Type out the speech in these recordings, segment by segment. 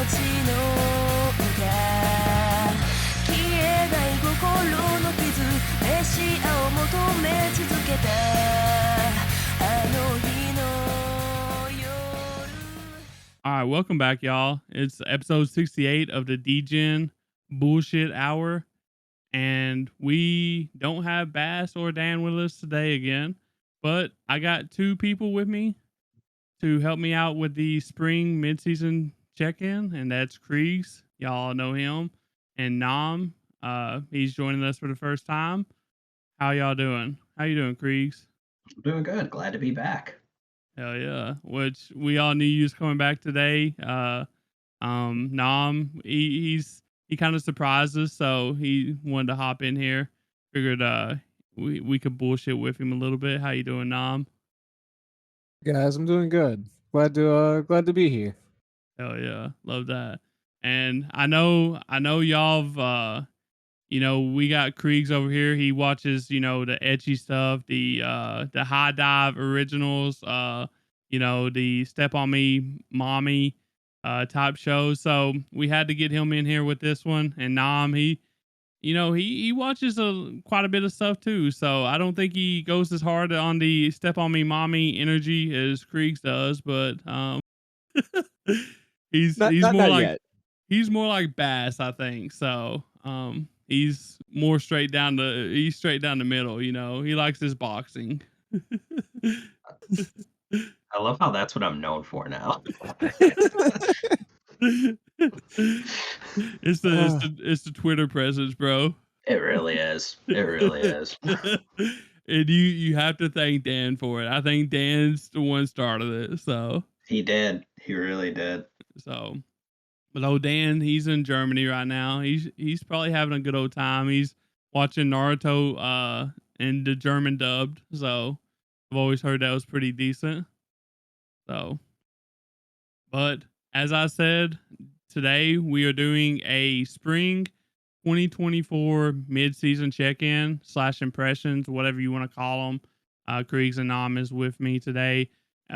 ちの歌消えない心の傷メシアを求め続けたあの日の夜 All right, welcome back, y'all. It's episode 68 of the Degen Bullshit Hour. And we don't have Bass or Dan with us today again. But I got two people with me to help me out with the spring midseason check-in, and that's Creags. Y'all know him. And Nam. He's joining us for the first time. How y'all doing? How you doing, Creags? I'm doing good. Glad to be back. Hell yeah. Which we all knew you was coming back today. Nam, he kind of surprised us, so he wanted to hop in here. Figured we could bullshit with him a little bit. How you doing, Nam? Guys, I'm doing good. Glad to be here. Hell yeah, love that. And I know y'all've we got Creags over here. He watches, the etchy stuff, the high dive originals, the Step on Me Mommy type shows. So we had to get him in here with this one. And Nam, he watches quite a bit of stuff too. So I don't think he goes as hard on the Step on Me Mommy energy as Creags does, but he's Not more like yet. he's more like Bass, I think. So he's more straight down the middle, He likes his boxing. I love how that's what I'm known for now. It's the Twitter presence, bro. It really is. It really is. And you have to thank Dan for it. I think Dan's the one started it. So He did. He really did. So, but Dan, he's in Germany right now. He's probably having a good old time. He's watching Naruto in the German dubbed. So I've always heard that was pretty decent. So, but as I said, today we are doing a spring 2024 mid-season check-in / impressions, whatever you want to call them. Creags and Nam is with me today.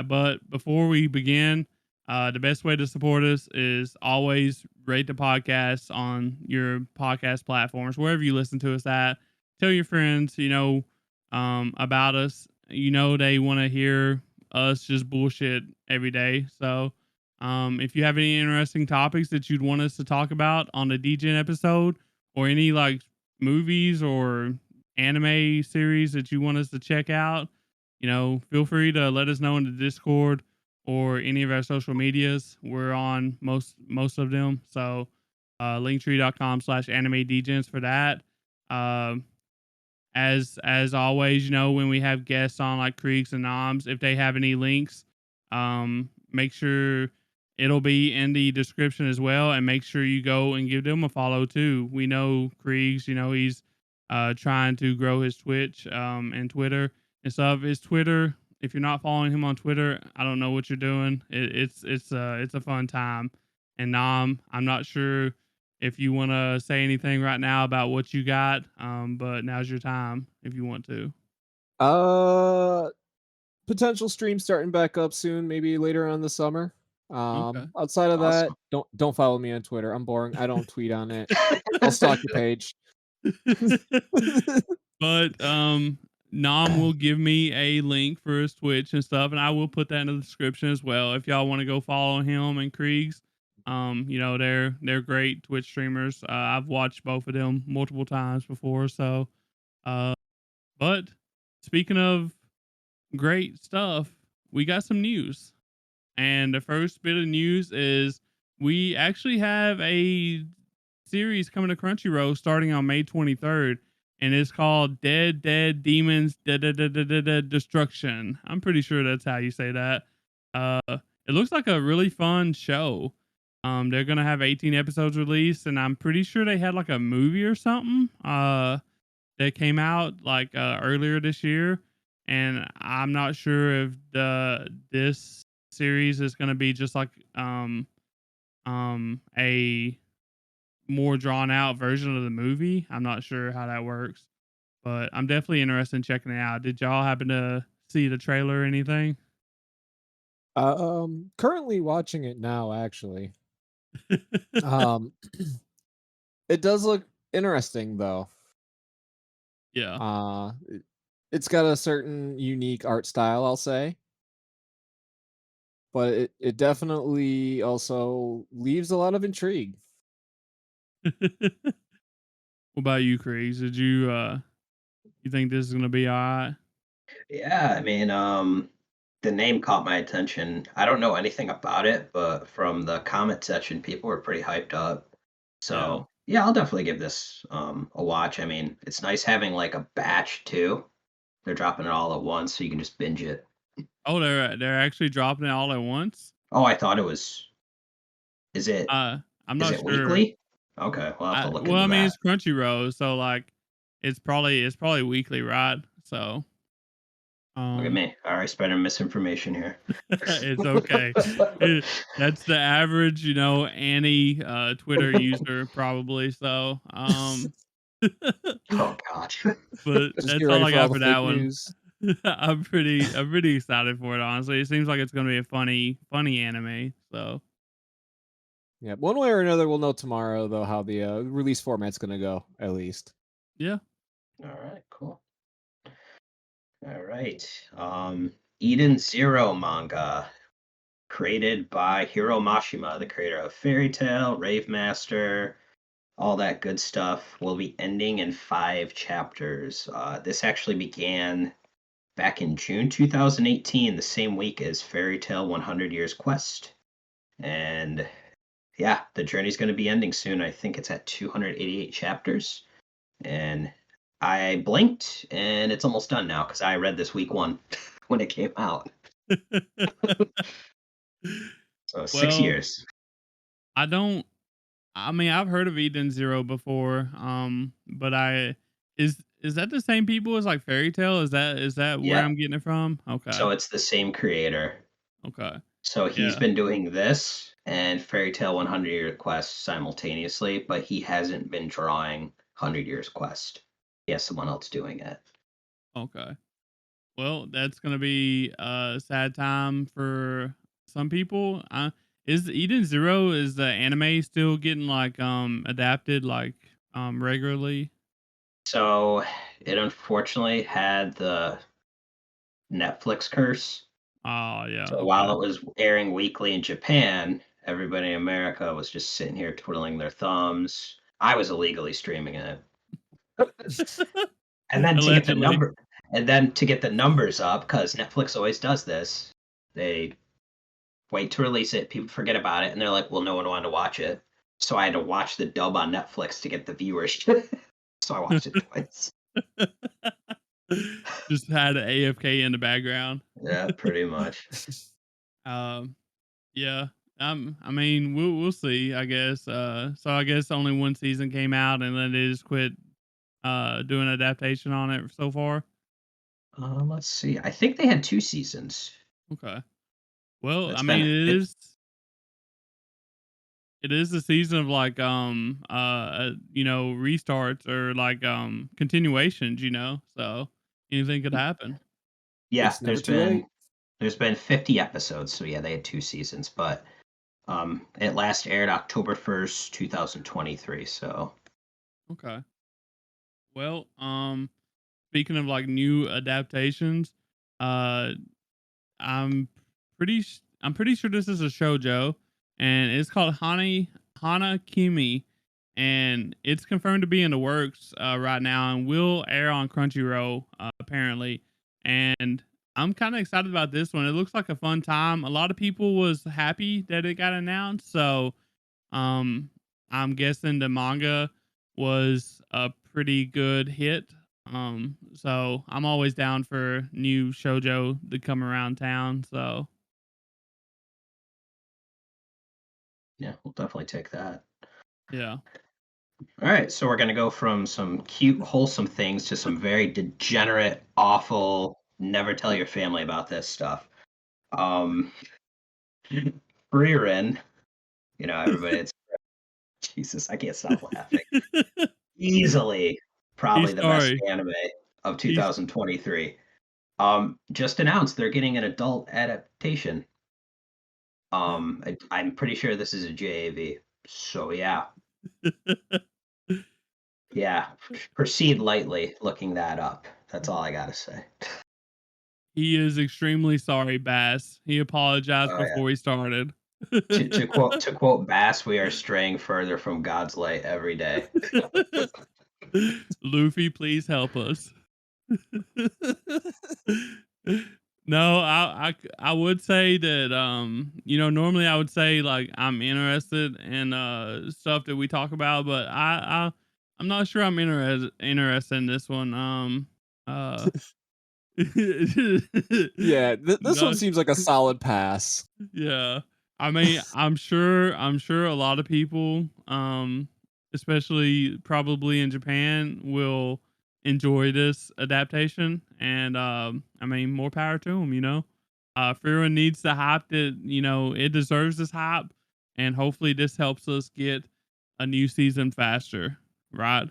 But before we begin, the best way to support us is always rate the podcast on your podcast platforms, wherever you listen to us at. Tell your friends, about us. They want to hear us just bullshit every day. So, if you have any interesting topics that you'd want us to talk about on the DGen episode, or any like movies or anime series that you want us to check out, feel free to let us know in the Discord or any of our social medias. We're on most of them. So linktree.com/animedegens for that. As always, when we have guests on like Creags and Noms, if they have any links, make sure it'll be in the description as well, and make sure you go and give them a follow too. We know Creags, he's trying to grow his Twitch and Twitter and stuff. His Twitter, if you're not following him on Twitter, I don't know what you're doing. It's a fun time. And Nam, I'm not sure if you want to say anything right now about what you got, but now's your time if you want to. Potential stream starting back up soon, maybe later on the summer. Okay. Outside of Awesome. that, don't follow me on Twitter. I'm boring. I don't tweet on it. I'll stalk your page. But Nam will give me a link for his Twitch and stuff, and I will put that in the description as well if y'all want to go follow him and Creags. They're great Twitch streamers. I've watched both of them multiple times before. So, but speaking of great stuff, we got some news. And the first bit of news is we actually have a series coming to Crunchyroll starting on May 23rd, and it's called Dead Demons Destruction. I'm pretty sure that's how you say that. It looks like a really fun show. They're gonna have 18 episodes released, and I'm pretty sure they had like a movie or something that came out like earlier this year. And I'm not sure if this series is gonna be just like a more drawn out version of the movie. I'm not sure how that works, but I'm definitely interested in checking it out. Did y'all happen to see the trailer or anything? Currently watching it now, actually. Um, it does look interesting though. Yeah. It's got a certain unique art style, I'll say, but it definitely also leaves a lot of intrigue. What about you, Creags? Did you think this is gonna be alright? Yeah, I mean, the name caught my attention. I don't know anything about it, but from the comment section, people were pretty hyped up. Yeah. So yeah, I'll definitely give this a watch. I mean, it's nice having like a batch too. They're dropping it all at once, so you can just binge it. Oh, they're actually dropping it all at once? Oh, I thought it was. Is it I'm is not it sure. weekly? Okay, we'll have to look Well, into I mean, that. it's Crunchyroll, so, like, it's probably weekly, right? So, Look at um, me. All right, spreading misinformation here. it's okay. It That's the average, Annie, Twitter user probably, so, Oh God. but Just get that's all ready I for all got the for fake that one. news. I'm pretty excited for it, honestly. It seems like it's gonna be a funny anime, so, Yeah, one way or another, we'll know tomorrow though how the release format's gonna go. At least. yeah. All right, cool. All right. Eden Zero manga, created by Hiro Mashima, the creator of Fairy Tail, Rave Master, all that good stuff, will be ending in 5 chapters. This actually began back in June 2018, the same week as Fairy Tail 100 Years Quest. And yeah, the journey's going to be ending soon. I think it's at 288 chapters. And I blinked and it's almost done now because I read this week one when it came out. So six Well, years. I don't I mean, I've heard of Eden Zero before, but is that the same people as like Fairy Tale? Is that where Yep. I'm getting it from? Okay. So it's the same creator. Okay. So he's Yeah. been doing this and Fairy Tale 100 Year Quest simultaneously, but he hasn't been drawing 100 Years Quest. He has someone else doing it. Okay. Well, that's gonna be a sad time for some people. Is Eden Zero, is the anime still getting like adapted like regularly? So it unfortunately had the Netflix curse. Oh yeah. So while Okay. it was airing weekly in Japan, everybody in America was just sitting here twiddling their thumbs. I was illegally streaming it. And then to get the Allegedly. number and then to get the numbers up, because Netflix always does this, they wait to release it, people forget about it, and they're like, well, no one wanted to watch it. So I had to watch the dub on Netflix to get the viewership. So I watched it twice. Just had an AFK in the background. Yeah, pretty much. Um, yeah. I mean, we'll see. I guess. So I guess only one season came out, and then they just quit doing adaptation on it so far. Let's see. I think they had 2 seasons. Okay. Well, I It's mean, been it is a season of like restarts or like continuations. So anything could happen. yeah, It's never too late. there's been 50 episodes, so yeah, they had 2 seasons, but it last aired October 1st, 2023. So Okay. Well, speaking of like new adaptations, uh I'm pretty sure this is a shojo, and it's called Hana Kimi, and it's confirmed to be in the works right now, and will air on Crunchyroll apparently. And I'm kind of excited about this one. It looks like a fun time. A lot of people was happy that it got announced, so um, I'm guessing the manga was a pretty good hit. So I'm always down for new shojo to come around town. So yeah, we'll definitely take that. yeah. All right, so we're gonna go from some cute, wholesome things to some very degenerate, awful. Never tell your family about this stuff. Um, Frieren, everybody. It's Jesus, I can't stop laughing. Easily, probably He's the best sorry. anime of He's 2023. Just announced they're getting an adult adaptation. I'm pretty sure this is a JAV. So yeah, proceed lightly looking that up. That's all I gotta say. He is extremely sorry, Bass. He apologized Oh yeah. before he started. To quote Bass, we are straying further from God's light every day. Luffy, please help us. No, I would say that normally I would say like I'm interested in stuff that we talk about, but I'm not sure I'm interested in this one. Uh Yeah, this one no, seems like a solid pass. yeah. I mean, I'm sure a lot of people, especially probably in Japan, will enjoy this adaptation, and I mean, more power to them. Frieren needs the hype that it deserves this hype, and hopefully this helps us get a new season faster, right?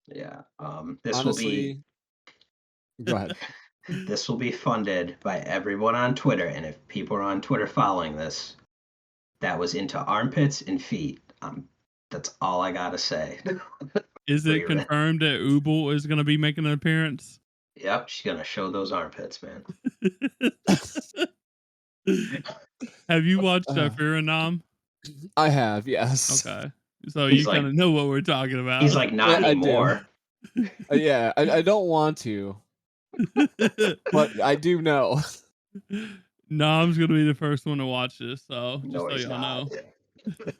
Yeah. This will be Honestly, go ahead. this will be funded by everyone on Twitter, and if people are on Twitter following this, that was into armpits and feet. That's all I gotta say. Is it Frieren. confirmed that Ubel is going to be making an appearance? Yep, she's gonna show those armpits, man. Have you watched Uh, Frieren? I have, yes. Okay. So He's you like kind of know what we're talking he's about. like not I do. anymore. Yeah, I don't want to, but I do know. Nom's gonna be the first one to watch this, so just No, so he's y'all not.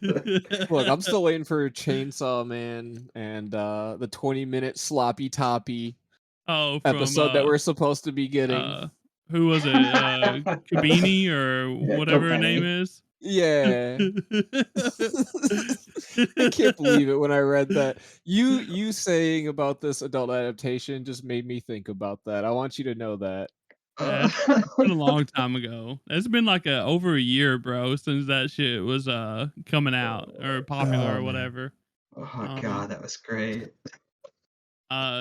know. Look, I'm still waiting for Chainsaw Man and the 20-minute sloppy toppy Oh, from episode that we're supposed to be getting. who was it? Kabini or Yeah, whatever her name Kopeni. is. Yeah. I can't believe it when I read that. You saying about this adult adaptation just made me think about that. I want you to know that. Yeah, it's been a long time ago. It's been like over a year, bro, since that shit was coming out or popular Oh or man. whatever. Oh Um, god, that was great.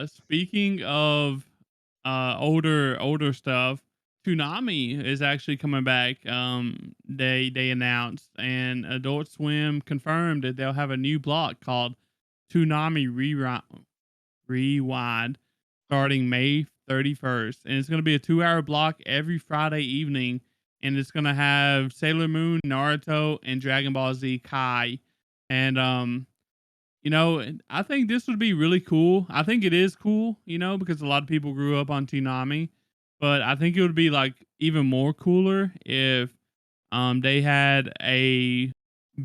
Speaking of older stuff, Toonami is actually coming back. They announced, and Adult Swim confirmed that they'll have a new block called Toonami Rewind starting May 31st, and it's going to be a 2-hour block every Friday evening, and it's going to have Sailor Moon, Naruto, and Dragon Ball Z Kai, and I think this would be really cool. I think it is cool, because a lot of people grew up on Toonami, but I think it would be like even more cooler if they had a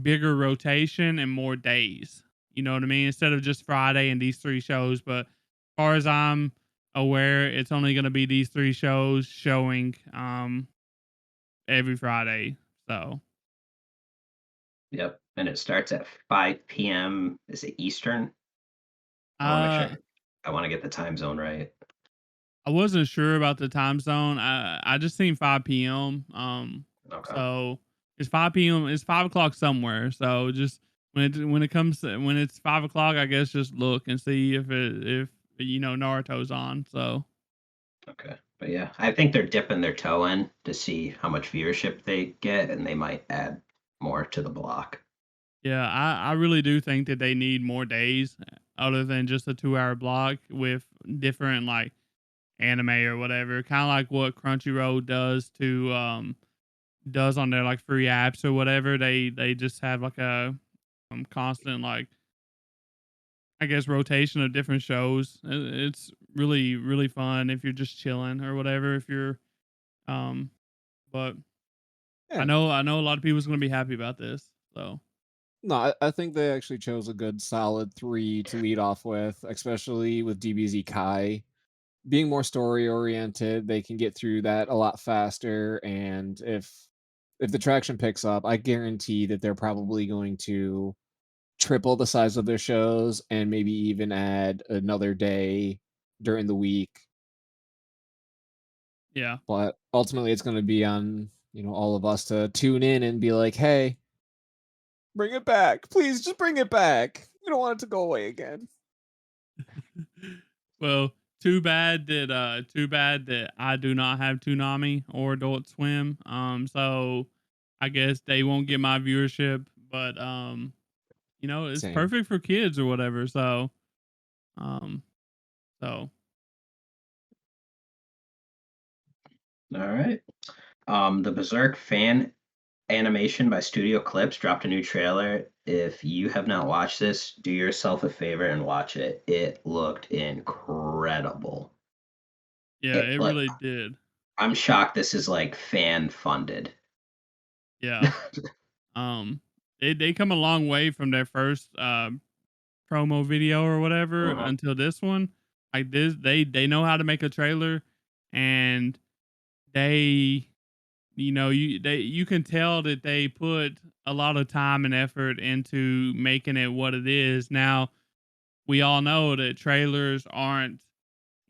bigger rotation and more days. You know what I mean? Instead of just Friday and these 3 shows, but as far as I'm aware, it's only going to be these 3 shows showing every Friday. So, Yep. And it starts at 5 p.m. Is it Eastern? I want to make uh sure. I want to get the time zone right. I wasn't sure about the time zone. I just seen 5 p.m. Okay. So it's 5 p.m. It's 5 o'clock somewhere. So just when it's 5 o'clock, I guess just look and see if Naruto's on. So Okay. But yeah, I think they're dipping their toe in to see how much viewership they get, and they might add more to the block. yeah, I really do think that they need more days other than just a 2-hour block with different like anime or whatever. Kind of like what Crunchyroll does on their like free apps or whatever. They just have like a constant like I guess rotation of different shows. It's really really fun if you're just chilling or whatever. If you're um, but Yeah. I know a lot of people's gonna be happy about this. So No, I think they actually chose a good solid 3 to lead off with, especially with DBZ Kai. Being more story oriented, they can get through that a lot faster, and if the traction picks up, I guarantee that they're probably going to triple the size of their shows and maybe even add another day during the week. yeah, But ultimately it's going to be on, all of us to tune in and be like, "Hey, bring it back. Please just bring it back. We don't want it to go away again." well, too bad that I do not have Toonami or Adult Swim. So I guess they won't get my viewership, but it's Same. perfect for kids or whatever. So, um, so All right. The Berserk fan animation by Studio Clips dropped a new trailer. If you have not watched this, do yourself a favor and watch it. It looked incredible. yeah, It it like really did. I'm shocked this is like fan funded. Yeah. They come a long way from their first promo video or whatever Uh-huh. until this one. Like this, they know how to make a trailer, and they, you can tell that they put a lot of time and effort into making it what it is. Now we all know that trailers aren't,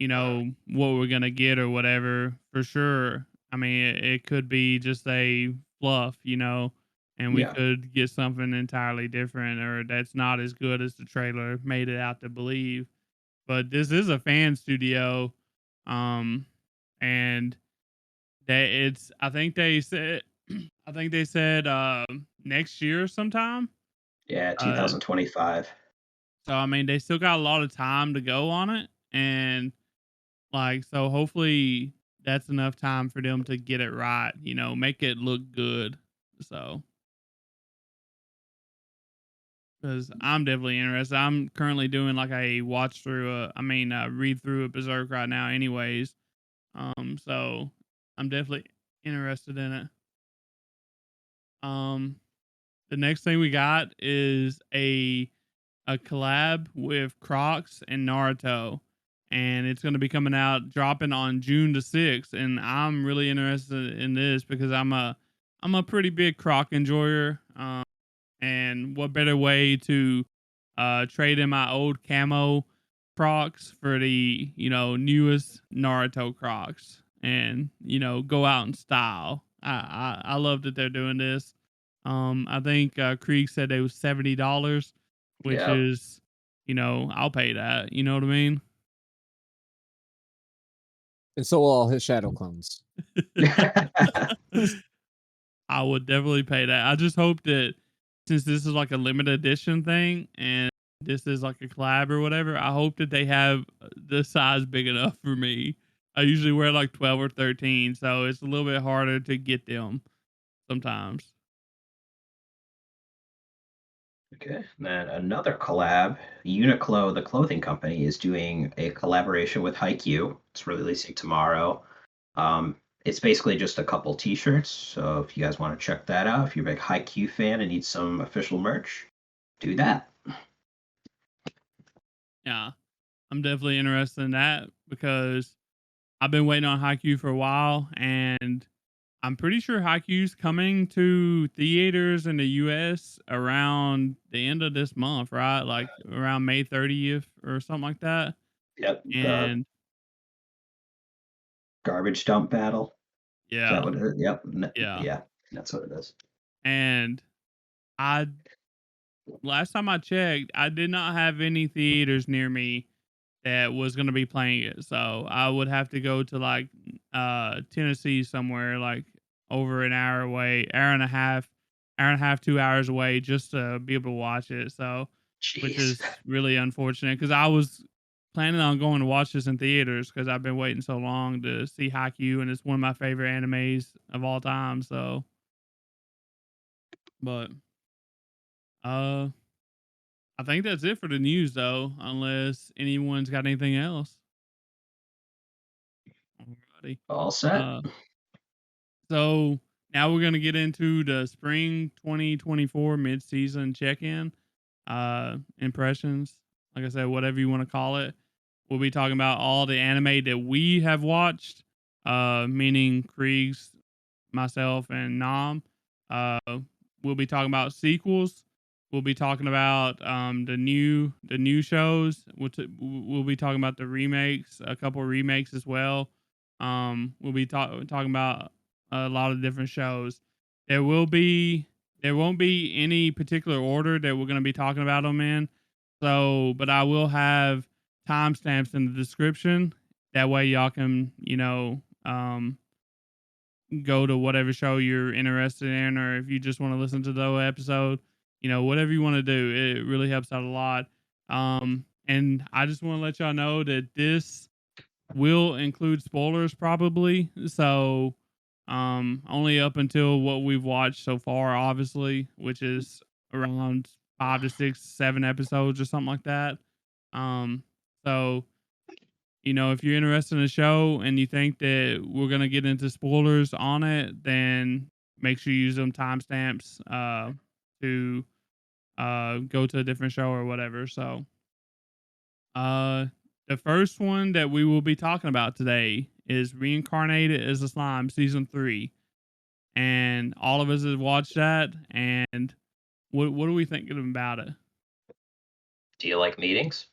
what we're gonna get or whatever for sure. I mean, it could be just a fluff, and we Yeah. could get something entirely different or that's not as good as the trailer made it out to believe. But this is a fan studio, um, and I think they said, next year sometime. Yeah, Uh, 2025. so I mean, they still got a lot of time to go on it, and like, so hopefully that's enough time for them to get it right, make it look good. So, because I'm definitely interested. I'm currently doing like a watch through, read through a Berserk right now, anyways. So I'm definitely interested in it. Um, the next thing we got is a collab with Crocs and Naruto, and it's going to be coming out dropping on June the 6th. And I'm really interested in this because I'm a pretty big Croc enjoyer. And what better way to trade in my old camo Crocs for the newest Naruto Crocs, and go out in style. I love that they're doing this. I think Creags said it was $70, which Yep. is, I'll pay that. You know what I mean? And so will all his shadow clones. I would definitely pay that. I just hope that since this is like a limited edition thing and this is like a collab or whatever, I hope that they have the size big enough for me. I usually wear like 12 or 13, so it's a little bit harder to get them sometimes. Okay. And then another collab, Uniqlo, the clothing company, is doing a collaboration with Haikyuu. It's releasing tomorrow. It's basically just a couple t-shirts. So if you guys want to check that out, if you're a big Haikyuu fan and need some official merch, do that. Yeah, I'm definitely interested in that because I've been waiting on Haikyuu for a while, and I'm pretty sure Haikyuu's coming to theaters in the US around the end of this month, right? Like around May 30th or something like that. Yep. And Garbage dump battle. Is that yeah, what it is? Yep. yeah. Yeah, that's what it is. And I last time I checked, I did not have any theaters near me that was going to be playing it. So I would have to go to like Tennessee somewhere like over an hour away, hour and a half, 2 hours away just to be able to watch it. So which Jeez. is really unfortunate because I was planning on going to watch this in theaters because I've been waiting so long to see Haikyuu, and it's one of my favorite animes of all time. So, but uh, I think that's it for the news, though, unless anyone's got anything else. Alrighty. All set. Uh, so now we're gonna get into the spring 2024 mid-season check-in, impressions. Like I said, whatever you want to call it. We'll be talking about all the anime that we have watched, meaning Creags, myself, and Nam. Uh, we'll be talking about sequels. We'll be talking about the new shows. We'll be talking about the remakes, a couple of remakes as well. We'll be talking about a lot of different shows. There won't be any particular order that we're going to be talking about them in. So, but I will have timestamps in the description. That way, y'all can go to whatever show you're interested in, or if you just want to listen to the whole episode, whatever you want to do, it really helps out a lot. And I just want to let y'all know that this will include spoilers probably. So, only up until what we've watched so far, obviously, which is around 5 to 6, 7 episodes or something like that. Um, so if you're interested in the show and you think that we're gonna get into spoilers on it, then make sure you use them timestamps to go to a different show or whatever. So uh the first one that we will be talking about today is Reincarnated as a Slime season 3. And all of us have watched that, and what are we thinking about it? Do you like meetings?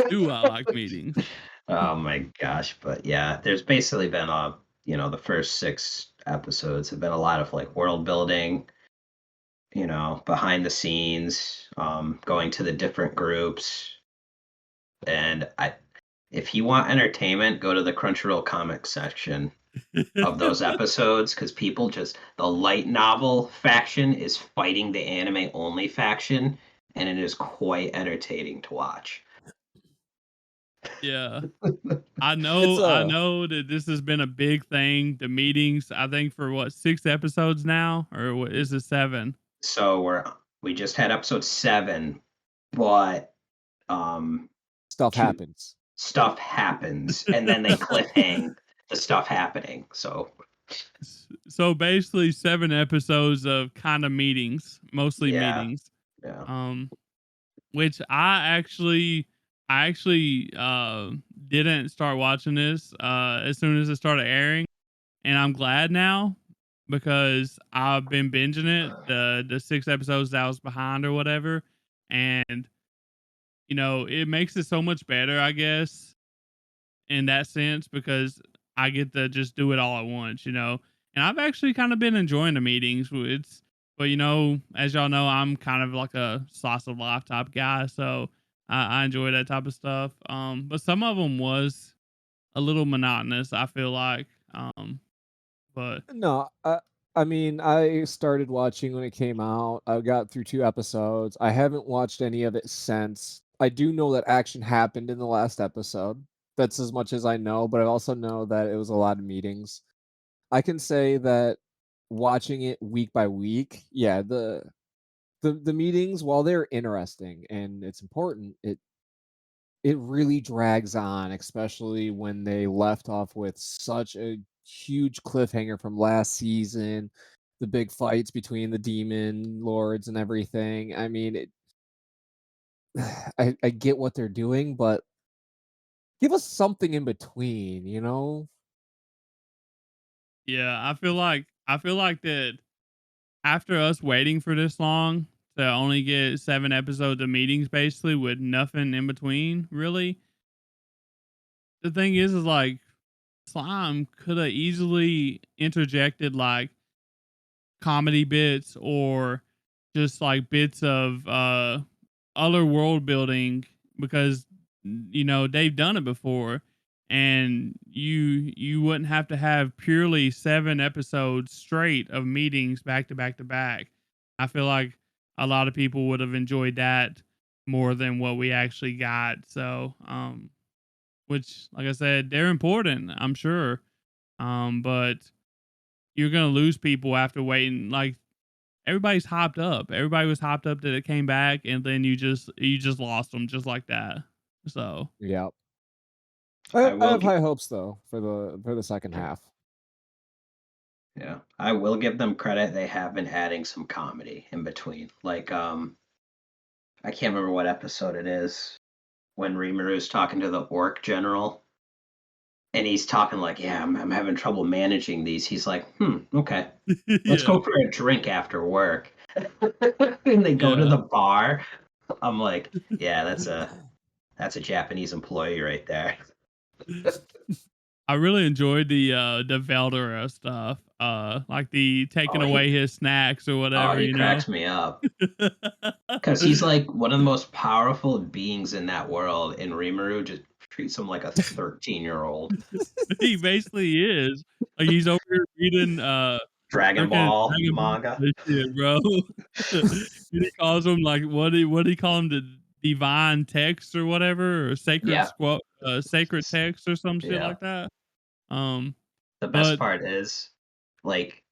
Do I like meetings? Oh my gosh, but yeah, there's basically been the first 6 episodes have been a lot of like world building, behind the scenes, going to the different groups. And if you want entertainment, go to the Crunchyroll comic section of those episodes, because the light novel faction is fighting the anime only faction, and it is quite entertaining to watch. Yeah. I It's know that this has been a big thing, the meetings, I think for what, 6 episodes now? Or what is it, 7? So we just had episode 7, but stuff happens. stuff happens, and then they cliffhang the stuff happening. So basically 7 episodes of kind of meetings, mostly Yeah. meetings. Yeah. Which I actually didn't start watching this as soon as it started airing, and I'm glad now because I've been binging it, the 6 episodes that I was behind or whatever, and it makes it so much better, I guess, in that sense, because I get to just do it all at once. And I've actually kind of been enjoying the meetings. But as y'all know, I'm kind of like a slice of life type guy, so I enjoy that type of stuff. But some of them was a little monotonous, I feel like. But No, I mean, I started watching when it came out. I got through 2 episodes. I haven't watched any of it since. I do know that action happened in the last episode. That's as much as I know, but I also know that it was a lot of meetings. I can say that watching it week by week, yeah, the meetings, while they're interesting and it's important, it really drags on, especially when they left off with such a huge cliffhanger from last season, the big fights between the demon lords and everything. I mean, I get what they're doing, but give us something in between, you know? yeah, I feel like that after us waiting for this long to only get 7 episodes of meetings basically with nothing in between, really. The thing is like Slime could have easily interjected like comedy bits or just like bits of other world building because they've done it before, and you wouldn't have to have purely 7 episodes straight of meetings back to back to back. I feel like a lot of people would have enjoyed that more than what we actually got. So which, like I said, they're important, I'm sure. But you're gonna lose people after waiting. Like everybody's hopped up. Everybody was hopped up that it came back, and then you just lost them just like that. So Yeah. I I will have high hopes though for the second half. Yeah, I will give them credit. They have been adding some comedy in between. Like, I can't remember what episode it is when Rimaru's talking to the orc general, and he's talking like, "Yeah, I'm having trouble managing these." He's like, okay, let's yeah, go for a drink after work." And they go to yeah. the bar. I'm like, yeah, that's a Japanese employee right there. I really enjoyed the Veldora stuff. Like the taking Oh, away his snacks or whatever. he cracks me up. Because he's like one of the most powerful beings in that world, and Rimuru just treats him like a 13-year-old. He basically is. Like he's over here reading Dragon Freaking Ball Dragon Ball manga. this shit, bro. He calls them like what do he call them, the divine text or whatever, or Yeah. sacred text or some shit Yeah. like that. Um, The best but part is, like,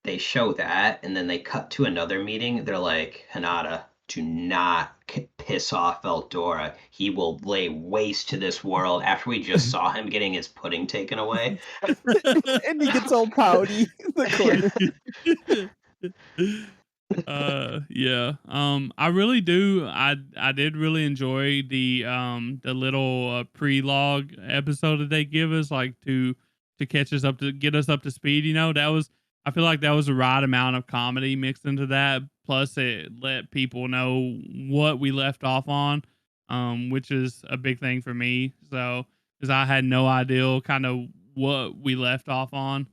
they show that, and then they cut to another meeting. They're like, Hinata, do not piss off Eldora. He will lay waste to this world after we just saw him getting his pudding taken away. And he gets all pouty in the corner. Yeah. I really do. I did really enjoy the little prelogue episode that they give us, like to catch us up, to get us up to speed. That was, I feel like that was the right amount of comedy mixed into that. Plus, it let people know what we left off on, which is a big thing for me. So, because I had no idea kind of what we left off on,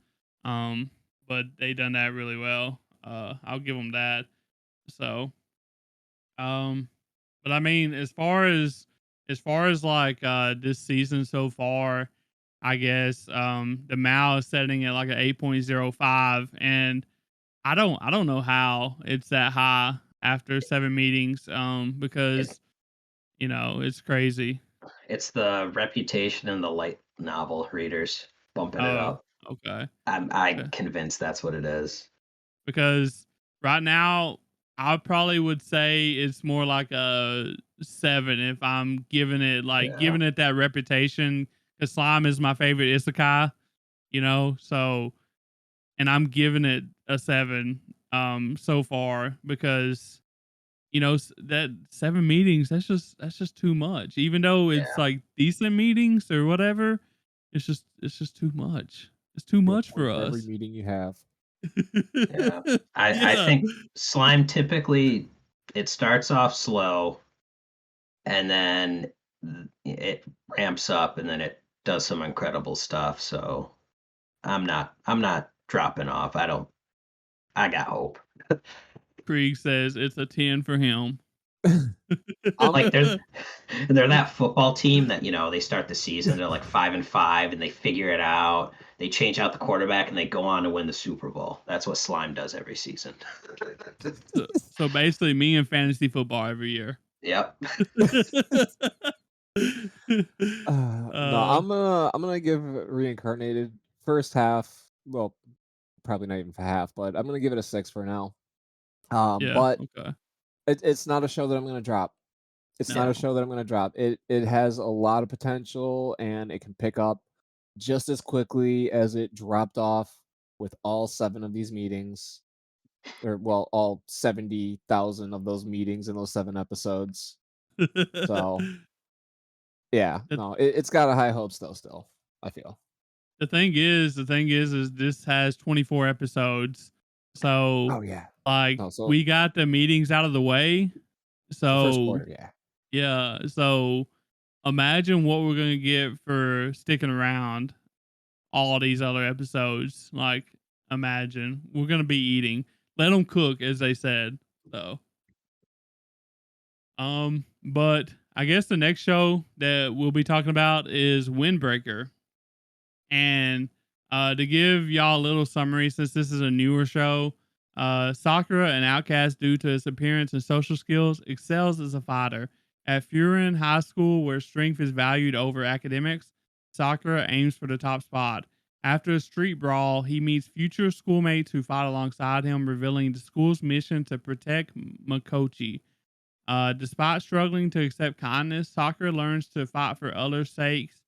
um, but they done that really well. I'll give them that. So, um, but I mean, as far as like this season so far, I guess the Mao is setting it like an 8.05, and I don't know how it's that high after 7 meetings. It, Because it's crazy. it's the reputation and the light novel readers bumping it Oh, up. okay. I'm Okay. convinced that's what it is. Because right now I probably would say it's more like a 7 if I'm Yeah. giving it that reputation. Because slime is my favorite isekai, so, and I'm giving it a 7 so far, because that 7 meetings, that's just too much, even though it's Yeah. like decent meetings or whatever. It's just too much. It's too You have much one for for every us. meeting you have. Yeah. I Yeah. think slime typically it starts off slow and then it ramps up and then it does some incredible stuff. So I'm not dropping off. I got hope. Krieg says it's a 10 for him. Like I'm they're that football team that, they start the season, they're like 5-5 and they figure it out. They change out the quarterback and they go on to win the Super Bowl. That's what slime does every season. So basically, me and fantasy football every year. Yep. no, uh, I'm gonna give Reincarnated first half. Well, probably not even for half, but I'm gonna give it a 6 for now. yeah, But okay. it's not a show that I'm gonna drop. It's not No. a show that I'm gonna drop. It has a lot of potential, and it can pick up just as quickly as it dropped off with all 7 of these meetings, or well, all 70,000 of those meetings in those 7 episodes. So yeah, the, no, it's got a high hopes though. Still, I feel. the thing is this has 24 episodes. So, Oh yeah. like, No, so we got the meetings out of the way. the first So, quarter, yeah. yeah. So, imagine what we're going to get for sticking around all these other episodes. Like, imagine we're going to be eating. Let them cook, as they said. So, but I guess the next show that we'll be talking about is Windbreaker. And to give y'all a little summary, since this is a newer show, Sakura, an outcast due to its appearance and social skills, excels as a fighter. At Furin High School, where strength is valued over academics, Sakura aims for the top spot. After a street brawl, he meets future schoolmates who fight alongside him, revealing the school's mission to protect Makochi. Despite struggling to accept kindness, Sakura learns to fight for others' sakes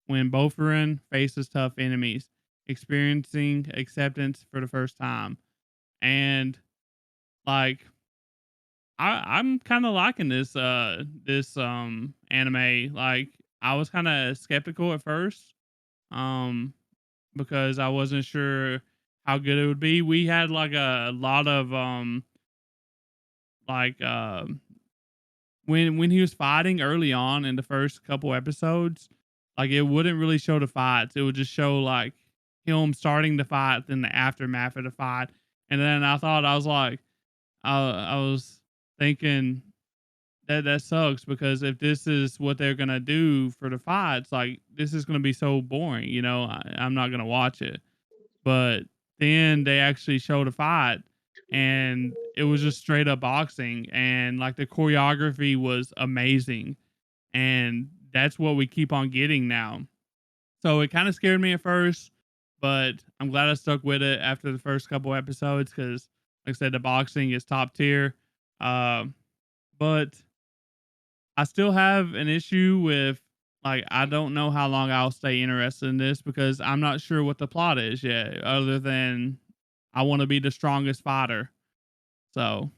when Bofurin faces tough enemies, experiencing acceptance for the first time. And like, I'm kind of liking this anime. Like, I was kind of skeptical at first, um, because I wasn't sure how good it would be. We had like a lot of like when he was fighting early on in the first couple episodes, like, it wouldn't really show the fights. It would just show like him starting the fight, then the aftermath of the fight. And then I was like, I was thinking that sucks, because if this is what they're gonna do for the fights, like, this is gonna be so boring. I'm not gonna watch it. But then they actually showed a fight, and it was just straight up boxing, and like the choreography was amazing, and that's what we keep on getting now. So it kind of scared me at first, but I'm glad I stuck with it after the first couple episodes because, like I said, the boxing is top tier. Uh, but I still have an issue with, like, I don't know how long I'll stay interested in this because I'm not sure what the plot is yet, other than I want to be the strongest fighter. So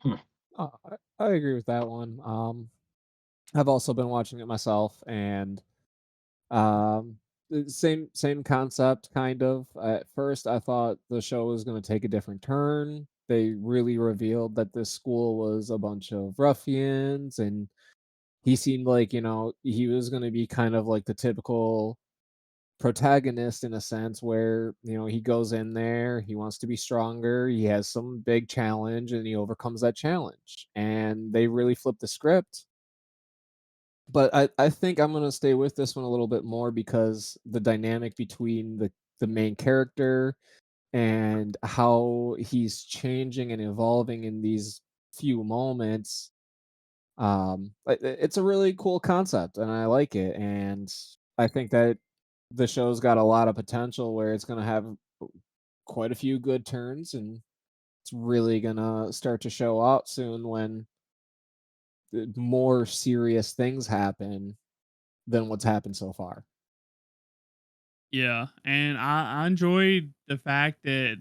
Hmm. I agree with that one. I've also been watching it myself, and same concept, kind of. At first, I thought the show was going to take a different turn. They really revealed that this school was a bunch of ruffians, and he seemed like, he was going to be kind of like the typical protagonist in a sense where, he goes in there, he wants to be stronger, he has some big challenge, and he overcomes that challenge. And they really flipped the script. But I think I'm gonna stay with this one a little bit more because the dynamic between the main character and how he's changing and evolving in these few moments, it's a really cool concept, and I like it, and I think that the show's got a lot of potential where it's gonna have quite a few good turns, and it's really gonna start to show out soon when the more serious things happen than what's happened so far. yeah, and I enjoyed the fact that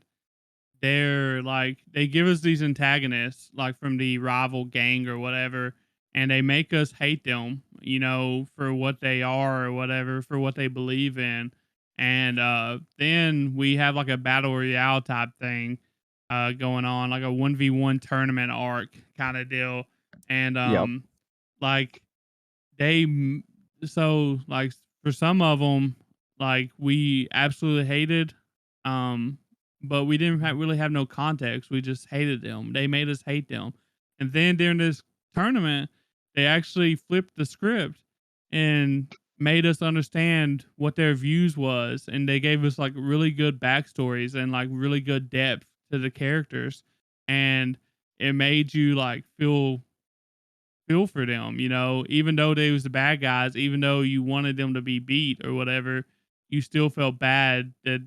they're like they give us these antagonists like from the rival gang or whatever, and they make us hate them, for what they are or whatever, for what they believe in. And then we have like a battle royale type thing going on, like a 1v1 tournament arc kind of deal. And Yep. like they m- so like for some of them, like we absolutely hated, um but we didn't really have no context, we just hated them, they made us hate them. And then during this tournament, they actually flipped the script and made us understand what their views was, and they gave us like really good backstories and like really good depth to the characters, and it made you like feel for them, even though they was the bad guys, even though you wanted them to be beat or whatever, you still felt bad that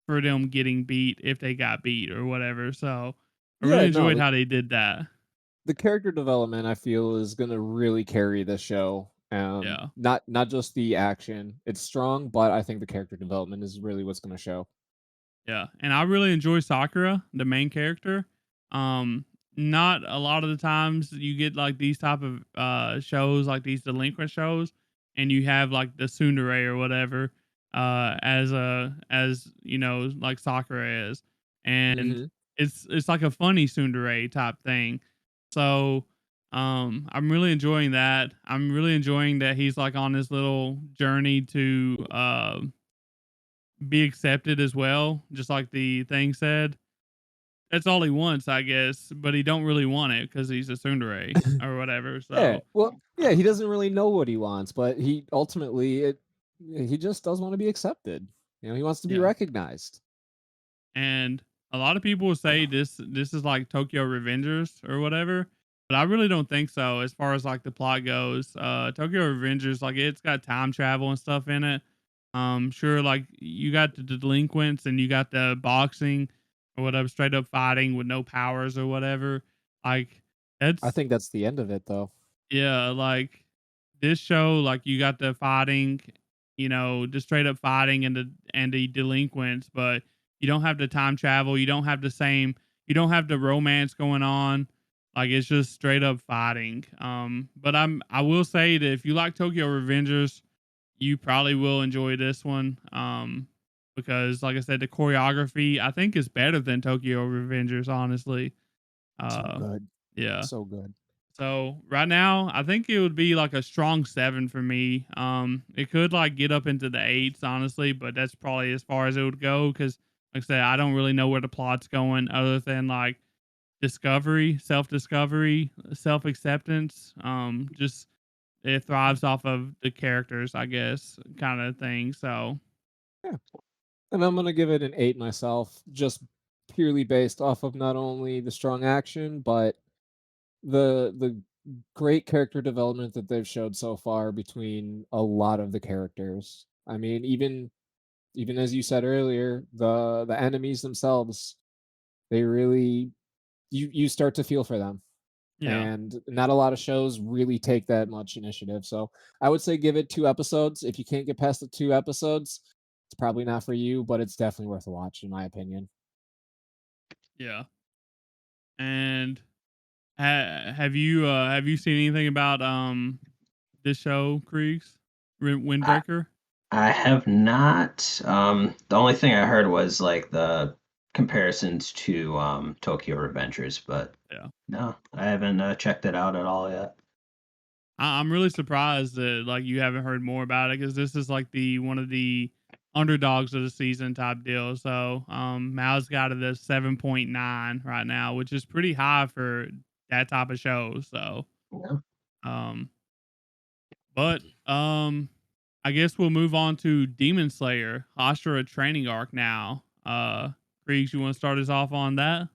for them getting beat if they got beat or whatever. So I really Yeah, no, enjoyed the how they did that. the character development I feel is gonna really carry the show. Yeah. Not just the action. It's strong, but I think the character development is really what's gonna show. Yeah, and I really enjoy Sakura, the main character. Um, Not a lot of the times you get like these type of shows, like these delinquent shows, and you have like the tsundere or whatever, as like Sakura is, and Mhm. it's like a funny tsundere type thing. So I'm really enjoying that. I'm really enjoying that he's like on this little journey to be accepted as well, just like the thing said. That's all he wants, I guess, but he don't really want it because he's a tsundere or whatever. Yeah. So, Well, yeah, uh, he doesn't really know what he wants, but he just does want to be accepted. He wants to be yeah. recognized. And a lot of people will say this is like Tokyo Revengers or whatever, but I really don't think so. As far as like the plot goes, Tokyo Revengers, like it's got time travel and stuff in it. Sure, like you got the delinquents and you got the boxing or whatever, straight up fighting with no powers or whatever. Like I that's think that's the end of it, though. yeah, like this show, like you got the fighting, just straight up fighting and the delinquents, but you don't have the time travel, you don't have the romance going on. Like it's just straight up fighting. But I will say that if you like Tokyo Revengers, you probably will enjoy this one. Because like I said, the choreography I think is better than Tokyo Revengers, honestly. So Uh good. yeah. So good. So right now, I think it would be like a strong 7 for me. It could like get up into the 8s, honestly, but that's probably as far as it would go because, like I said, I don't really know where the plot's going other than like discovery, self discovery, self acceptance. Just it thrives off of the characters, I guess, kind of thing. So Yeah. And I'm gonna give it an 8 myself, just purely based off of not only the strong action, but the great character development that they've showed so far between a lot of the characters. I mean, even as you said earlier, the enemies themselves, they really you start to feel for them. Yeah. And not a lot of shows really take that much initiative. So I would say give it 2 episodes. If you can't get past the 2 episodes, it's probably not for you, but it's definitely worth a watch, in my opinion. Yeah. And have you seen anything about this show, Creags? I Windbreaker? I have not. The only thing I heard was like the comparisons to Tokyo Revengers, but Yeah. no, I haven't checked it out at all yet. I'm really surprised that like you haven't heard more about it because this is like the one of the underdogs of the season type deal. So Mao's got it at 7.9 right now, which is pretty high for that type of show. So Yeah. um but I guess we'll move on to Demon Slayer, Hashira Training Arc now. Creegs, you want to start us off on that?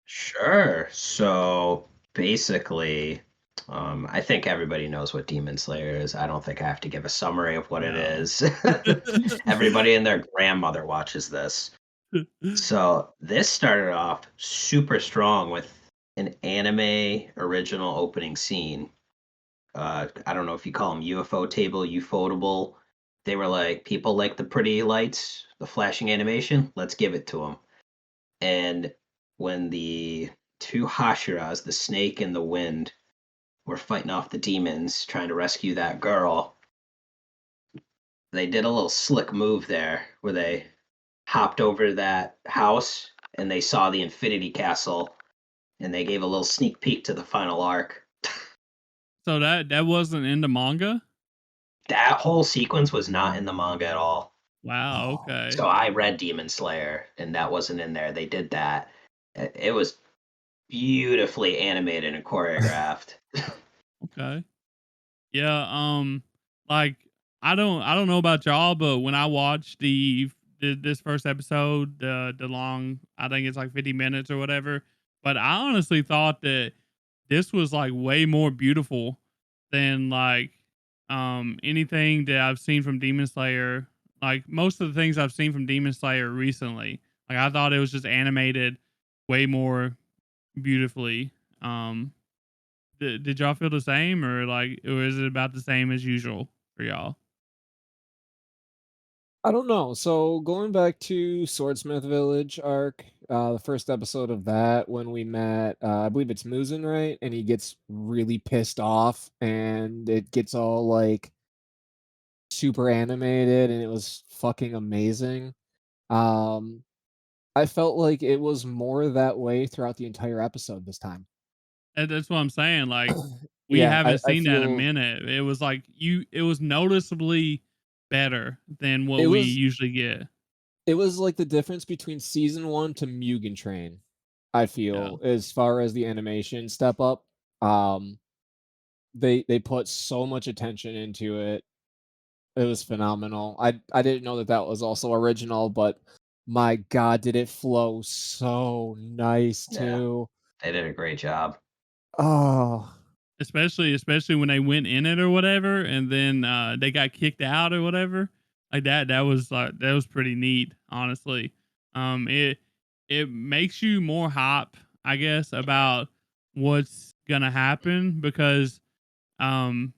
Sure. So basically, I think everybody knows what Demon Slayer is. I don't think I have to give a summary of what it No. is. Everybody and their grandmother watches this. So this started off super strong with an anime original opening scene. I don't know if you call them UFO table, ufotable. They were like, people like the pretty lights, the flashing animation. Let's give it to them. And when the two Hashiras, the snake and the wind, were fighting off the demons, trying to rescue that girl, they did a little slick move there where they hopped over that house and they saw the Infinity Castle and they gave a little sneak peek to the final arc. So that wasn't in the manga? That whole sequence was not in the manga at all. Wow, okay. So I read Demon Slayer and that wasn't in there. They did that. It was beautifully animated and choreographed. Okay. Yeah, like I don't know about y'all, but when I watched this first episode, the long, I think it's like 50 minutes or whatever, but I honestly thought that this was like way more beautiful than like anything that I've seen from Demon Slayer. Like most of the things I've seen from Demon Slayer recently. Like I thought it was just animated way more beautifully. Um did y'all feel the same, or is it about the same as usual for y'all? I don't know. So going back to Swordsmith Village arc, the first episode of that when we met, I believe it's Muzan, right? And he gets really pissed off, and it gets all like super animated, and it was fucking amazing. Um, I felt like it was more that way throughout the entire episode this time. That's what I'm saying. Like we Yeah, haven't I seen that in a feel minute. It was like it was noticeably better than what it we was usually get. it was like the difference between season 1 to Mugen Train, I Yeah. feel, as far as the animation step up. Um, they put so much attention into it. It was phenomenal. I didn't know that that was also original, but my god, did it flow so nice Yeah, too. they did a great job. Oh, Especially when they went in it or whatever, and then they got kicked out or whatever. Like that was pretty neat, honestly. It it makes you more hype, I guess, about what's gonna happen because um,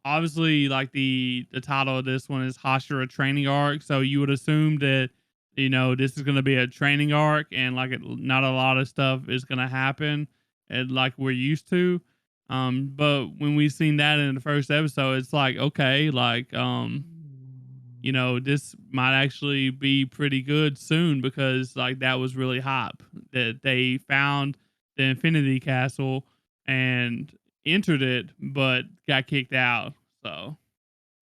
obviously, like the title of this one is Hashira Training Arc, so you would assume that this is going to be a training arc, and like not a lot of stuff is going to happen, and like we're used to. But when we seen that in the first episode, it's like okay, like this might actually be pretty good soon because like that was really hype that they found the Infinity Castle and entered it, but got kicked out. So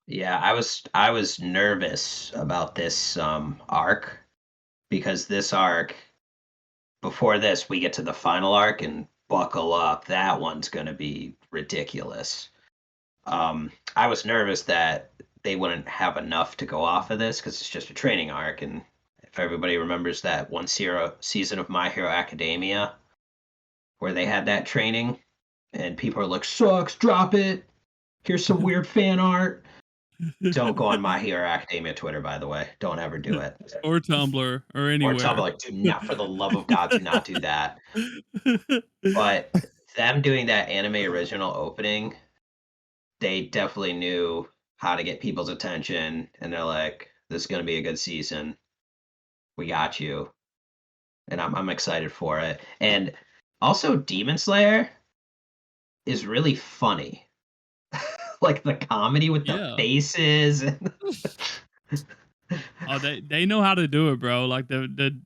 Yeah, I was nervous about this arc because this arc before this we get to the final arc and buckle up. That one's going to be ridiculous. I was nervous that they wouldn't have enough to go off of this because it's just a training arc. And if everybody remembers that one season of My Hero Academia where they had that training and people are like, sucks, drop it. Here's some weird fan art. Don't go on My Hero Academia Twitter, by the way. Don't ever do it. Or Tumblr or anywhere. Or Tumblr, like, do not, for the love of God, do not do that. But them doing that anime original opening, they definitely knew how to get people's attention, and they're like, this is going to be a good season. We got you. And I'm excited for it. And also, Demon Slayer is really funny. Like the comedy with the faces. Oh, they know how to do it, bro. Like the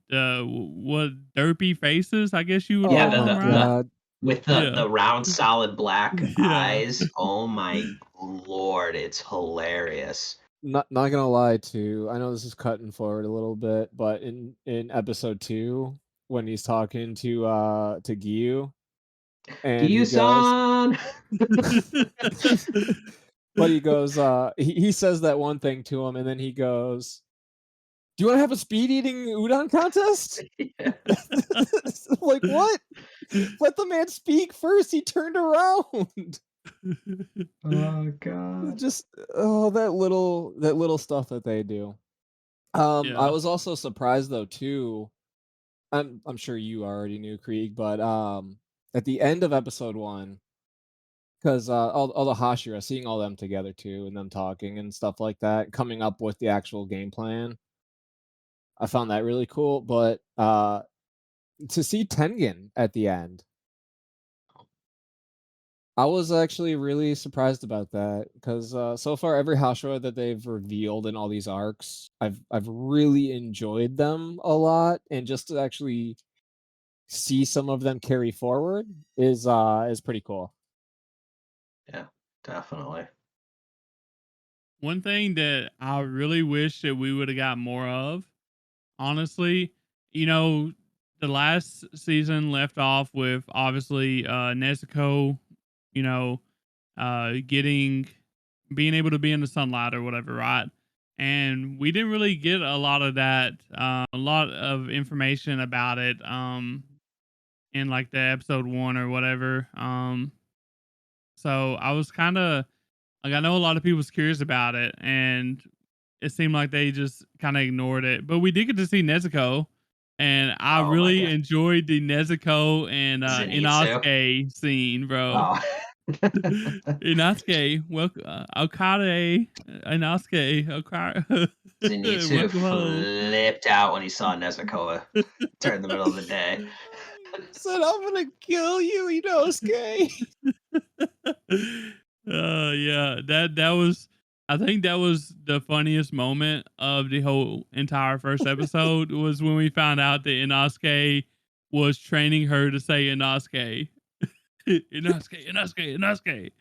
what derpy faces, I guess you would Yeah, call them, right? God. With the round solid black eyes. Oh my lord, it's hilarious. Not gonna lie too. I know this is cutting forward a little bit, but in episode 2, when he's talking to Giyu, and he goes, but he goes, he says that one thing to him, and then he goes, "Do you want to have a speed eating udon contest?" Like, what? Let the man speak first. He turned around. Oh god. Just that little stuff that they do. I was also surprised though too. I'm sure you already knew Krieg, but at the end of episode 1, because all the Hashira, seeing all them together too, and them talking and stuff like that, coming up with the actual game plan, I found that really cool. But to see Tengen at the end, I was actually really surprised about that because so far every Hashira that they've revealed in all these arcs, I've really enjoyed them a lot, and just to actually see some of them carry forward is pretty cool. Yeah, definitely. One thing that I really wish that we would have got more of, honestly, the last season left off with obviously Nezuko, being able to be in the sunlight or whatever, right? And we didn't really get a lot of that, a lot of information about it, in like the episode 1 or whatever. So I was kind of like, I know a lot of people was curious about it, and it seemed like they just kind of ignored it. But we did get to see Nezuko, and I really enjoyed the Nezuko and Inosuke scene, bro. Oh. Inosuke, welcome, Okade, Inosuke, Okade. Zenitsu flipped out when he saw Nezuko during the middle of the day. Said, "I'm gonna kill you, Inosuke." Yeah, that was. I think that was the funniest moment of the whole entire first episode was when we found out that Inosuke was training her to say Inosuke. Inosuke, Inosuke, Inosuke.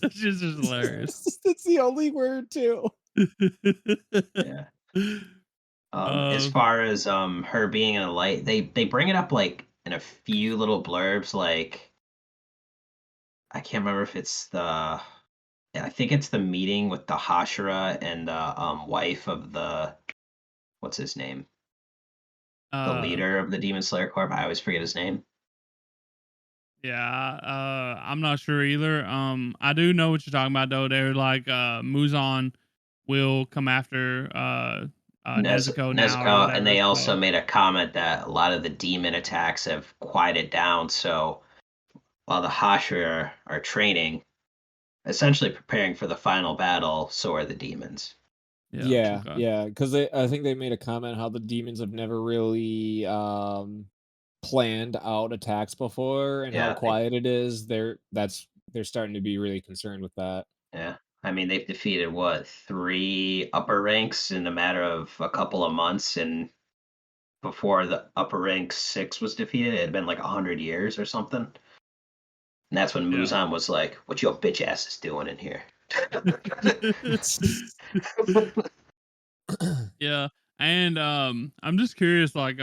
That's just hilarious. That's the only word too. Yeah. As far as her being in a light, they bring it up like in a few little blurbs, like I can't remember if it's I think it's the meeting with the Hashira and the wife of the what's his name? The leader of the Demon Slayer Corp. I always forget his name. Yeah, I'm not sure either. I do know what you're talking about though. They're like Muzan will come after Nezuko now. And they also made a comment that a lot of the demon attacks have quieted down. So while the Hashira are training, essentially preparing for the final battle, so are the demons. Yeah, because I think they made a comment how the demons have never really planned out attacks before, and how quiet it is. They're starting to be really concerned with that. Yeah, I mean they've defeated 3 upper ranks in a matter of a couple of months, and before the upper rank 6 was defeated, it had been like 100 years or something. And that's when Muzan was like, "What your bitch ass is doing in here?" Yeah, and I'm just curious, like,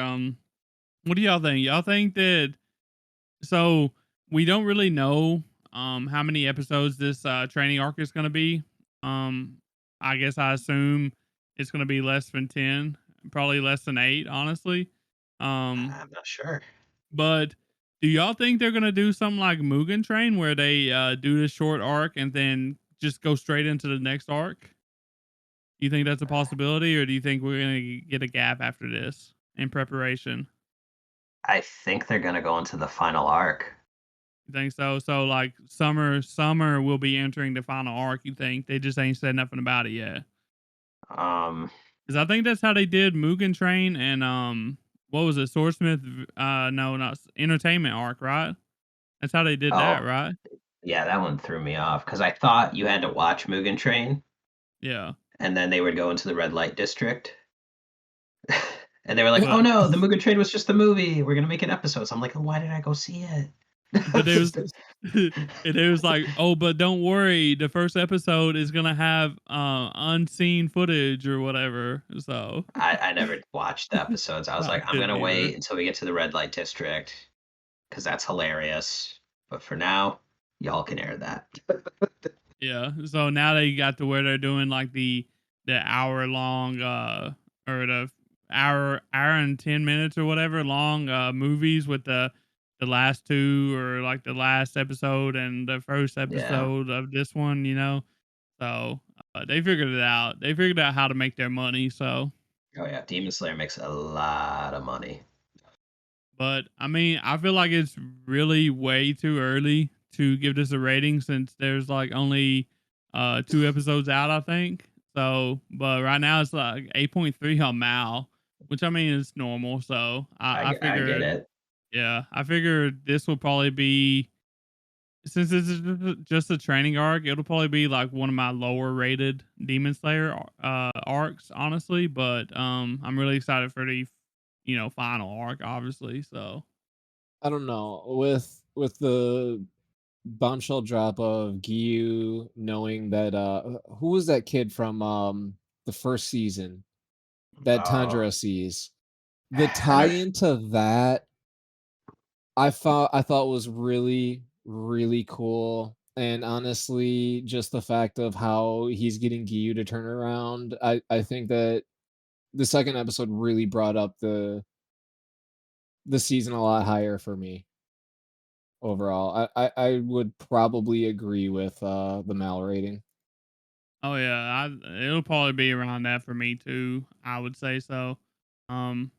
what do y'all think? Y'all think that? So we don't really know how many episodes this training arc is going to be. Um, I guess I assume it's gonna be less than 10, probably less than 8, honestly. Um, I'm not sure. but do y'all think they're gonna do something like Mugen Train where they do this short arc and then just go straight into the next arc? Do you think that's a possibility, or do you think we're gonna get a gap after this in preparation? I think they're gonna go into the final arc. You think so? So like summer will be entering the final arc. You think they just ain't said nothing about it yet? Um, Because I think that's how they did Mugen Train and what was it, Swordsmith? No, not Entertainment arc, right? That's how they did that, oh, right? yeah, that one threw me off because I thought you had to watch Mugen Train Yeah. and then they would go into the red light district. And they were like, "Oh But no, the Mugen Train was just the movie. We're gonna make an episode." So I'm like, "Why did I go see it?" but it was it was like, oh, but don't worry, the first episode is gonna have unseen footage or whatever. So I never watched the episodes. I was I like, "I'm didn't gonna either. wait until we get to the red light district because that's hilarious." But for now, y'all can air that. Yeah. So now they got to where they're doing like the hour long or the hour and 10 minutes or whatever long movies with the last two or like the last episode and the first Yeah. episode of this one, you know. So they figured it out. They figured out how to make their money. So, Oh yeah, Demon Slayer makes a lot of money. but I mean, I feel like it's really way too early to give this a rating since there's like only 2 episodes out, I think. So, but right now it's like 8.3 on Mal, which I mean is normal. So I I get figured, it. yeah, I figured this will probably be, since this is just a training arc, it'll probably be like one of my lower rated Demon Slayer arcs, honestly. But I'm really excited for the final arc, obviously. So I don't know. With the bombshell drop of Gyu knowing that who was that kid from the first season that Oh, Tanjiro sees? The I tie don't. into that I thought was really, really cool. And honestly, just the fact of how he's getting Gyu to turn around, I think that the second episode really brought up the season a lot higher for me overall. I would probably agree with the Mal rating. oh yeah, it'll probably be around that for me too. I would say so. Um,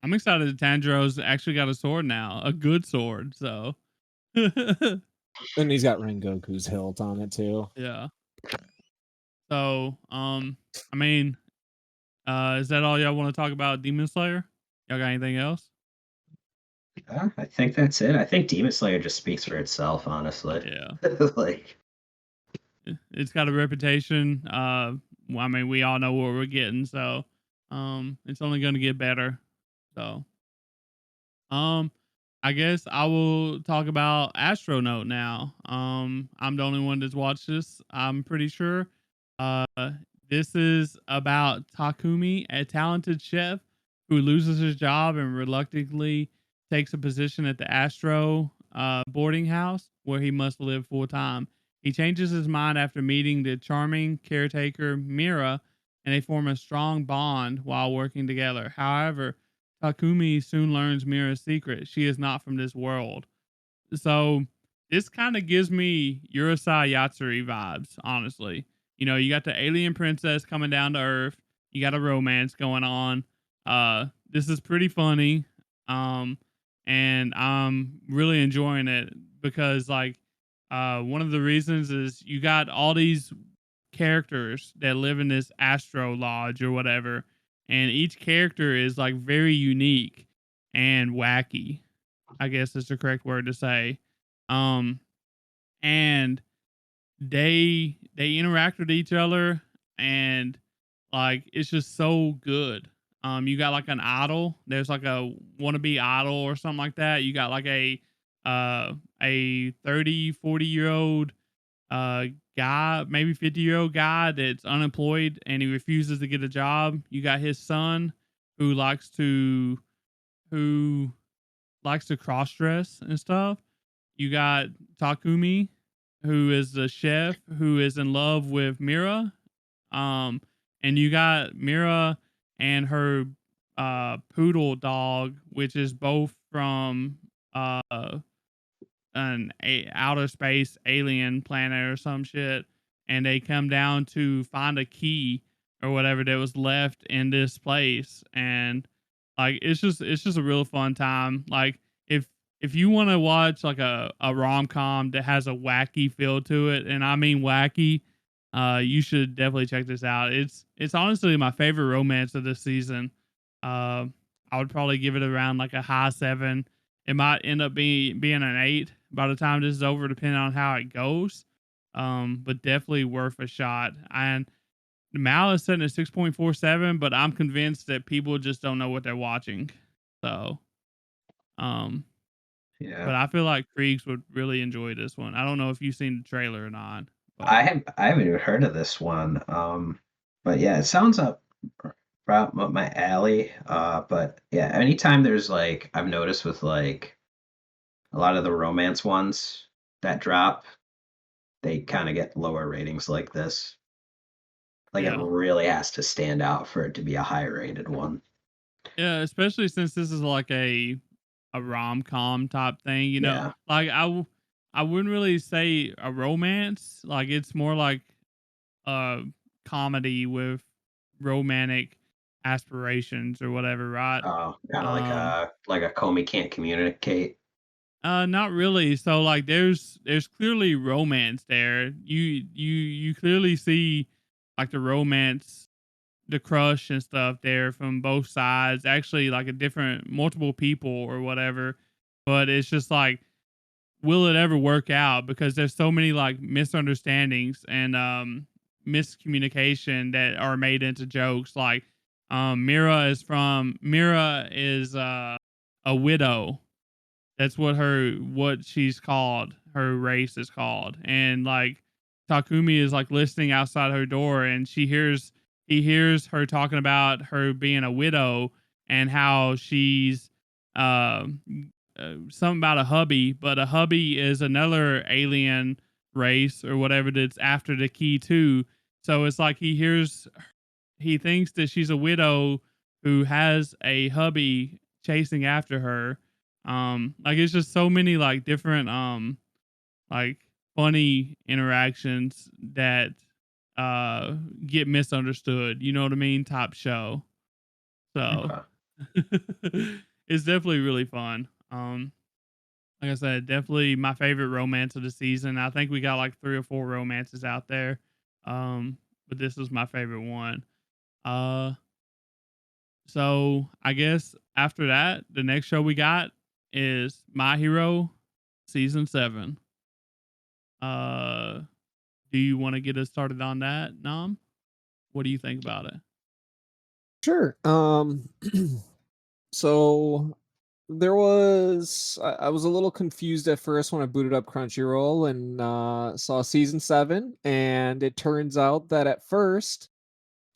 I'm excited that Tanjiro's actually got a sword now, a good sword. So And he's got Rengoku's hilt on it too. yeah. So I mean, is that all y'all want to talk about Demon Slayer? Y'all got anything else? I think that's it. I think Demon Slayer just speaks for itself, honestly. Yeah, Like, it's got a reputation. Well, I mean, we all know what we're getting, so it's only going to get better. So Um, I guess I will talk about Astro Note now. I'm the only one that's watched this. I'm pretty sure. Uh, this is about Takumi, a talented chef who loses his job and reluctantly takes a position at the Astro boarding house where he must live full time. He changes his mind after meeting the charming caretaker Mira, and they form a strong bond while working together. However, Takumi soon learns Mira's secret. She is not from this world. So this kind of gives me Uresei Yatsura vibes, honestly. You know, you got the alien princess coming down to Earth. You got a romance going on. This is pretty funny. Um, and I'm really enjoying it because one of the reasons is you got all these characters that live in this Astro Lodge or whatever, and each character is like very unique and wacky. I guess is the correct word to say. Um, and they interact with each other, and like it's just so good. You got like an idol. There's like a wannabe idol or something like that. You got like a 30-40 year old uh guy, maybe 50-year-old guy that's unemployed and he refuses to get a job. You got his son who who likes to cross dress and stuff. You got Takumi. who is the chef who is in love with Mira. Um, and you got Mira and her poodle dog, which is both from outer space alien planet or some shit, and they come down to find a key or whatever that was left in this place, and like it's just a real fun time. Like if you want to watch like a rom com that has a wacky feel to it, and I mean wacky, you should definitely check this out. It's honestly my favorite romance of this season. Uh, I would probably give it around like a high 7. It might end up being an 8 by the time this is over, depending on how it goes. But definitely worth a shot. And the Mal is setting at 6.47, but I'm convinced that people just don't know what they're watching. So, um, Yeah. but I feel like Creags would really enjoy this one. I don't know if you've seen the trailer or not, but I haven't even heard of this one. But yeah, it sounds up right up my alley. But yeah, anytime there's like I've noticed with like a lot of the romance ones that drop, they kind of get lower ratings like this. Like it yeah. really has to stand out for it to be a high rated one. Yeah, especially since this is like a rom com type thing, you know. Yeah. Like I wouldn't really say a romance. Like it's more like a comedy with romantic aspirations or whatever, right? Oh, kind of Um like a Comey can't communicate. not really. So like there's clearly romance there. You clearly see like the romance, the crush and stuff there from both sides, actually like a different multiple people or whatever. But it's just like, will it ever work out? Because there's so many like misunderstandings and miscommunication that are made into jokes. Like Mira is a widow. That's what she's called. Her race is called. And like Takumi is like listening outside her door, and he hears her talking about her being a widow and how she's uh, something about a hubby, but a hubby is another alien race or whatever that's after the key too. So it's like he thinks that she's a widow who has a hubby chasing after her. Like it's just so many like different like funny interactions that uh get misunderstood. You know what I mean? Type show. So Okay. it's definitely really fun. Like I said, definitely my favorite romance of the season. I think we got like 3 or 4 romances out there. But this was my favorite one. Uh So I guess after that, the next show we got is My Hero season 7. Uh, do you want to get us started on that, Nam? What do you think about it? Sure. So there was I was a little confused at first when I booted up Crunchyroll and saw season 7, and it turns out that at first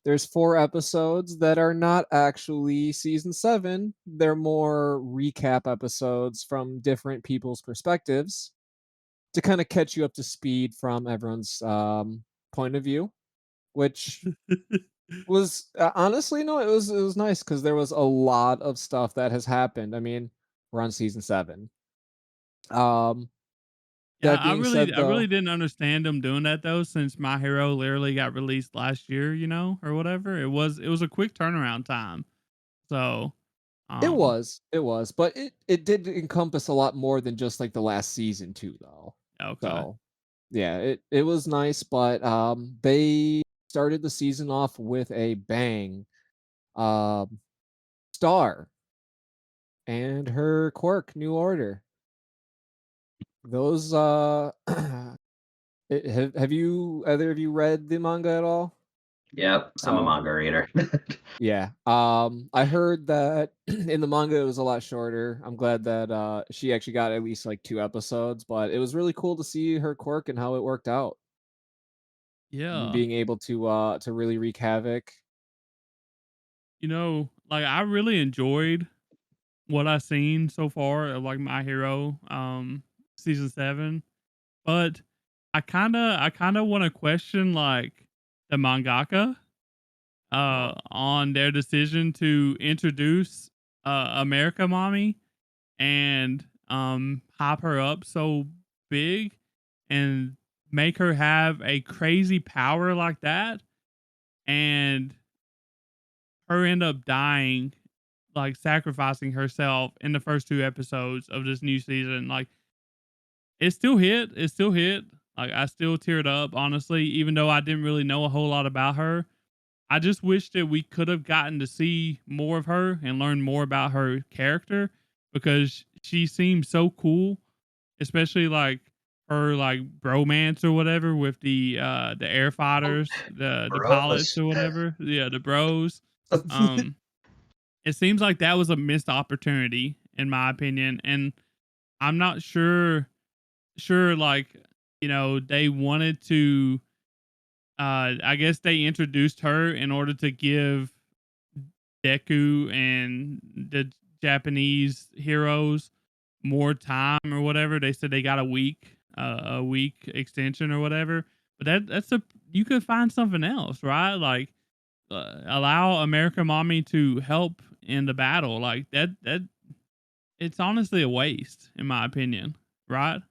there's 4 episodes that are not actually season 7. They're more recap episodes from different people's perspectives to kind of catch you up to speed from everyone's point of view, which was honestly, no, it was nice because there was a lot of stuff that has happened. I mean, we're on season 7. Um, Yeah, that being said, I really though, didn't understand them doing that though, since My Hero literally got released last year, you know, or whatever. It was a quick turnaround time. So, um, it was, but it did encompass a lot more than just like the last season too, though. okay. So yeah, it was nice, but they started the season off with a bang. Um, Star and her quirk, New Order. Those have you either of you read the manga at all? Yep, I'm a So manga reader. yeah, I heard that in the manga it was a lot shorter. I'm glad that she actually got at least like 2 episodes, but it was really cool to see her quirk and how it worked out. Yeah. Being able to really wreak havoc. You know, like I really enjoyed what I've seen so far of like My Hero season 7, but I kinda wanna question like the mangaka on their decision to introduce America Mommy and hype her up so big and make her have a crazy power like that and her end up dying, like sacrificing herself in the first two episodes of this new season. Like it still hit. It still hit. Like I still teared up, honestly, even though I didn't really know a whole lot about her. I just wish that we could have gotten to see more of her and learn more about her character because she seems so cool, especially like her like bromance or whatever with the air fighters, the pilots Bros. or whatever. Yeah, the bros. Um it seems like that was a missed opportunity in my opinion, and I'm not sure like, they wanted to I guess they introduced her in order to give Deku and the Japanese heroes more time or whatever. They said they got a week extension or whatever. But that's a you could find something else, right? Like allow America Mommy to help in the battle. Like that it's honestly a waste in my opinion, right?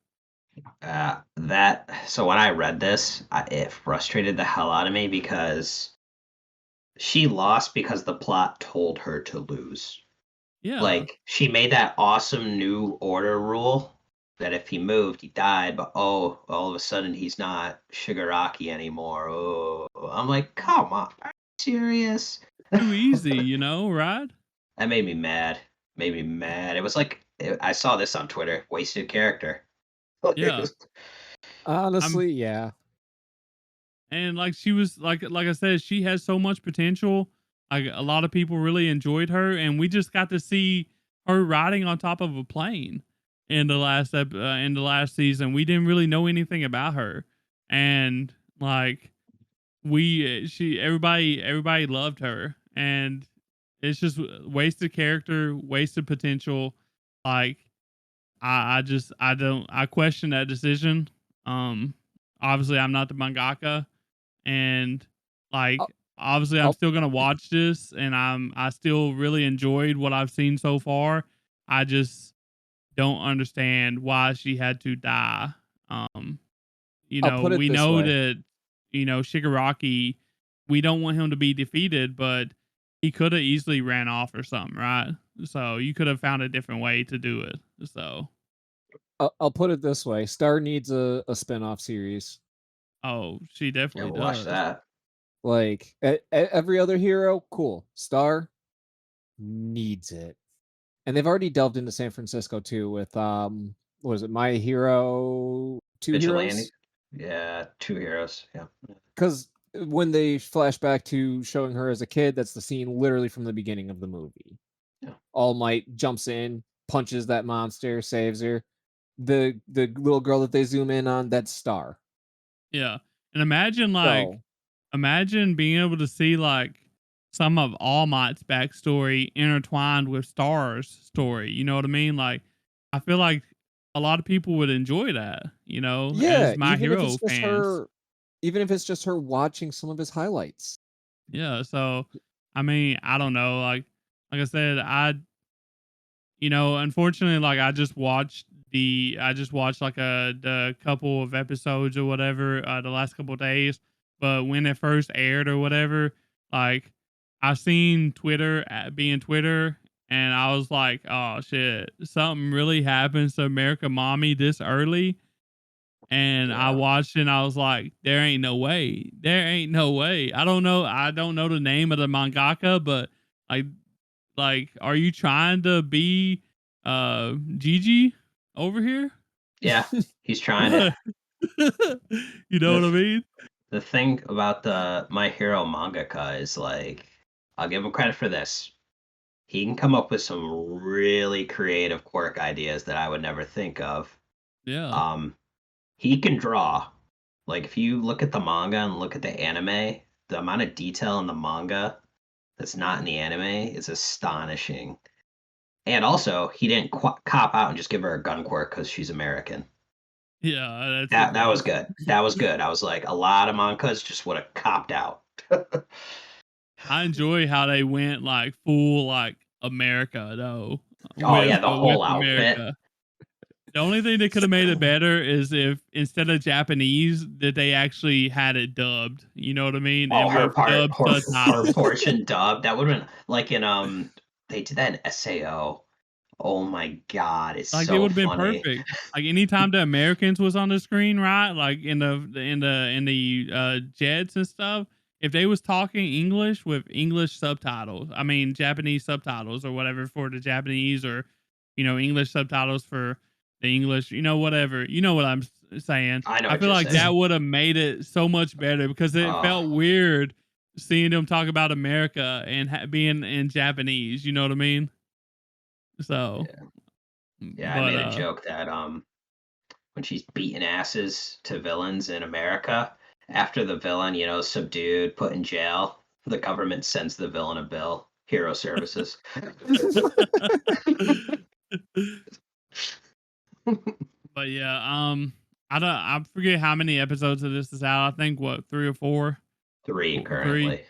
So when I read this, it frustrated the hell out of me because she lost because the plot told her to lose. Yeah. Like she made that awesome new order rule that if he moved, he died, but all of a sudden he's not Shigaraki anymore. Oh, I'm like, come on, are you serious? Too easy, right? That made me mad. Made me mad. It was like I saw this on Twitter. Wasted character. Yeah. I'm Honestly, yeah. And like she was like I said, she has so much potential. Like a lot of people really enjoyed her, and we just got to see her riding on top of a plane in the last season. We didn't really know anything about her, and like we she everybody loved her, and it's just wasted character, wasted potential. Like I question that decision. Um, Obviously I'm not the mangaka and like I'll, obviously I'm I'll still gonna watch this and I still really enjoyed what I've seen so far. I just don't understand why she had to die. Um, I'll put it we this know way. that, Shigaraki, we don't want him to be defeated, but he could have easily ran off or something, right? So you could have found a different way to do it. So I'll put it this way. Star needs a spin-off series. she Yeah, definitely we'll watch does. that. Like every other hero, cool. Star needs it. And they've already delved into San Francisco too with what is it? My Hero, Two Vigilante. Heroes? Yeah, two heroes. Yeah. Cuz when they flash back to showing her as a kid, that's the scene literally from the beginning of the movie. Yeah. All Might jumps in, punches that monster, saves her. The little girl that they zoom in on, that's Star. Yeah. And So, imagine being able to see like some of All Might's backstory intertwined with Star's story. You know what I mean? Like I feel like a lot of people would enjoy that, yeah, as My Hero fans. even if it's just her watching some of his highlights. Yeah. So I mean, I don't know. Like I said, unfortunately, like I just watched like the couple of episodes or whatever the last couple of days. But when it first aired or whatever, like I seen Twitter being Twitter, and I was like, oh shit, something really happens to America Mommy this early. And I Yeah. watched it and I was like, there ain't no way. There ain't no way. I don't know the name of the mangaka, but like are you trying to be Gigi over here? Yeah. He's trying it. You know The what I th- mean? the thing about the My Hero mangaka is like, I'll give him credit for this. He can come up with some really creative quirk ideas that I would never think of. Yeah. Um, he can draw. Like if you look at the manga and look at the anime, the amount of detail in the manga that's not in the anime is astonishing. And also, he didn't cop out and just give her a gun quirk because she's American. Yeah, that's That it. was good. That was good. I was like, a lot of mangas just would have copped out. I enjoy how they went like full like America though Oh yeah, the with whole outfit. America. The only thing that could have made it better is if instead of Japanese that they actually had it dubbed. You know what I mean? Oh, And with dubbed her subtitles. portion dub. That would have been like in they did that in SAO. Oh my god, it's Like, it so would've been funny. perfect. Like, anytime the Americans was on the screen, right? Like, jets and stuff, if they was talking English with English subtitles, I mean, Japanese subtitles or whatever for the Japanese or, English subtitles for the English, whatever. You know what I'm saying. I know I what feel you're like that saying. would've made it so much better because it Oh, felt weird seeing them talk about America and being in Japanese, you know what I mean? So, yeah. Yeah, I but, made a joke that when she's beating asses to villains in America, after the villain, subdued, put in jail, the government sends the villain a bill. Hero services. But yeah, I forget how many episodes of this is out. I think what 3 or 4, 3 3. currently.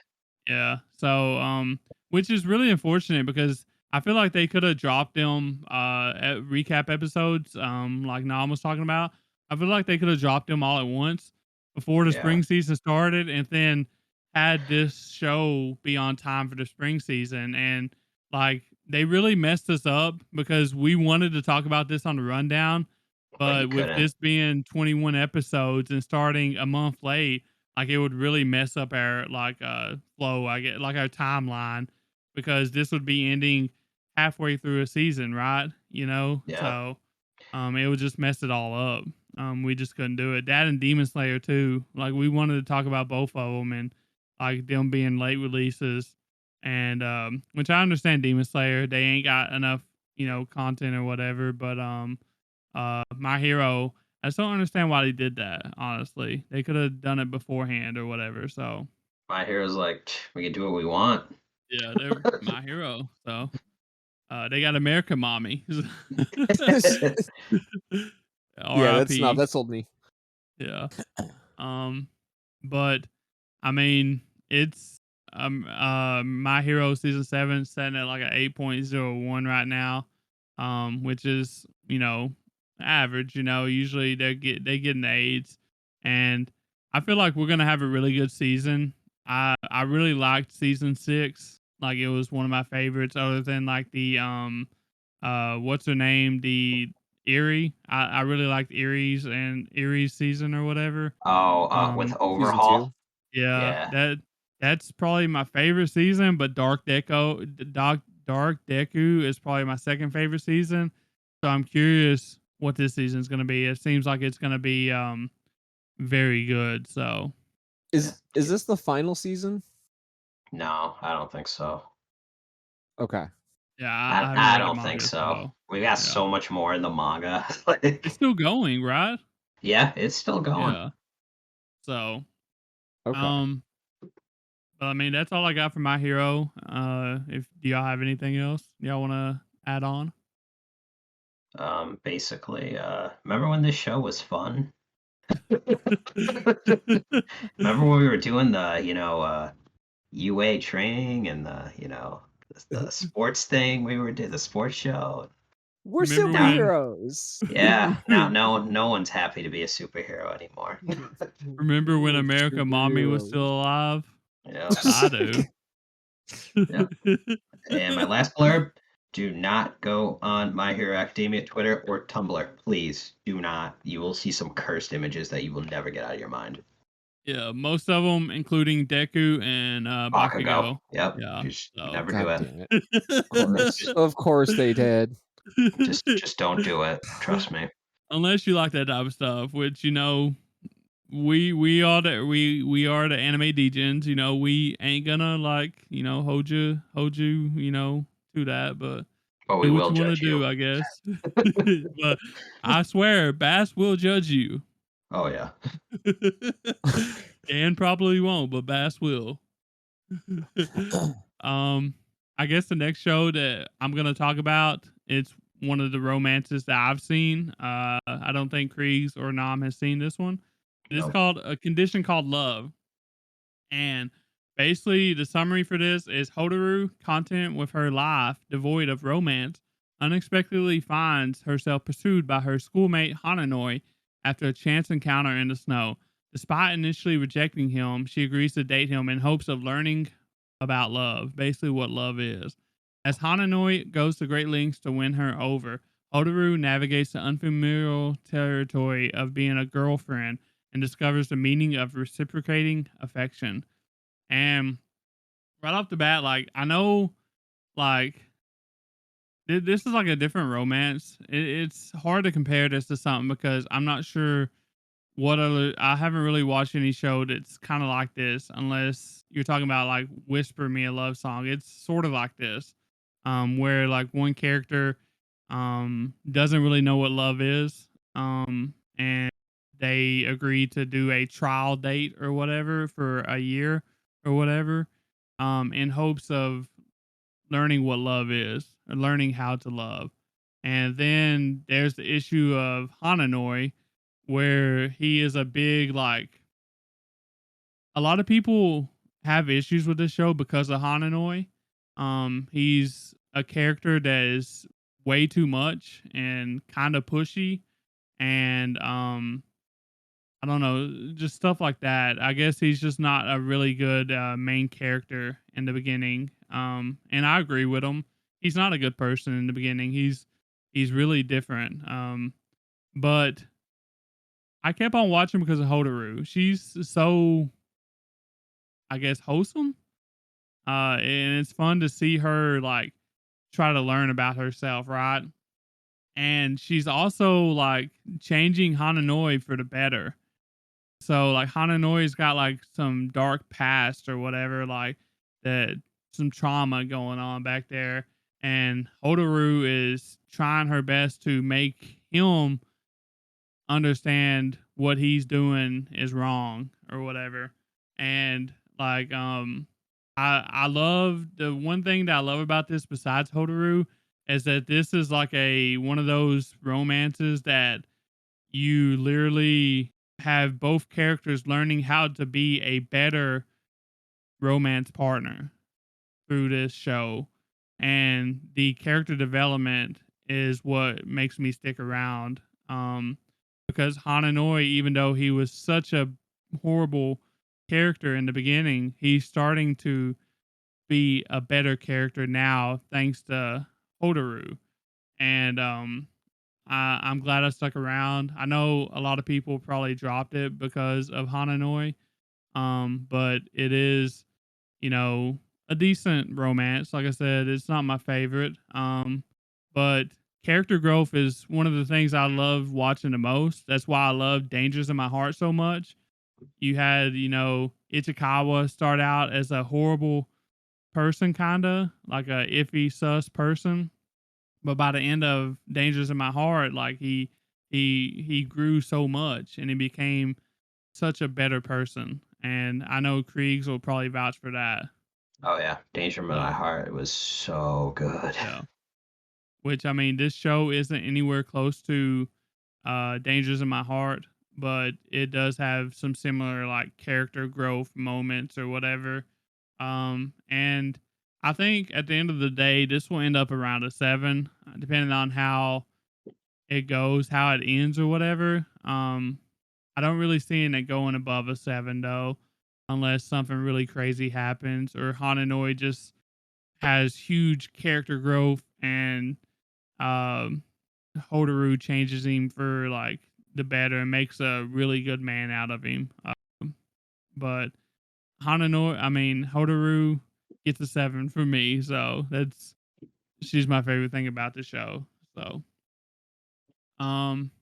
Yeah. So which is really unfortunate because I feel like they could have dropped them recap episodes like Nam was talking about. I feel like they could have dropped them all at once before the Yeah, spring season started and then had this show be on time for the spring season and like they really messed us up because we wanted to talk about this on the rundown, but you but with couldn't. this being 21 episodes and starting a month late, like it would really mess up our flow, I get like our timeline because this would be ending halfway through a season, right? Yeah. So it would just mess it all up. We just couldn't do it. That and Demon Slayer too. Like we wanted to talk about both of them and like them being late releases, and which I understand Demon Slayer they ain't got enough content or whatever, but My Hero I just don't understand why they did that. Honestly, they could have done it beforehand or whatever. So My hero's like, we can do what we want. yeah, they're My Hero. So they got America Mommy. Yeah, R.I.P. that's old me. Yeah. Um, but I mean, it's My Hero season 7 setting at like a 8.01 right now. Which is, average, usually they get an AIDS and I feel like we're gonna have a really good season. I really liked season 6. Like it was one of my favorites other than like the what's her name? The Erie. I really liked Erie's season or whatever. Oh, with Um, Season Overhaul? 2. yeah, Yeah. that's probably my favorite season, but Dark Deku is probably my second favorite season. So I'm curious what this season's gonna be. It seems like it's gonna be very good. So Yeah. Is this the final season? No, I don't think so. Okay. yeah, I I, haven't I read the don't think manga, so. so We got yeah, so much more in the manga. it's Like, still going, right? yeah, it's still going. Yeah. So Okay. but I mean that's all I got for My Hero. If do y'all have anything else y'all want to add on? Basically, remember when this show was fun? Remember when we were doing the, UA training and the sports thing we were doing, the sports show? We're Remember Now, when superheroes. yeah, now no one's happy to be a superhero anymore. Remember when We're America Mommy was still superheroes. alive? Yep. I do. Yep. And my last blurb, do not go on My Hero Academia Twitter or Tumblr. Please do not. You will see some cursed images that you will never get out of your mind. Yeah, most of them, including Deku and Bakugo. Bakugo. Yep. Yeah. Just So. never do God it. damn it. Of course. Just Of course they did. just don't do it. Trust me. Unless you like that type of stuff, which we are the anime degens. We ain't gonna hold you to that, but But we do what will you want to judge you. do, I guess. But I swear, Bass will judge you. Oh yeah. Dan probably won't, but Bass will. um, I guess the next show that I'm gonna talk about it's one of the romances that I've seen. I don't think Creags or Nam has seen this one. It's No. called A Condition Called Love. And basically, the summary for this is Hotaru, content with her life devoid of romance, unexpectedly finds herself pursued by her schoolmate Hananoi after a chance encounter in the snow. Despite initially rejecting him, she agrees to date him in hopes of learning about love, basically what love is. As Hananoi goes to great lengths to win her over, Hotaru navigates the unfamiliar territory of being a girlfriend and discovers the meaning of reciprocating affection. And right off the bat, like I know, like this is like a different romance. It's hard to compare this to something because I'm not sure what other. I haven't really watched any show that's kind of like this, unless you're talking about like Whisper Me a Love Song. It's sort of like this, where like one character doesn't really know what love is, and they agree to do a trial date or whatever for a year or whatever, in hopes of learning what love is or learning how to love. And then there's the issue of Hananoi, where he is a big, like, a lot of people have issues with this show because of Hananoi. He's a character that is way too much and kind of pushy, and I don't know, just stuff like that. I guess he's just not a really good main character in the beginning. And I agree with him. He's not a good person in the beginning. He's really different. But I kept on watching because of Hotaru. She's so, I guess, wholesome. And it's fun to see her like try to learn about herself, right? And she's also like changing Hananoi for the better. So like Hananoi's got like some dark past or whatever, like that, some trauma going on back there. And Hotaru is trying her best to make him understand what he's doing is wrong or whatever. And like I love, the one thing that I love about this besides Hotaru is that this is like a one of those romances that you literally have both characters learning how to be a better romance partner through this show. And the character development is what makes me stick around. Because Hananoi, even though he was such a horrible character in the beginning, he's starting to be a better character now thanks to Hotaru. And I'm glad I stuck around. I know a lot of people probably dropped it because of Hananoi, but it is, you know, a decent romance. Like I said, it's not my favorite, but character growth is one of the things I love watching the most. That's why I love Dangers in My Heart so much. You had, you know, Ichikawa start out as a horrible person, kind of like a iffy, sus person, but by the end of Dangers in My Heart, like he grew so much and he became such a better person. And I know Creags will probably vouch for that. Oh yeah, Danger in My So Heart was so good. yeah. Which, I mean, this show isn't anywhere close to Dangers in My Heart, but it does have some similar like character growth moments or whatever. And I think at the end of the day, this will end up around a 7, depending on how it goes, how it ends or whatever. I don't really see it going above a 7 though, unless something really crazy happens or Hananoi just has huge character growth and um Hotaru changes him for like the better and makes a really good man out of him. But Hananoi, I mean Hotaru gets a 7 for me, so that's, she's my favorite thing about the show. So um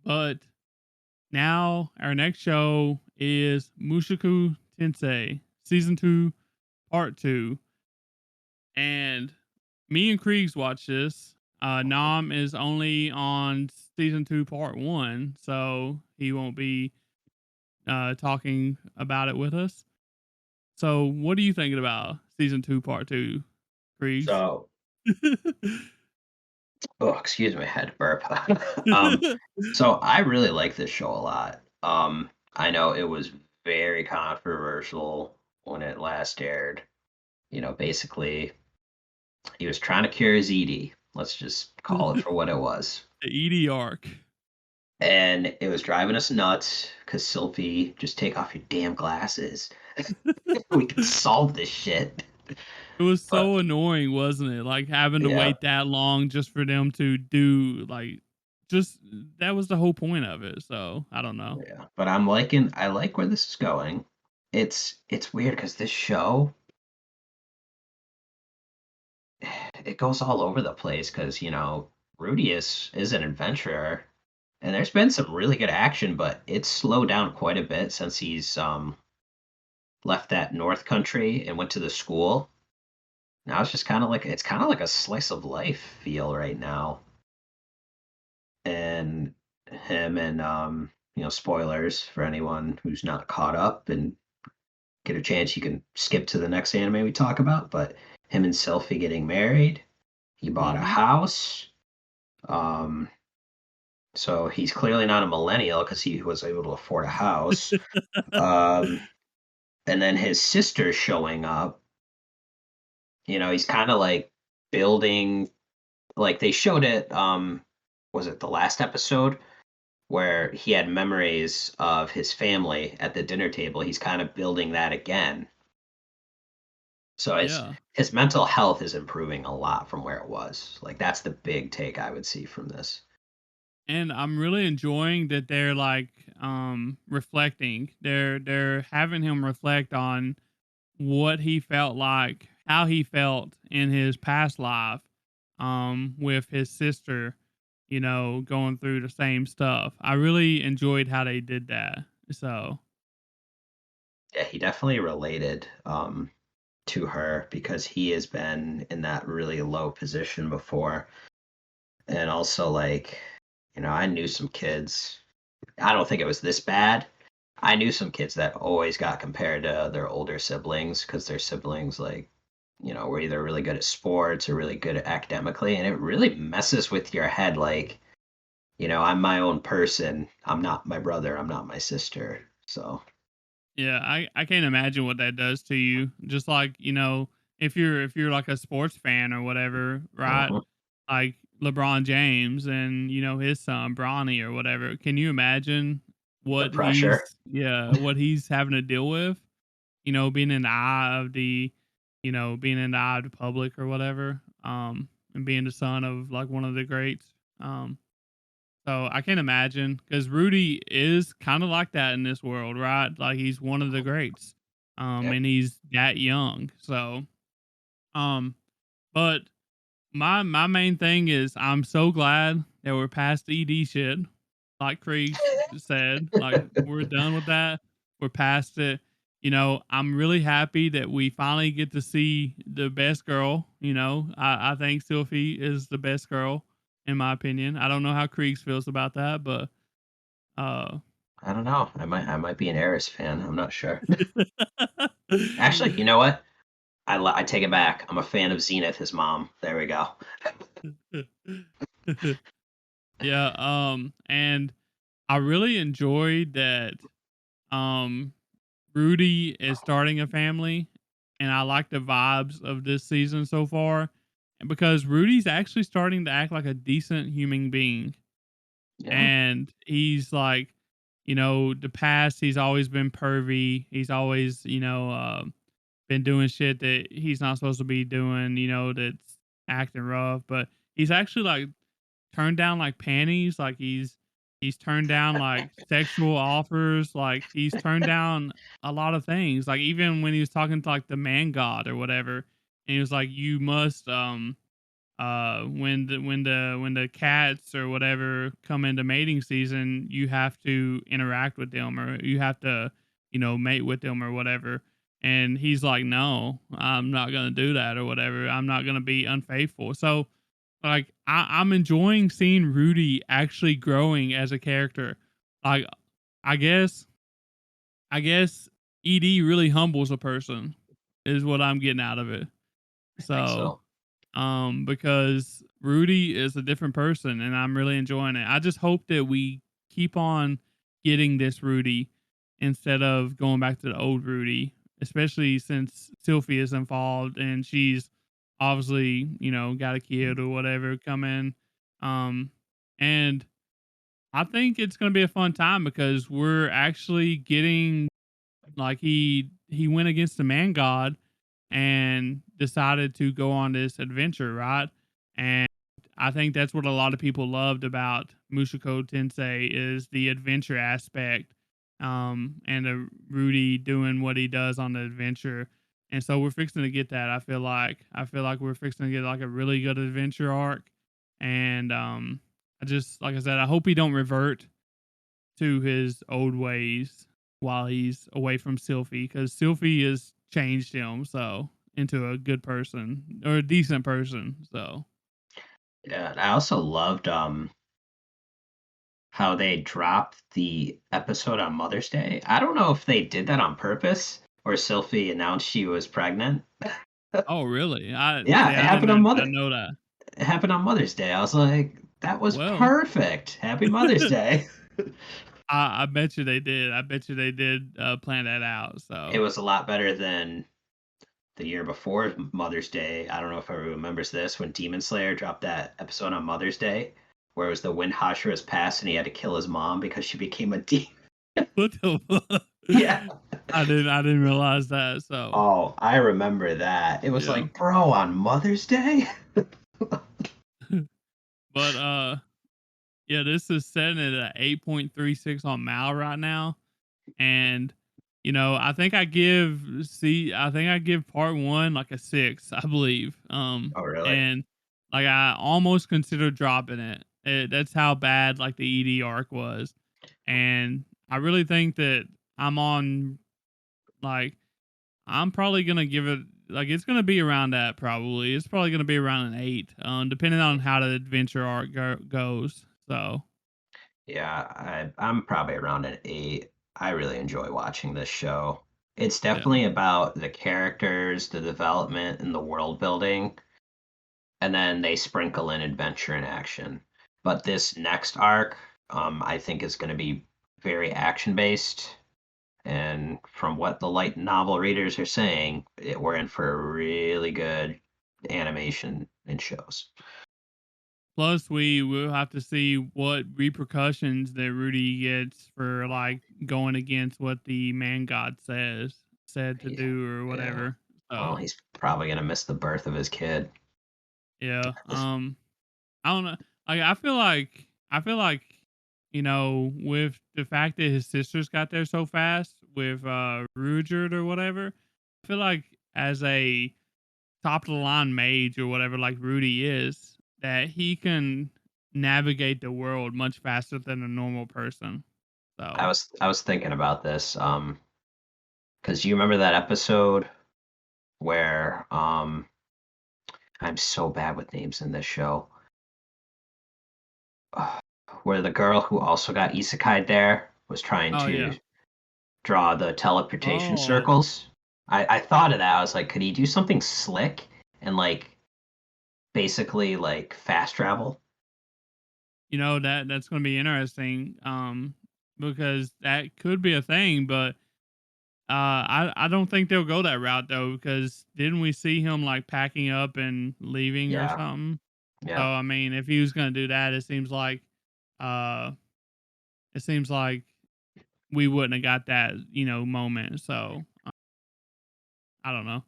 but now our next show is Mushoku Tensei Season 2 Part 2. And me and Creags watched this. Nam is only on Season 2 Part 1, so he won't be talking about it with us. So what are you thinking about Season 2 Part 2, Creags? So Oh, excuse me, I had to burp. um, so I really like this show a lot. I know it was very controversial when it last aired. Basically, he was trying to cure his ED. Let's just call it for what it was. The ED arc. And it was driving us nuts because Sylphie, just take off your damn glasses. We can solve this shit. It was But so annoying, wasn't it? Like having to yeah, wait that long just for them to do just that was the whole point of it. So I don't know. yeah. But I like where this is going. It's weird because this show it goes all over the place because Rudy is an adventurer, and there's been some really good action, but it's slowed down quite a bit since he's left that North Country and went to the school. Now it's kind of like a slice of life feel right now, and him and spoilers for anyone who's not caught up and get a chance, you can skip to the next anime we talk about. But him and Sylphie getting married, he bought a Hmm. house. Um, so he's clearly not a millennial because he was able to afford a house. Um, and then his sister showing up. He's kind of like building. Like they showed it. Was it the last episode where he had memories of his family at the dinner table? He's kind of building that again. So Yeah. his mental health is improving a lot from where it was. Like that's the big take I would see from this. And I'm really enjoying that they're reflecting. They're having him reflect on what he felt like, how he felt in his past life, with his sister, going through the same stuff. I really enjoyed how they did that. So Yeah, he definitely related to her because he has been in that really low position before. And also like, I knew some kids. I don't think it was this bad. I knew some kids that always got compared to their older siblings because their siblings were either really good at sports or really good at academically, and it really messes with your head. Like, I'm my own person. I'm not my brother. I'm not my sister. So, yeah, I can't imagine what that does to you. Just like, if you're like a sports fan or whatever, right? mhm. Like LeBron James and, his son Bronny or whatever. Can you imagine The pressure. what he's having to deal with? Being in the eye of being in the eye of the public or whatever. And being the son of like one of the greats. Um so I can imagine because Rudy is kind of like that in this world, right? Like he's one of the greats, Yeah. and he's that young. So, um, but my main thing is I'm so glad that we're past the ED shit. Like Creags said, like we're done with that. We're past it. I'm really happy that we finally get to see the best girl. I think Sylphie is the best girl in my opinion. I don't know how Creags feels about that, but uh I don't know. I might be an Eris fan. I'm not sure. Actually, you know what? I take it back. I'm a fan of Zenith, his mom. There we go. yeah, and I really enjoyed that um Rudy is starting a family, and I like the vibes of this season so far. And because Rudy's actually starting to act like a decent human being, Yeah. and he's like, the past he's always been pervy. He's always, been doing shit that he's not supposed to be doing. That's acting rough, but he's actually like turned down like panties, like he's turned down like sexual offers, like he's turned down a lot of things. Like even when he was talking to like the man god or whatever, and he was like, "You must when the cats or whatever come into mating season, you have to interact with them or you have to, mate with them or whatever." And he's like, "No, I'm not gonna do that or whatever. I'm not gonna be unfaithful." So like I'm enjoying seeing Rudy actually growing as a character. Like I guess I guess ED really humbles a person is what I'm getting out of it. I think So so. because Rudy is a different person and I'm really enjoying it. I just hope that we keep on getting this Rudy instead of going back to the old Rudy, especially since Sylphie is involved and she's obviously, got a kid or whatever coming. Um, and I think it's going to be a fun time because we're actually getting like he went against the man god and decided to go on this adventure, right? And I think that's what a lot of people loved about Mushoku Tensei is the adventure aspect, and the Rudy doing what he does on the adventure. And so we're fixing to get that. I feel like we're fixing to get like a really good adventure arc. And I just like I said, I hope he don't revert to his old ways while he's away from Sylphie because Sylphie has changed him so into a good person or a decent person. So Yeah, and I also loved how they dropped the episode on Mother's Day. I don't know if they did that on purpose or Sylphie announced she was pregnant. oh really? I Yeah, see. it happened on I Mother. know that. It happened on Mother's Day. I was like, that was Well, perfect. Happy Mother's Day. I bet you they did. I bet you they did plan that out. It So was a lot better than the year before Mother's Day. I don't know if everyone remembers this when Demon Slayer dropped that episode on Mother's Day, where it was the when Hashira's passed and he had to kill his mom because she became a demon. what the fuck? Yeah. I didn't realize that. So Oh, I remember that. It was yeah, like, bro, on Mother's Day? but yeah, this is setting it at 8.36 on Mal right now. And I think I give part one like a 6, I believe. Oh, really? And like I almost considered dropping it. That's how bad like the ED arc was. And I really think that I'm on like I'm probably gonna give it like it's gonna be around that probably. It's probably gonna be around an 8, depending on how the adventure arc goes. So Yeah, I'm probably around an 8. I really enjoy watching this show. It's yeah. definitely about the characters, the development, and the world building, and then they sprinkle in adventure and action. But this next arc, I think is going to be very action based. And from what the light novel readers are saying, we're in for a really good animation and shows. Plus, we will have to see what repercussions that Rudy gets for like going against what the man god said to Yeah, do or yeah. whatever. Well, So he's probably gonna miss the birth of his kid. yeah, I don't know. Like I feel like with the fact that his sisters got there so fast with Rugerd or whatever, I feel like as a top of the line mage or whatever like Rudy is, that he can navigate the world much faster than a normal person. I So, was I was thinking about this, because you remember that episode where I'm so bad with names in this show. Where the girl who also got isekai there was trying oh to yeah. draw the teleportation Oh, circles. I thought of that. I was like, could he do something slick and like basically like fast travel? that's going to be interesting because that could be a thing, but I don't think they'll go that route though because didn't we see him like packing up and leaving or Yeah, something? So, yeah. I mean, if he was going to do that, uh it seems like we wouldn't have got that, moment. So, I don't know.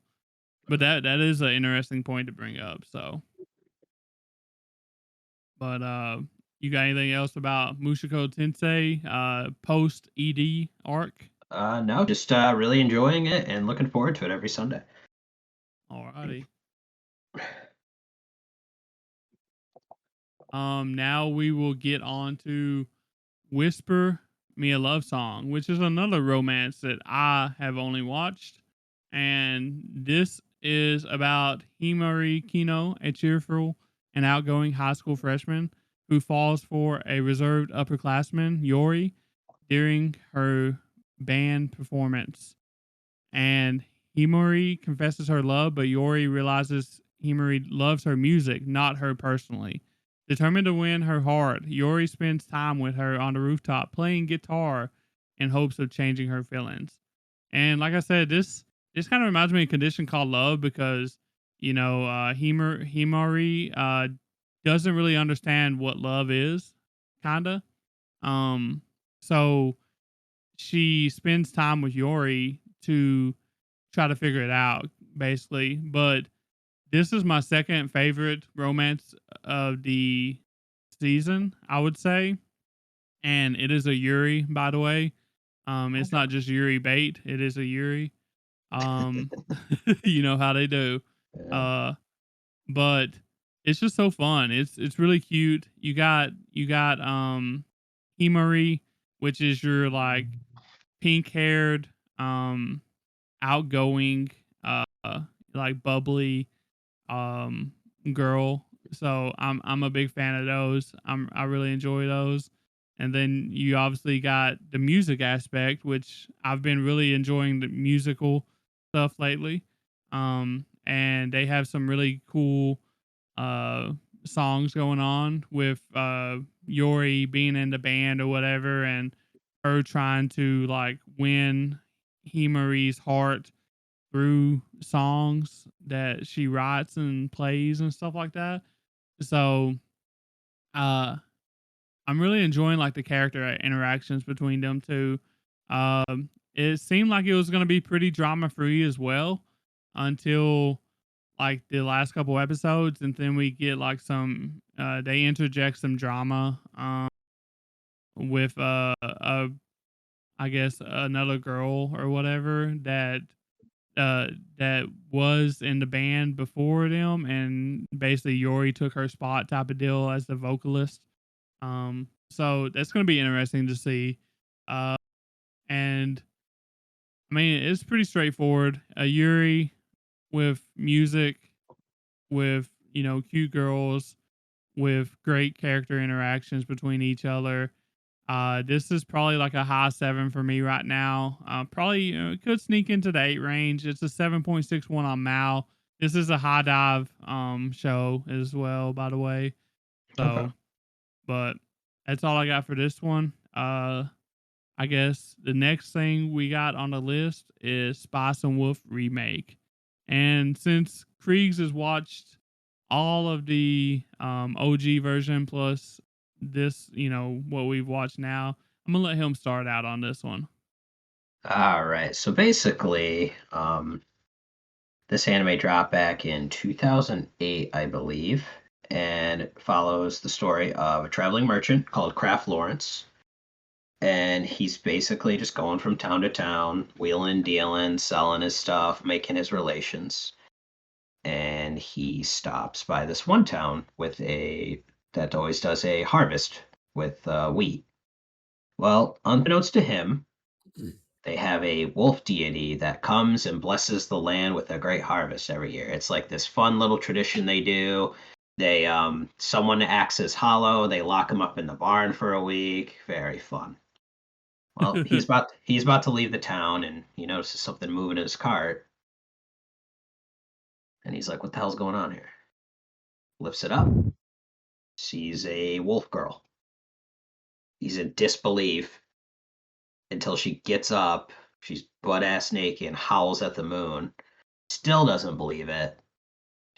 But that is an interesting point to bring up. So, but you got anything else about Mushoku Tensei post ED arc? No, just really enjoying it and looking forward to it every Sunday. Alrighty. Now we will get on to Whisper Me a Love Song, which is another romance that I have only watched. And this is about Himari Kino, a cheerful and outgoing high school freshman who falls for a reserved upperclassman, Yori, during her band performance. And Himari confesses her love, but Yori realizes Himari loves her music, not her personally. Determined to win her heart, Yori spends time with her on the rooftop playing guitar in hopes of changing her feelings. And like I said, this kind of reminds me of Condition Called Love because Himari doesn't really understand what love is, kinda. Um, so she spends time with Yori to try to figure it out, basically. But this is my second favorite romance of the season, I would say. And it is a Yuri, by the way. It's not just Yuri bait, it is a Yuri. Um, you know how they do. Yeah. But it's just so fun. It's really cute. You got Himari, which is your like pink haired, outgoing, like bubbly um girl. So I'm a big fan of those. I really enjoy those. And then you obviously got the music aspect, which I've been really enjoying the musical stuff lately. And they have some really cool uh songs going on with Yori being in the band or whatever and her trying to like win Himari's heart through songs that she writes and plays and stuff like that. So uh I'm really enjoying like the character interactions between them two. It seemed like it was going to be pretty drama free as well until like the last couple episodes, and then we get like some they interject some drama with I guess another girl or whatever uh that was in the band before them, and basically Yori took her spot type of deal as the vocalist. So that's going to be interesting to see. Uh, and I mean, it's pretty straightforward. Yuri with music, with cute girls, with great character interactions between each other. This is probably like a high 7 for me right now. Probably could sneak into the 8 range. It's a 7.61 on Mal. This is a high dive show as well, by the way. So, Okay. but that's all I got for this one. I guess the next thing we got on the list is Spice and Wolf remake. And since Creags has watched all of the OG version plus this, what we've watched now, I'm gonna let him start out on this one. All right. So basically, this anime dropped back in 2008, I believe, and it follows the story of a traveling merchant called Kraft Lawrence. And he's basically just going from town to town, wheeling and dealing, selling his stuff, making his relations. And he stops by this one town that always does a harvest with wheat. Well, unbeknownst to him, they have a wolf deity that comes and blesses the land with a great harvest every year. It's like this fun little tradition they do. They someone acts as hollow, they lock him up in the barn for a week. Very fun. Well, he's about to leave the town and he notices something moving in his cart. And he's like, "What the hell's going on here?" Lifts it up, sees a wolf girl. He's in disbelief until she gets up. She's butt ass naked and howls at the moon. Still doesn't believe it.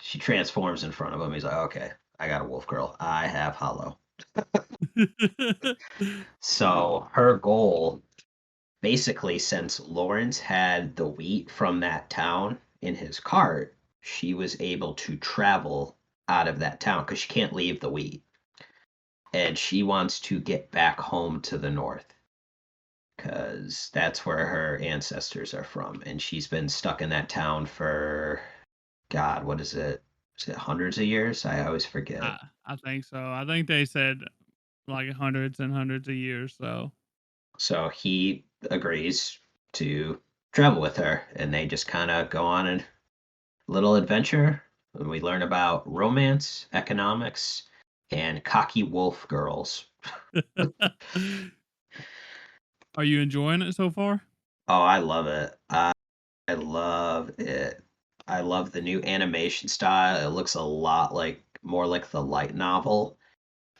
She transforms in front of him. He's like, "Okay, I got a wolf girl. I have hollow." So her goal, basically, since Lawrence had the wheat from that town in his cart, she was able to travel out of that town because she can't leave the wheat. And she wants to get back home to the north because that's where her ancestors are from. And she's been stuck in that town for, God, what is it? Is it hundreds of years? I always forget. I think so. I think they said like hundreds and hundreds of years. So he agrees to travel with her, and they just kind of go on a little adventure. And we learn about romance, economics, and cocky wolf girls. Are you enjoying it so far? Oh, I love it. I love it. I love the new animation style. It looks a lot more like the light novel,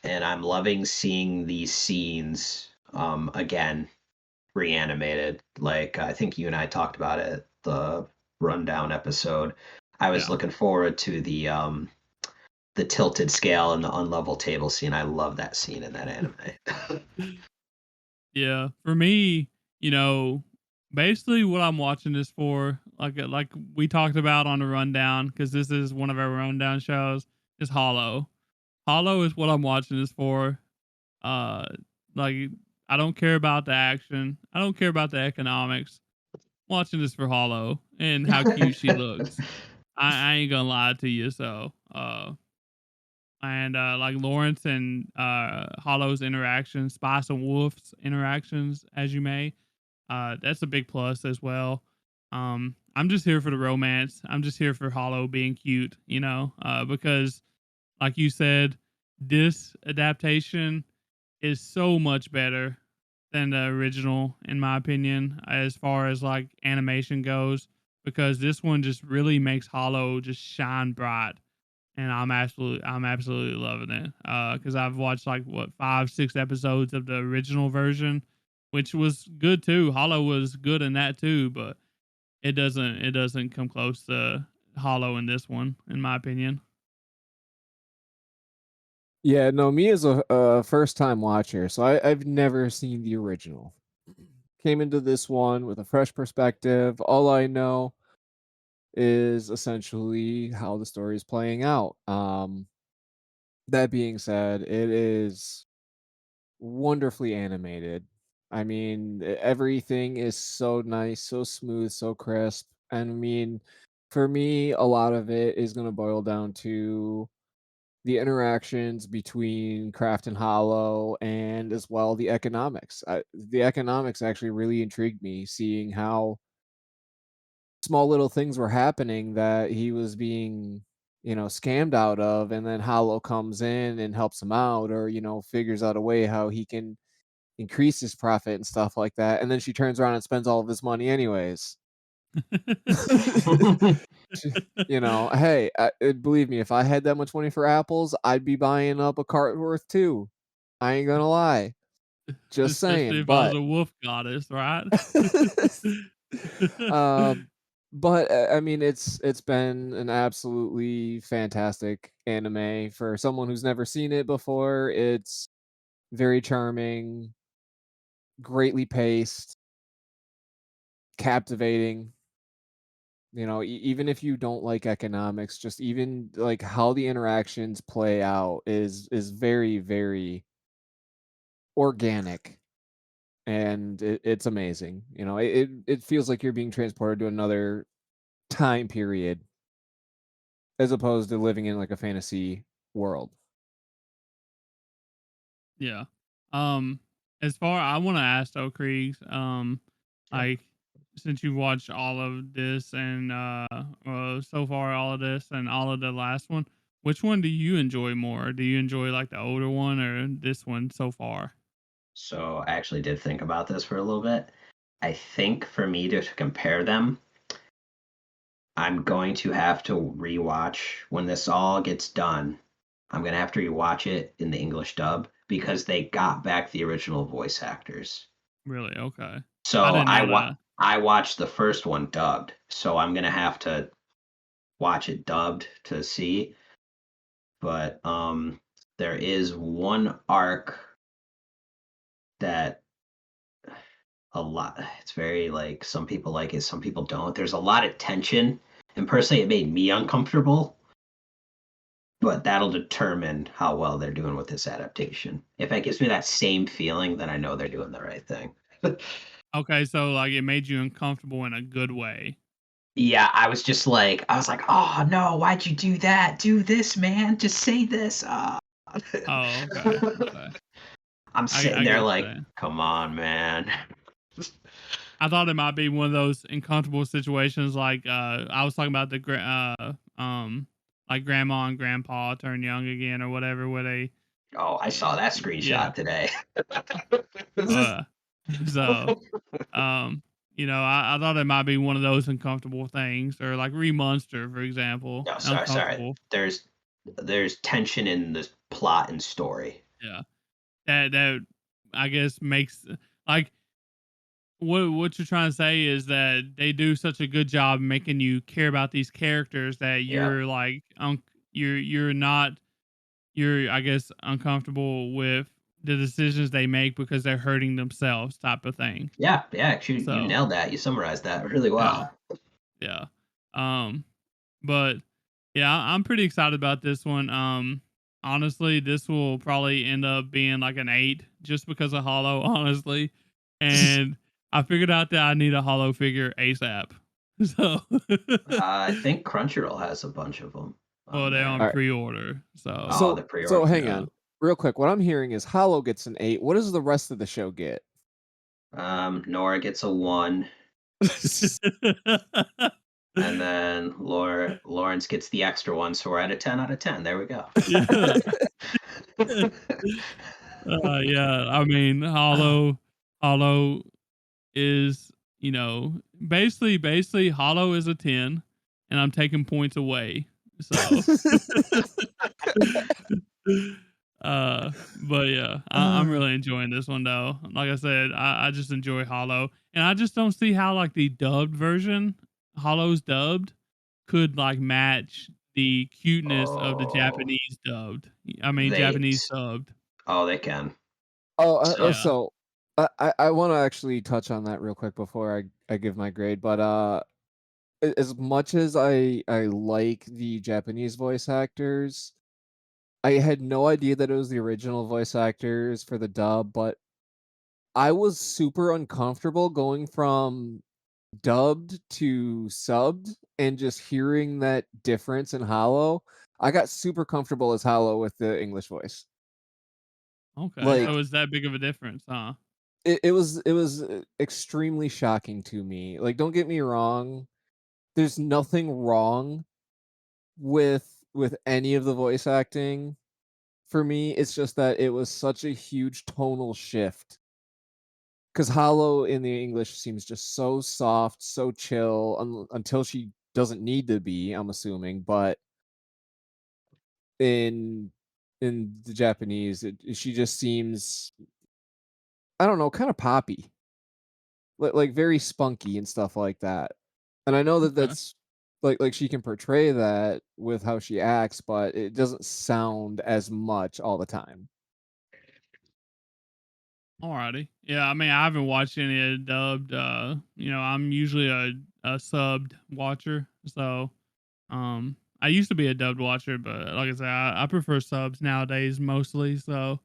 and I'm loving seeing these scenes again reanimated. Like I think you and I talked about it the rundown episode. I was Yeah. looking forward to the tilted scale and the unlevel table scene. I love that scene in that anime. Yeah, for me, you know, basically what I'm watching this for, like we talked about on the rundown, because this is one of our rundown shows, is Hollow. Hollow is what I'm watching this for. Uh, like I don't care about the action. I don't care about the economics. I'm watching this for Hollow and how cute she looks. I ain't gonna lie to you. So, and like Lawrence and Hollow's interactions, Spice and Wolf's interactions, as you may. That's a big plus as well. I'm just here for the romance. I'm just here for Hollow being cute, because like you said, this adaptation is so much better than the original, in my opinion, as far as like animation goes, because this one just really makes Hollow just shine bright. And I'm absolutely loving it. Because I've watched like what 5, 6 episodes of the original version, which was good too. Hollow was good in that too, but it doesn't come close to Hollow in this one, in my opinion. Yeah, no, me as a first time watcher, so I've never seen the original. Came into this one with a fresh perspective. All I know is essentially how the story is playing out. That being said, it is wonderfully animated. I mean, everything is so nice, so smooth, so crisp. And I mean, for me, a lot of it is going to boil down to the interactions between Craft and Hollow, and as well the economics. The economics actually really intrigued me, seeing how small little things were happening that he was being, scammed out of, and then Hollow comes in and helps him out, or figures out a way how he can increase his profit and stuff like that, and then she turns around and spends all of his money anyways. Hey, believe me, if I had that much money for apples, I'd be buying up a cart worth too. I ain't gonna lie. Just Especially saying, if I was but a wolf goddess, right? um, but I mean, it's been an absolutely fantastic anime for someone who's never seen it before. It's very charming, greatly paced, captivating. Even if you don't like economics, just even like how the interactions play out is very, very organic, and it's amazing. It feels like you're being transported to another time period as opposed to living in like a fantasy world. Yeah. Um, as far I want to ask though, Creags, Yeah. like since you've watched all of this and so far all of this and all of the last one, which one do you enjoy more? Do you enjoy like the older one or this one so far? So I actually did think about this for a little bit. I think for me to compare them, I'm going to have to rewatch when this all gets done. I'm going to have to rewatch it in the English dub because they got back the original voice actors. Really? Okay. I So didn't know that. I watched the first one dubbed, so I'm going to have to watch it dubbed to see. But there is one arc that a lot it's very like some people like it, some people don't. There's a lot of tension, and personally it made me uncomfortable, but that'll determine how well they're doing with this adaptation. If it gives me that same feeling, then I know they're doing the right thing. Okay, so like it made you uncomfortable in a good way. Yeah, I was like, oh no, why'd you do that? Do this, man. Just say this. Oh, okay. Okay. I'm I sitting I get there what like, you're saying. come on, man. I thought it might be one of those uncomfortable situations, like I was talking about like grandma and grandpa turn young again or whatever, where they, Oh, I saw that yeah. screenshot today. Uh, so, um, I thought it might be one of those uncomfortable things, or like Remonster, for example. No, sorry. Uncomfortable. There's tension in the plot and story. Yeah. That I guess makes like what you're trying to say is that they do such a good job making you care about these characters that Yeah. you're like you're not you're I guess uncomfortable with the decisions they make because they're hurting themselves type of thing. Yeah, actually, you So nailed that. You summarized that really yeah, well. yeah. But yeah, I'm pretty excited about this one. Honestly, this will probably end up being like an 8 just because of Hollow, honestly. And I figured out that I need a Hollow figure ASAP. So, I think Crunchyroll has a bunch of them well, on they're there. on All right. pre-order. Oh, So, the So pre-order. hang yeah. on, real quick. What I'm hearing is Hollow gets an 8. What does the rest of the show get? Nora gets a 1, and then Lawrence gets the extra one, so we're at a 10 out of 10. There we go. Yeah. Yeah. I mean, Hollow is, basically Hollow is a 10 and I'm taking points away. So but yeah, I'm really enjoying this one though. Like I said, I just enjoy Hollow. And I just don't see how like the dubbed version, Hollow's dubbed, could like match the cuteness of the Oh, Japanese dubbed. I mean they Japanese dubbed. they can. Oh, So Yeah. so I want to actually touch on that real quick before I give my grade. But as much as I like the Japanese voice actors, I had no idea that it was the original voice actors for the dub. But I was super uncomfortable going from dubbed to subbed and just hearing that difference in Hollow. I got super comfortable as Hollow with the English voice. Okay. Like So it's that big of a difference, huh? it was extremely shocking to me. Like, don't get me wrong, there's nothing wrong with any of the voice acting for me. It's just that it was such a huge tonal shift. Because Hollow in the English seems just so soft, so chill, until she doesn't need to be, I'm assuming. But in the Japanese, she just seems, I don't know, kind of poppy, like very spunky and stuff like that. And I know that Okay. that's like she can portray that with how she acts, but it doesn't sound as much all the time. Alrighty. Yeah, I mean I haven't watched any dubbed. I'm usually a subbed watcher. So I used to be a dubbed watcher, but like I said, I prefer subs nowadays mostly. So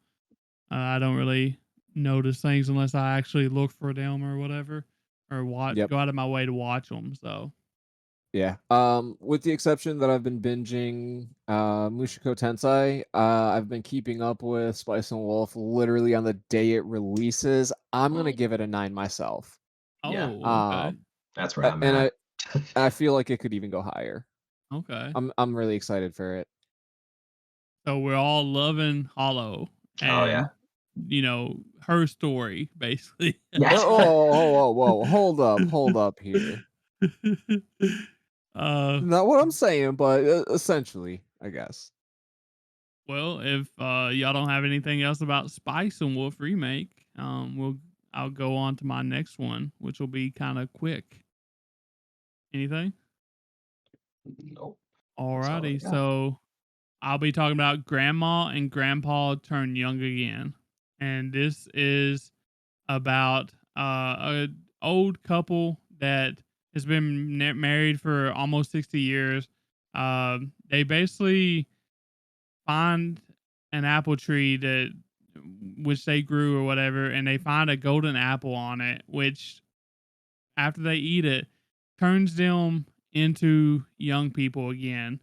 I don't really notice things unless I actually look for them or whatever, or Yep. go out of my way to watch them. So Yeah. With the exception that I've been binging Mushoku Tensei, I've been keeping up with Spice and Wolf literally on the day it releases. I'm gonna give it a 9 myself. yeah, okay, that's where I'm And at. I feel like it could even go higher. okay. I'm really excited for it. So we're all loving Hollow Oh yeah. and her story basically. Yes. Whoa, hold up here. uh Not what I'm saying, but essentially, I guess. well, if y'all don't have anything else about Spice and Wolf remake, I'll go on to my next one, which will be kind of quick. Anything? Nope. That's all I Alrighty, got. so I'll be talking about Grandma and Grandpa Turn Young Again, and this is about a old couple that has been married for almost 60 years. They basically find an apple tree that which they grew or whatever, and they find a golden apple on it, which after they eat it turns them into young people again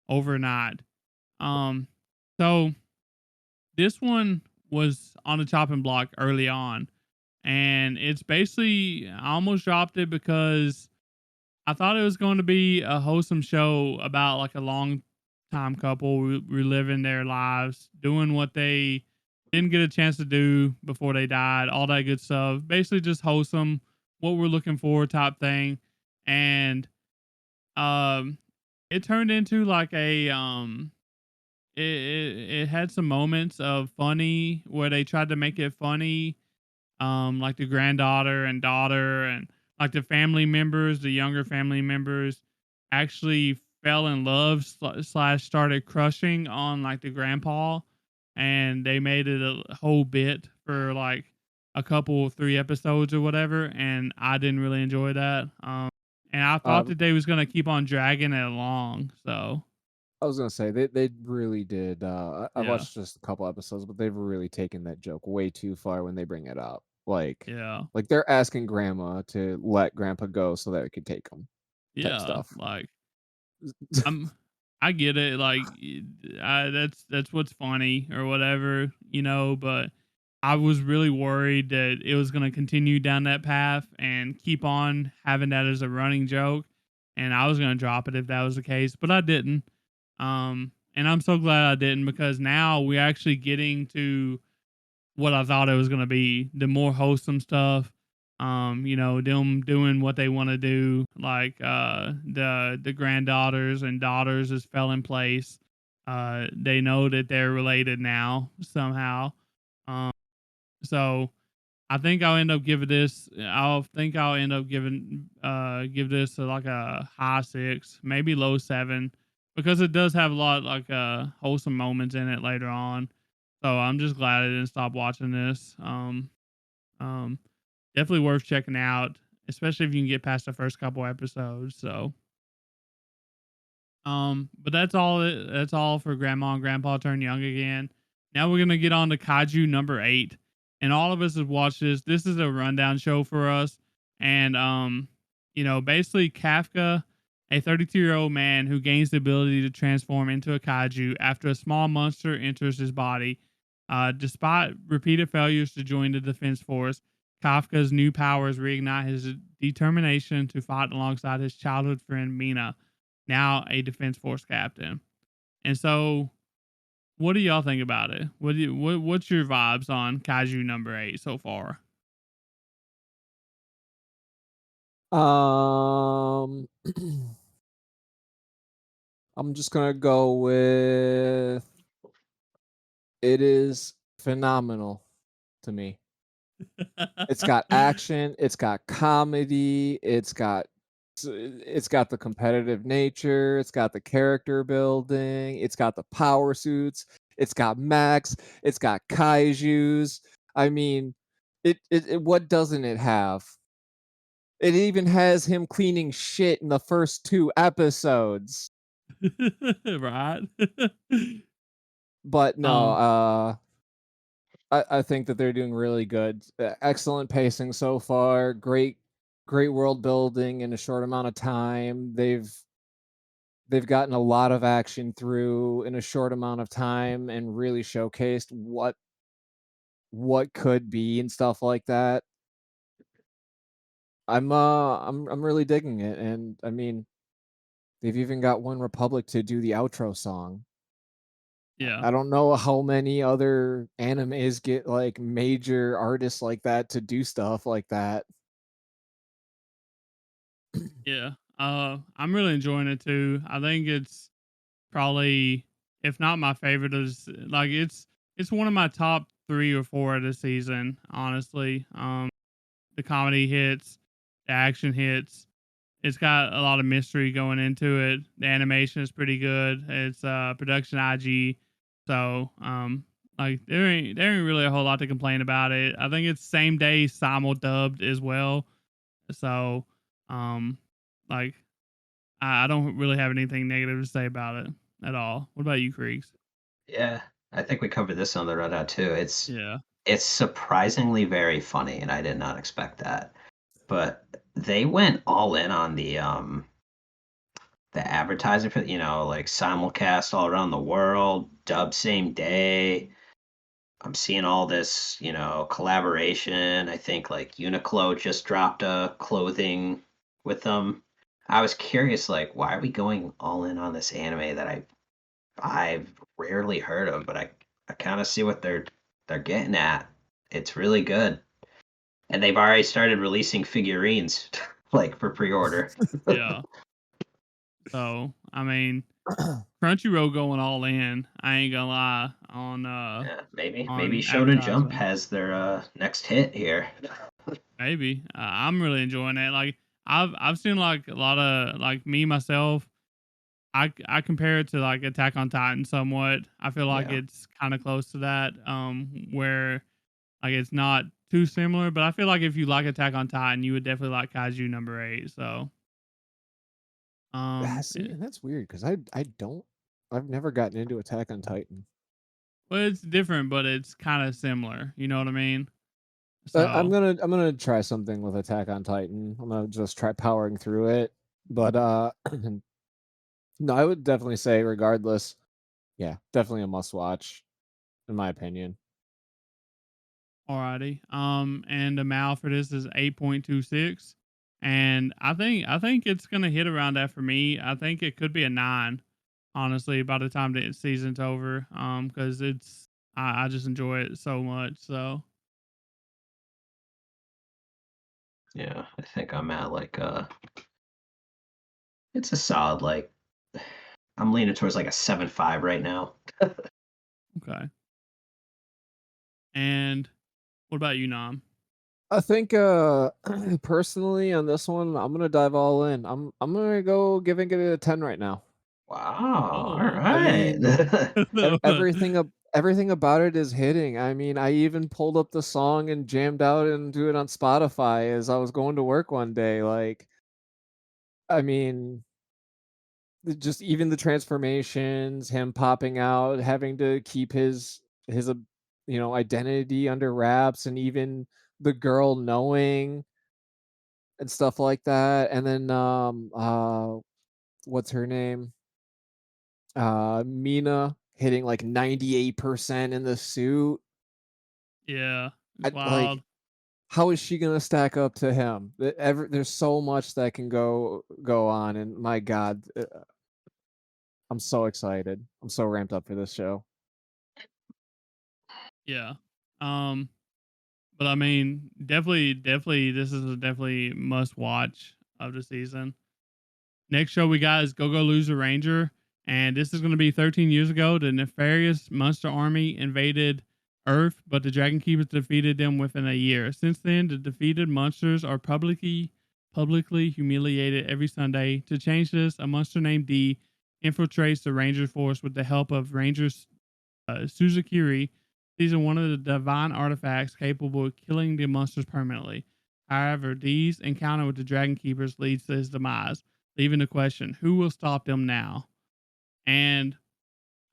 overnight. Um, so this one was on the chopping block early on, and it's basically I almost dropped it because I thought it was going to be a wholesome show about like a long time couple reliving their lives, doing what they didn't get a chance to do before they died, all that good stuff. Basically, just wholesome, what we're looking for type thing. And it turned into like it had some moments of funny where they tried to make it funny, like the granddaughter and daughter and like the family members, the younger family members actually fell in love slash started crushing on like the grandpa, and they made it a whole bit for like a couple 3 episodes or whatever, and I didn't really enjoy that. And I thought Um, that they was gonna keep on dragging it along. So I was gonna say they really did. I've yeah, watched just a couple episodes, but they've really taken that joke way too far when they bring it up. yeah, Like they're asking grandma to let grandpa go so that it could take him, type yeah. stuff. Like I'm I get it. Like that's what's funny or whatever, but I was really worried that it was going to continue down that path and keep on having that as a running joke, and I was going to drop it if that was the case, but I didn't. And I'm so glad I didn't, because now we're actually getting to what I thought it was going to be, the more wholesome stuff. Them doing what they want to do, like the granddaughters and daughters just fell in place. They know that they're related now somehow. Um, so I think I'll end up giving this. I'll end up give this like a high 6, maybe low 7, because it does have a lot like wholesome moments in it later on. So I'm just glad I didn't stop watching this. Um, Definitely worth checking out, especially if you can get past the first couple episodes. So, but that's all. That's all for Grandma and Grandpa Turn Young Again. Now we're gonna get on to Kaiju number 8, and all of us have watched this. This is a rundown show for us, and basically Kafka, a 32-year-old man who gains the ability to transform into a kaiju after a small monster enters his body. Despite repeated failures to join the defense force, Kafka's new powers reignite his determination to fight alongside his childhood friend Mina, now a defense force captain. And so, what do y'all think about it? What's your vibes on Kaiju number 8 so far? Um, I'm just gonna go with it is phenomenal to me. It's got action, it's got comedy, it's got the competitive nature, it's got the character building, it's got the power suits, it's got mechs, it's got kaijus. I mean, what doesn't it have? It even has him cleaning shit in the first 2 episodes. Right? But no, um, I think that they're doing really good. Excellent pacing so far. Great world building in a short amount of time. They've gotten a lot of action through in a short amount of time and really showcased what could be and stuff like that. I'm really digging it, and I mean, they've even got One Republic to do the outro song. yeah, I don't know how many other animes get like major artists like that to do stuff like that. yeah. I'm really enjoying it too. I think it's probably, if not my favorite, is like it's one of my top 3 or 4 of the season. Honestly, the comedy hits, the action hits. It's got a lot of mystery going into it. The animation is pretty good. It's production IG, so like there ain't really a whole lot to complain about it. I think it's same day simul dubbed as well. So um like I don't really have anything negative to say about it at all. What about you, Creags? Yeah, I think we covered this on the rundown too. Yeah, It's surprisingly very funny, and I did not expect that. But they went all in on the advertising for, like simulcast all around the world, dub same day. I'm seeing all this, collaboration. I think like Uniqlo just dropped a clothing with them. I was curious, like, why are we going all in on this anime that I've rarely heard of, but I kind of see what they're getting at. It's really good. And they've already started releasing figurines, like for pre-order. Yeah. So I mean, Crunchyroll going all in. I ain't gonna lie Yeah, maybe on Shonen Jump advertisement. has their next hit here. Maybe I'm really enjoying it. Like I've seen like a lot of like me myself. I compare it to like Attack on Titan somewhat. I feel like Yeah. it's kind of close to that. Where like it's not too similar, but I feel like if you like Attack on Titan, you would definitely like Kaiju number 8. So See, and that's weird because I've never gotten into Attack on Titan. well, it's different, but it's kind of similar. You know what I mean? I'm So gonna try something with Attack on Titan. I'm gonna just try powering through it. But no, I would definitely say regardless, yeah, definitely a must watch, in my opinion. alrighty. And the MAL for this is 8.26. And I think it's gonna hit around that for me. I think it could be a 9, honestly, by the time the season's over. Because I just enjoy it so much. So Yeah, I think I'm at like it's a solid like I'm leaning towards like a 7.5 right now. okay. And what about you, Nam? I think personally on this one, I'm gonna dive all in. I'm gonna go giving it a 10 right now. Wow, all Oh. I right. mean, everything about it is hitting. I mean, I even pulled up the song and jammed out and do it on Spotify as I was going to work one day. Like, I mean, just even the transformations, him popping out, having to keep his identity under wraps, and even the girl knowing and stuff like that. And then what's her name? Mina hitting like 98% in the suit. Yeah, it's Like, wild. how is she gonna stack up to him? There's so much that can go on, and my God, I'm so excited. I'm so ramped up for this show. Yeah. Um, but I mean, definitely, this is a definitely must watch of the season. Next show we got is Go Go Loser Ranger, and this is going to be 13 years ago. The nefarious monster army invaded Earth, but the Dragon Keepers defeated them within a year. Since then, the defeated monsters are publicly humiliated every Sunday. To change this, a monster named D infiltrates the Ranger force with the help of Rangers Suzukiri, seizing one of the divine artifacts capable of killing the monsters permanently. However, D's encounter with the Dragon Keepers leads to his demise, leaving the question, who will stop them now? And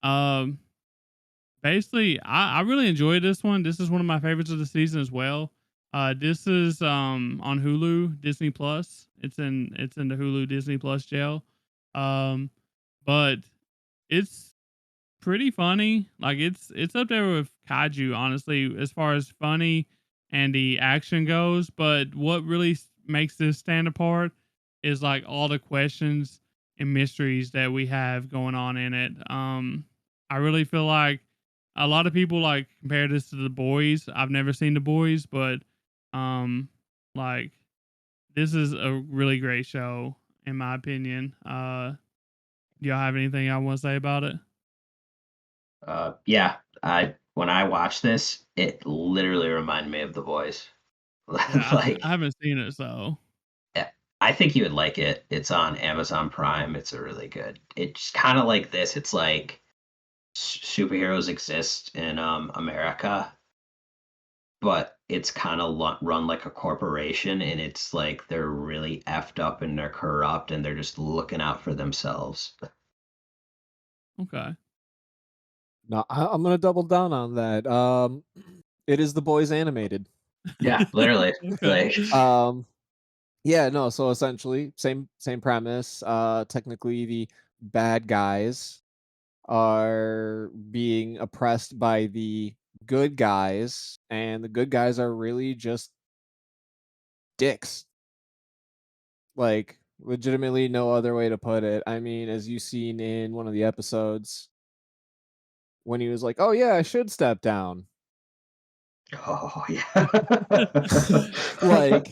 um, basically, I really enjoyed this one. This is one of my favorites of the season as well. This is on Hulu, Disney Plus. It's in the Hulu Disney Plus jail. Um, but it's pretty funny. Like it's up there with Kaiju, honestly, as far as funny and the action goes. But what really makes this stand apart is like all the questions and mysteries that we have going on in it. I really feel like a lot of people like compare this to The Boys. I've never seen The Boys, but um, like this is a really great show in my opinion. Do y'all have anything I want to say about it? Yeah, I when I watched this, it literally reminded me of The Boys. Yeah, Like, I haven't seen it, so yeah, I think you would like it. It's on Amazon Prime. It's a really good. It's kind of like this. It's like superheroes exist in America, but it's kind of run like a corporation, and it's like they're really effed up and they're corrupt and they're just looking out for themselves. okay. No, I'm gonna double down on that. It is The Boys animated. Yeah, literally. Okay. Like, Yeah, no, so essentially same premise. Technically the bad guys are being oppressed by the good guys, and the good guys are really just dicks. Like, legitimately no other way to put it. I mean, as you seen in one of the episodes when he was like, "Oh yeah, I should step down." Oh yeah. Like,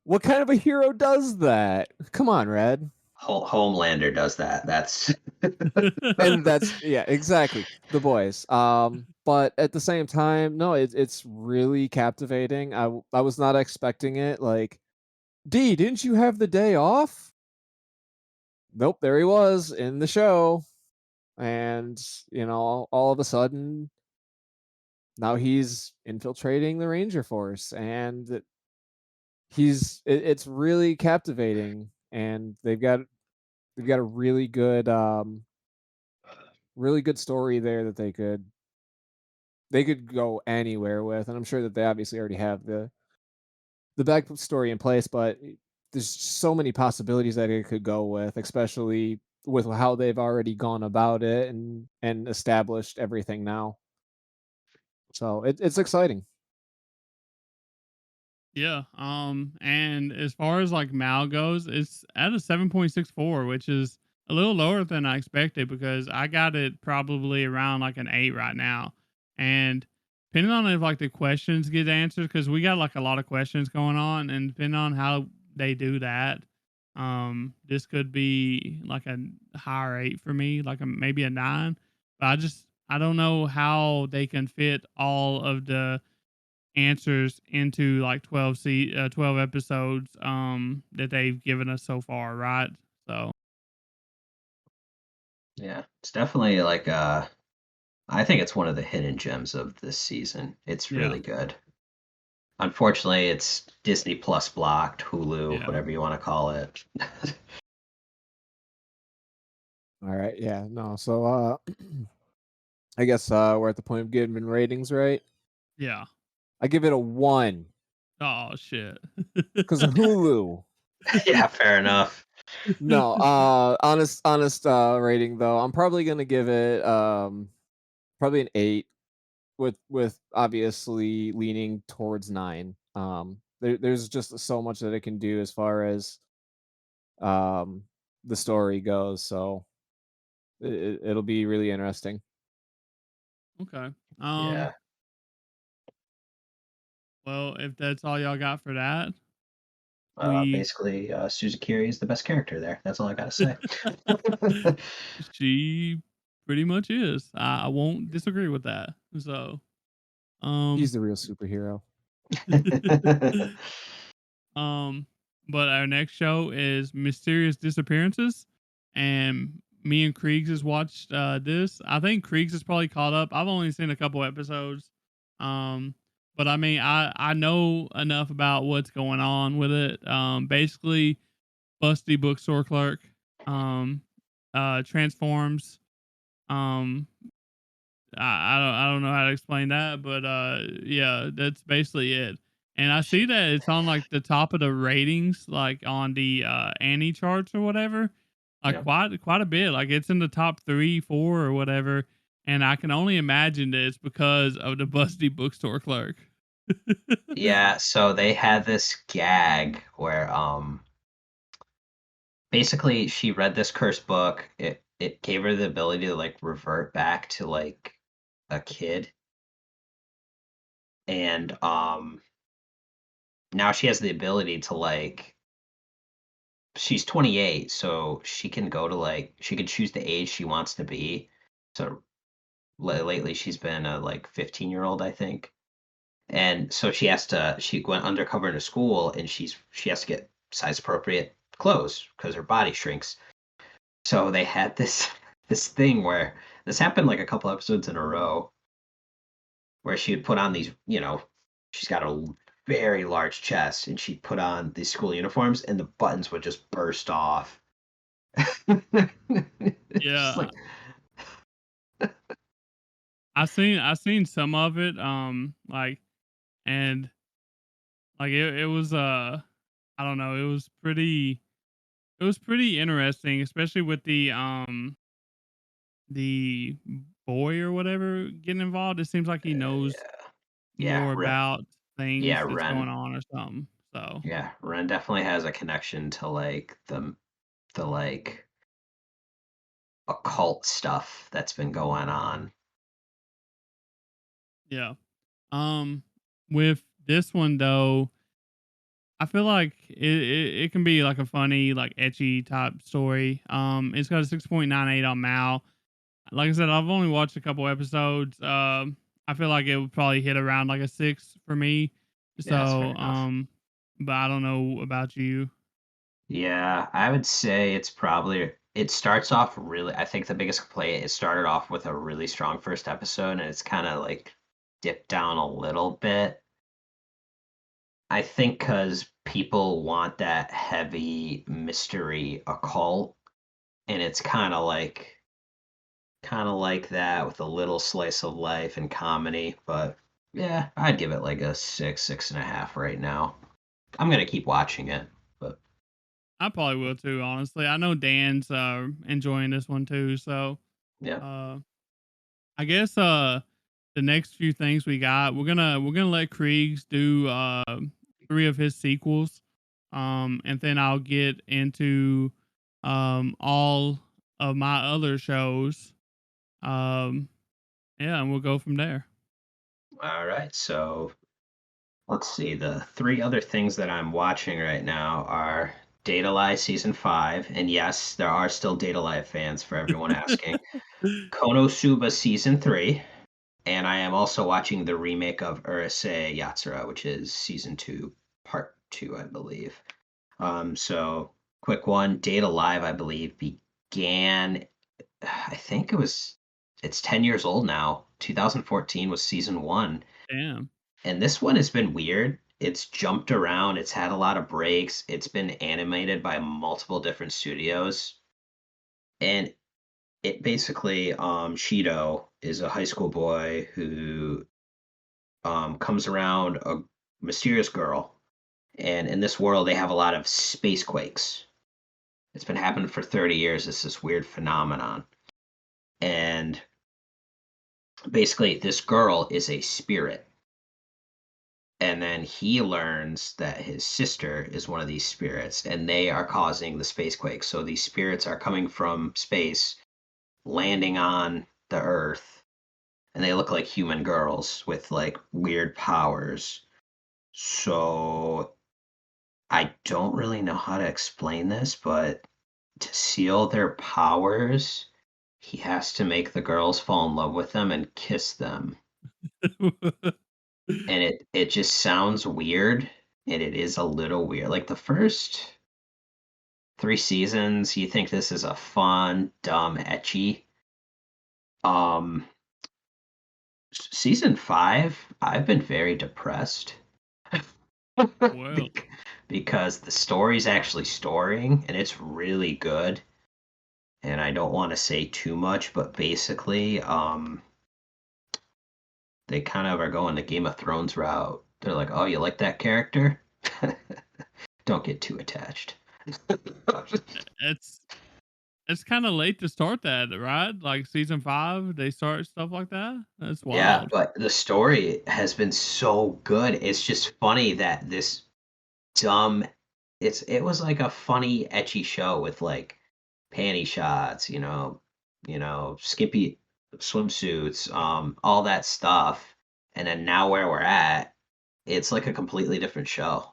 what kind of a hero does that? Come on, Red. Homelander does that. That's And that's yeah, exactly. The boys. But at the same time, no, it's really captivating. I was not expecting it. Like, D, didn't you have the day off? Nope, there he was in the show. And, all of a sudden, now he's infiltrating the Ranger Force, and it's really captivating, and they've got a really good story there that they could go anywhere with, and I'm sure that they obviously already have the backstory in place, but there's so many possibilities that it could go with, especially with how they've already gone about it and established everything now. So it's exciting. Yeah. And as far as like Mal goes, it's at a 7.64, which is a little lower than I expected because I got it probably around like an 8 right now. And depending on if like the questions get answered, because we got like a lot of questions going on, and depending on how they do that, this could be like a higher 8 for me, like maybe a 9. But I don't know how they can fit all of the answers into like 12 episodes that they've given us so far, right? So yeah. It's definitely like I think it's one of the hidden gems of this season. It's yeah, really good. Unfortunately, it's Disney Plus blocked, Hulu, yeah. whatever you want to call it. All right, yeah, no. So I guess we're at the point of giving ratings, right? Yeah. I give it a 1 Oh shit. because of Hulu. Yeah, fair enough. No, honest rating though. I'm probably gonna give it probably an 8 with obviously leaning towards 9. There's just so much that it can do as far as um the story goes. So it'll be really interesting. Okay. Yeah. Well, if that's all y'all got for that, we Basically, Suzukiri is the best character there. That's all I gotta say. she pretty much is. I won't disagree with that. So, He's um the real superhero. Um, but our next show is Mysterious Disappearances, and me and Creags has watched this. I think Creags is probably caught up. I've only seen a couple episodes, um, but I mean, I know enough about what's going on with it. Basically, busty bookstore clerk, um, transforms. Um, I don't know how to explain that, but yeah, that's basically it. And I see that it's on like the top of the ratings, like on the Annie charts or whatever, like Yeah. quite a bit. Like it's in the top 3, 4 or whatever. And I can only imagine that it's because of the busty bookstore clerk. Yeah, so they had this gag where basically she read this cursed book. It gave her the ability to like revert back to like a kid. And now she has the ability to like she's 28, so she can go to like she can choose the age she wants to be. So lately she's been a like 15-year-old, I think. And so she went undercover into school and she has to get size appropriate clothes because her body shrinks. So they had this this thing where this happened like a couple episodes in a row where she would put on these, she's got a very large chest and she'd put on these school uniforms and the buttons would just burst off. It's just Yeah, like, I seen some of it. Like and like it was I don't know, it was pretty interesting, especially with the boy or whatever getting involved. It seems like he knows yeah, yeah, more about yeah, things that's Ren, going on or something. So yeah, Ren definitely has a connection to like the like occult stuff that's been going on. yeah. Um With this one though, I feel like it can be like a funny, like etchy type story. It's got a 6.98 on Mal. Like I said, I've only watched a couple episodes. I feel like it would probably hit around like a 6 for me. Yeah, that's fair So, enough. but I don't know about you. Yeah, I would say it's probably it starts off really. I think the biggest complaint, it started off with a really strong first episode and it's kind of like dipped down a little bit. I think because people want that heavy mystery occult, and it's kind of like that with a little slice of life and comedy. But yeah, I'd give it like a 6.5 right now. I'm gonna keep watching it, but I probably will too, honestly. I know Dan's enjoying this one too. So, yeah. uh, I guess the next few things we got, we're gonna let Creags do 3 of his sequels, and then I'll get into all of my other shows. Um, yeah, and we'll go from there. All right, so let's see. The three other things that I'm watching right now are Data Live Season 5. And yes, there are still Data Live fans for everyone asking. Konosuba Season 3. And I am also watching the remake of Uresei Yatsura, which is Season 2, Part 2, I believe. So, quick one. Data Live, I believe, began, I think it's 10 years old now. 2014 was Season 1. Damn. And this one has been weird. It's jumped around. It's had a lot of breaks. It's been animated by multiple different studios. And it basically, Shido is a high school boy who comes around a mysterious girl. And in this world, they have a lot of space quakes. It's been happening for 30 years. It's this weird phenomenon. And basically, this girl is a spirit. And then he learns that his sister is one of these spirits and they are causing the space quake. So these spirits are coming from space, landing on the earth, and they look like human girls with like weird powers. So I don't really know how to explain this, but to seal their powers, he has to make the girls fall in love with them and kiss them. And it just sounds weird, and it is a little weird. Like the first 3 seasons, you think this is a fun, dumb, etchy. Um, Season 5, I've been very depressed. Well, Because the story's actually storying and it's really good. And I don't want to say too much, but basically, they kind of are going the Game of Thrones route. They're like, "Oh, you like that character? Don't get too attached." it's it's kind of late to start that, right? Like season 5, they start stuff like that. That's Yeah, wild. but the story has been so good. It's just funny that this dumb it was like a funny, etchy show with like panty shots, skimpy swimsuits, all that stuff. And then now where we're at, it's like a completely different show.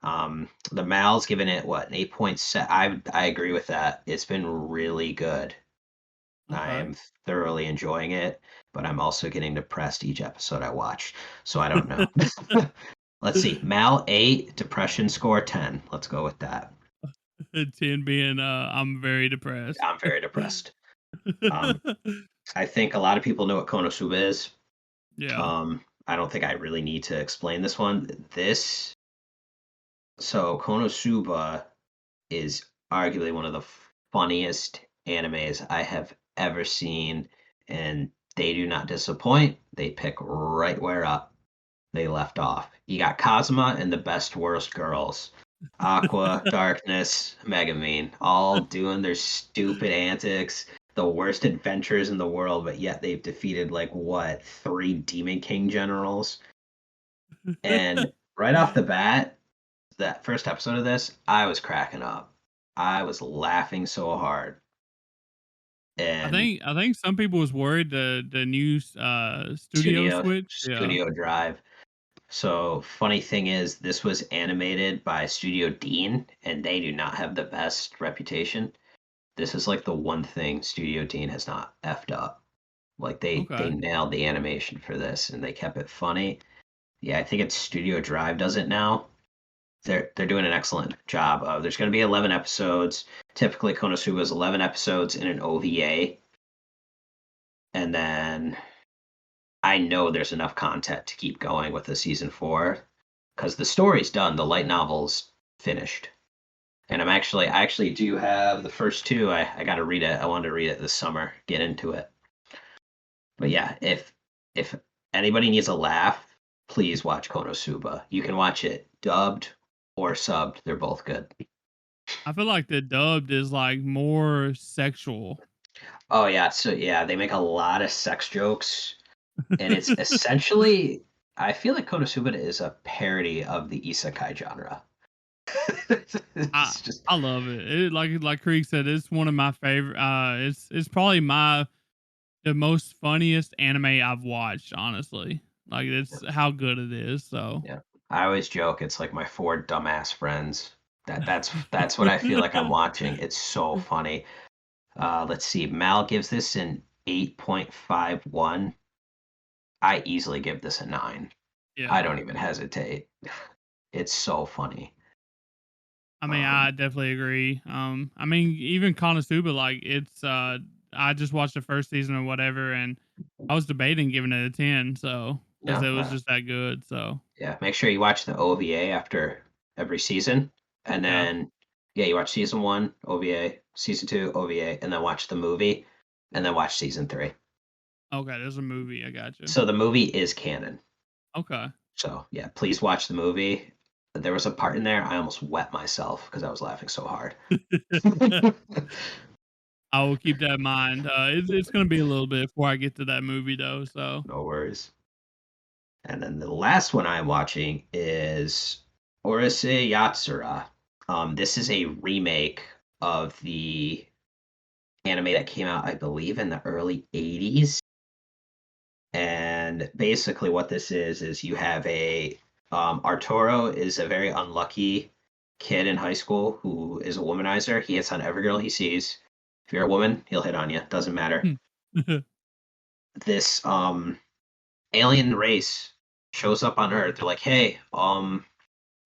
The Mal's given it what, an 8.7. I agree with that. It's been really good. I Okay. am thoroughly enjoying it, but I'm also getting depressed each episode I watch. So I don't know. Let's see. Mal 8, depression score 10. Let's go with that. 10 being I'm very depressed. I'm very depressed. Um, I think a lot of people know what Konosuba is. Yeah. I don't think I really need to explain this one. So Konosuba is arguably one of the funniest animes I have ever seen, and they do not disappoint. They pick right where up they left off. You got Kazuma and the best worst girls. Aqua, Darkness, Megamine, all doing their stupid antics, the worst adventures in the world, but yet they've defeated like what, 3 Demon King generals? And right off the bat, that first episode of this, I was cracking up. I was laughing so hard. And I think some people was worried the new studio switch. Yeah. Studio Drive. So funny thing is, this was animated by Studio Dean, and they do not have the best reputation. This is like the one thing Studio Dean has not effed up. Like they Okay. nailed the animation for this, and they kept it funny. Yeah, I think it's Studio Drive does it now. They're doing an excellent job. There's going to be 11 episodes. Typically, Konosuba is 11 episodes in an OVA, and then I know there's enough content to keep going with the season 4 because the story's done. The light novel's finished, and I actually do have the first two. I got to read it. I wanted to read it this summer. Get into it. But yeah, if anybody needs a laugh, please watch Konosuba. You can watch it dubbed or subbed. They're both good. I feel like the dubbed is like more sexual. Oh yeah, so yeah, they make a lot of sex jokes, and it's essentially I feel like Konosuba is a parody of the isekai genre. I It's just I love it. It like Creag said, it's one of my favorite. It's probably the most funniest anime I've watched. Honestly, like it's how good it is. So yeah. I always joke it's like my four dumbass friends. That's what I feel like I'm watching. It's so funny. Let's see. Mal gives this an 8.51. I easily give this a 9. I yeah. don't even hesitate. It's so funny. I mean, I definitely agree. I mean, even Konosuba, like it's I just watched the first season or whatever, and I was debating giving it a 10, so because Yeah, it was just that good. So yeah. Make sure you watch the OVA after every season, and yeah, then yeah, you watch season 1 OVA, season 2 OVA, and then watch the movie, and then watch season 3. okay, there's a movie. I got you. So the movie is canon. Okay, So yeah, please watch the movie. There was a part in there I almost wet myself because I was laughing so hard. I will keep that in mind. It's gonna be a little bit before I get to that movie though. So No worries. And then the last one I'm watching is Uresei Yatsura. This is a remake of the anime that came out, I believe, in the early 80s. And basically, what this is you have Arturo is a very unlucky kid in high school who is a womanizer. He hits on every girl he sees. If you're a woman, he'll hit on you. Doesn't matter. This alien race shows up on Earth. They're like, hey,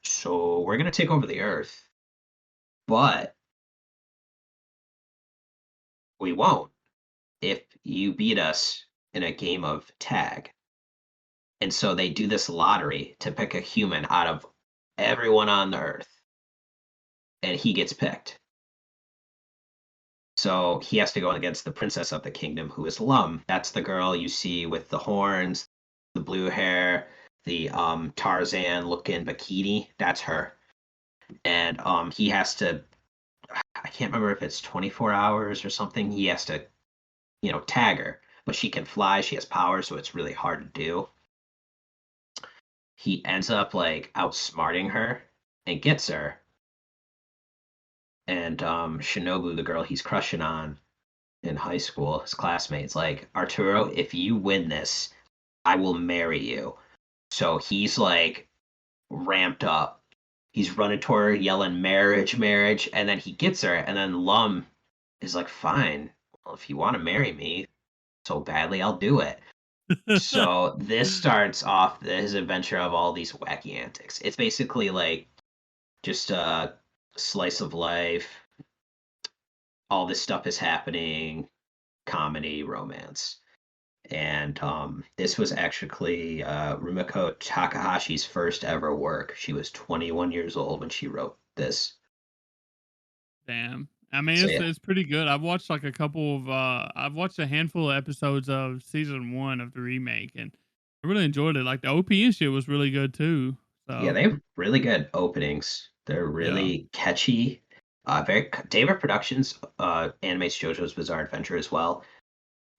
so we're gonna take over the Earth, but we won't if you beat us in a game of tag. And so they do this lottery to pick a human out of everyone on the Earth, and he gets picked. So he has to go against the princess of the kingdom, who is Lum. That's the girl you see with the horns, the blue hair, the Tarzan looking bikini. That's her. And he has to, I can't remember if it's 24 hours or something. He has to, tag her, but she can fly. She has powers, so it's really hard to do. He ends up like outsmarting her and gets her. And Shinobu, the girl he's crushing on in high school, his classmates, like, Arturo, if you win this, I will marry you. So he's like ramped up. He's running toward her, yelling marriage, marriage, and then he gets her, and then Lum is like, fine. Well, if you want to marry me so badly, I'll do it. So this starts off his adventure of all these wacky antics. It's basically like just a slice of life. All this stuff is happening, comedy, romance. And this was actually Rumiko Takahashi's first ever work. She was 21 years old when she wrote this. damn. I mean, So yeah, it's pretty good. I've watched like a couple of I've watched a handful of episodes of season 1 of the remake, and I really enjoyed it. Like the OP and shit was really good too. yeah, So they have really good openings. They're yeah, really catchy. Very David Productions animates JoJo's Bizarre Adventure as well.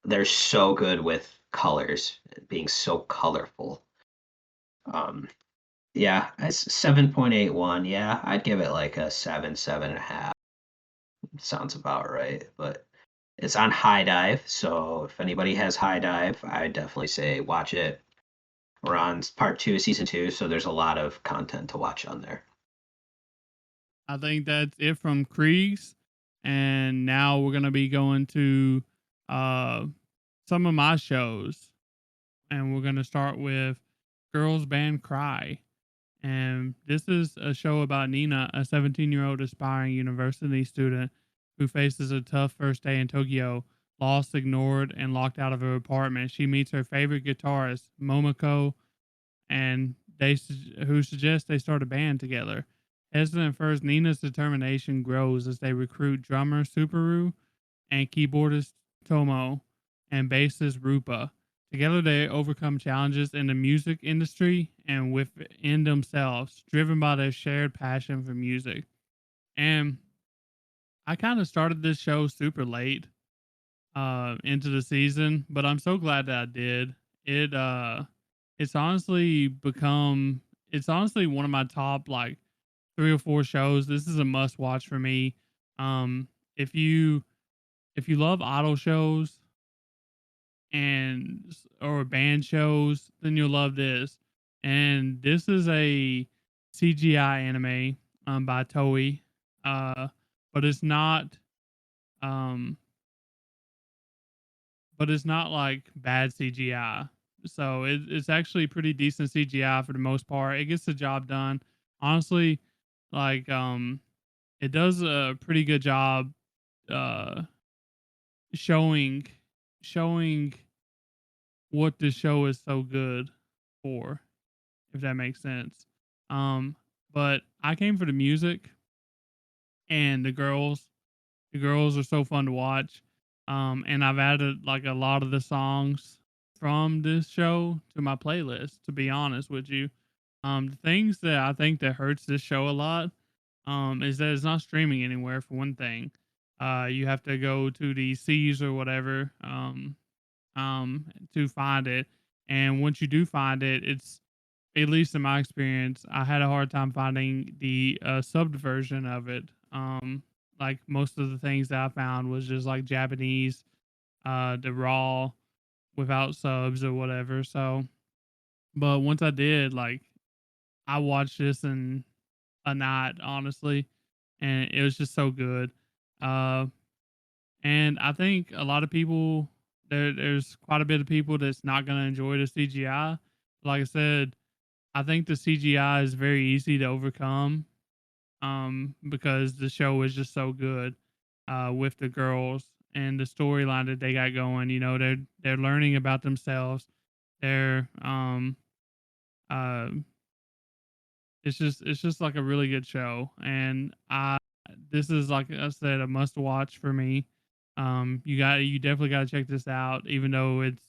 They're so good with colors, being so colorful. Um, yeah, it's 7.81. Yeah, I'd give it like a 7, 7.5. Sounds about right. But It's on High Dive, so if anybody has High Dive, I definitely say watch it. We're on part 2 of season 2, so there's a lot of content to watch on there. I think that's it from Creags, and now we're gonna be going to some of my shows, and we're gonna start with Girls Band Cry. And this is a show about Nina, a 17-year-old aspiring university student who faces a tough first day in Tokyo. Lost, ignored, and locked out of her apartment, she meets her favorite guitarist, Momoko, and who suggest they start a band together. Hesitant at first, Nina's determination grows as they recruit drummer Subaru and keyboardist Tomo and bassist Rupa. Together, they overcome challenges in the music industry and within themselves, driven by their shared passion for music. And I kind of started this show super late into the season, but I'm so glad that I did. It it's honestly become it's honestly one of my top like 3 or 4 shows. This is a must watch for me. Um if you love idol shows or band shows, then you'll love this. And this is a CGI anime by Toei. Uh but it's not um like bad CGI. So it's actually pretty decent CGI for the most part. It gets the job done. Honestly, like it does a pretty good job uh showing showing what the show is so good for, if that makes sense. Um but I came for the music and the girls. The girls are so fun to watch. And I've added like a lot of the songs from this show to my playlist, to be honest with you. The things that I think that hurts this show a lot is that it's not streaming anywhere for one thing. You have to go to the C's or whatever to find it. And once you do find it, it's, at least in my experience, I had a hard time finding the subbed version of it. Like most of the things that I found was just like Japanese, the raw without subs or whatever. So, but once I did, like, I watched this in a night, honestly, and it was just so good. Uh, and I think a lot of people there's quite a bit of people that's not going to enjoy the CGI. Like I said, I think the CGI is very easy to overcome because the show is just so good with the girls and the storyline that they got going. You know, they're learning about themselves. They're uh, it's just like a really good show, and I this is, like I said, a must watch for me. You definitely got to check this out, even though it's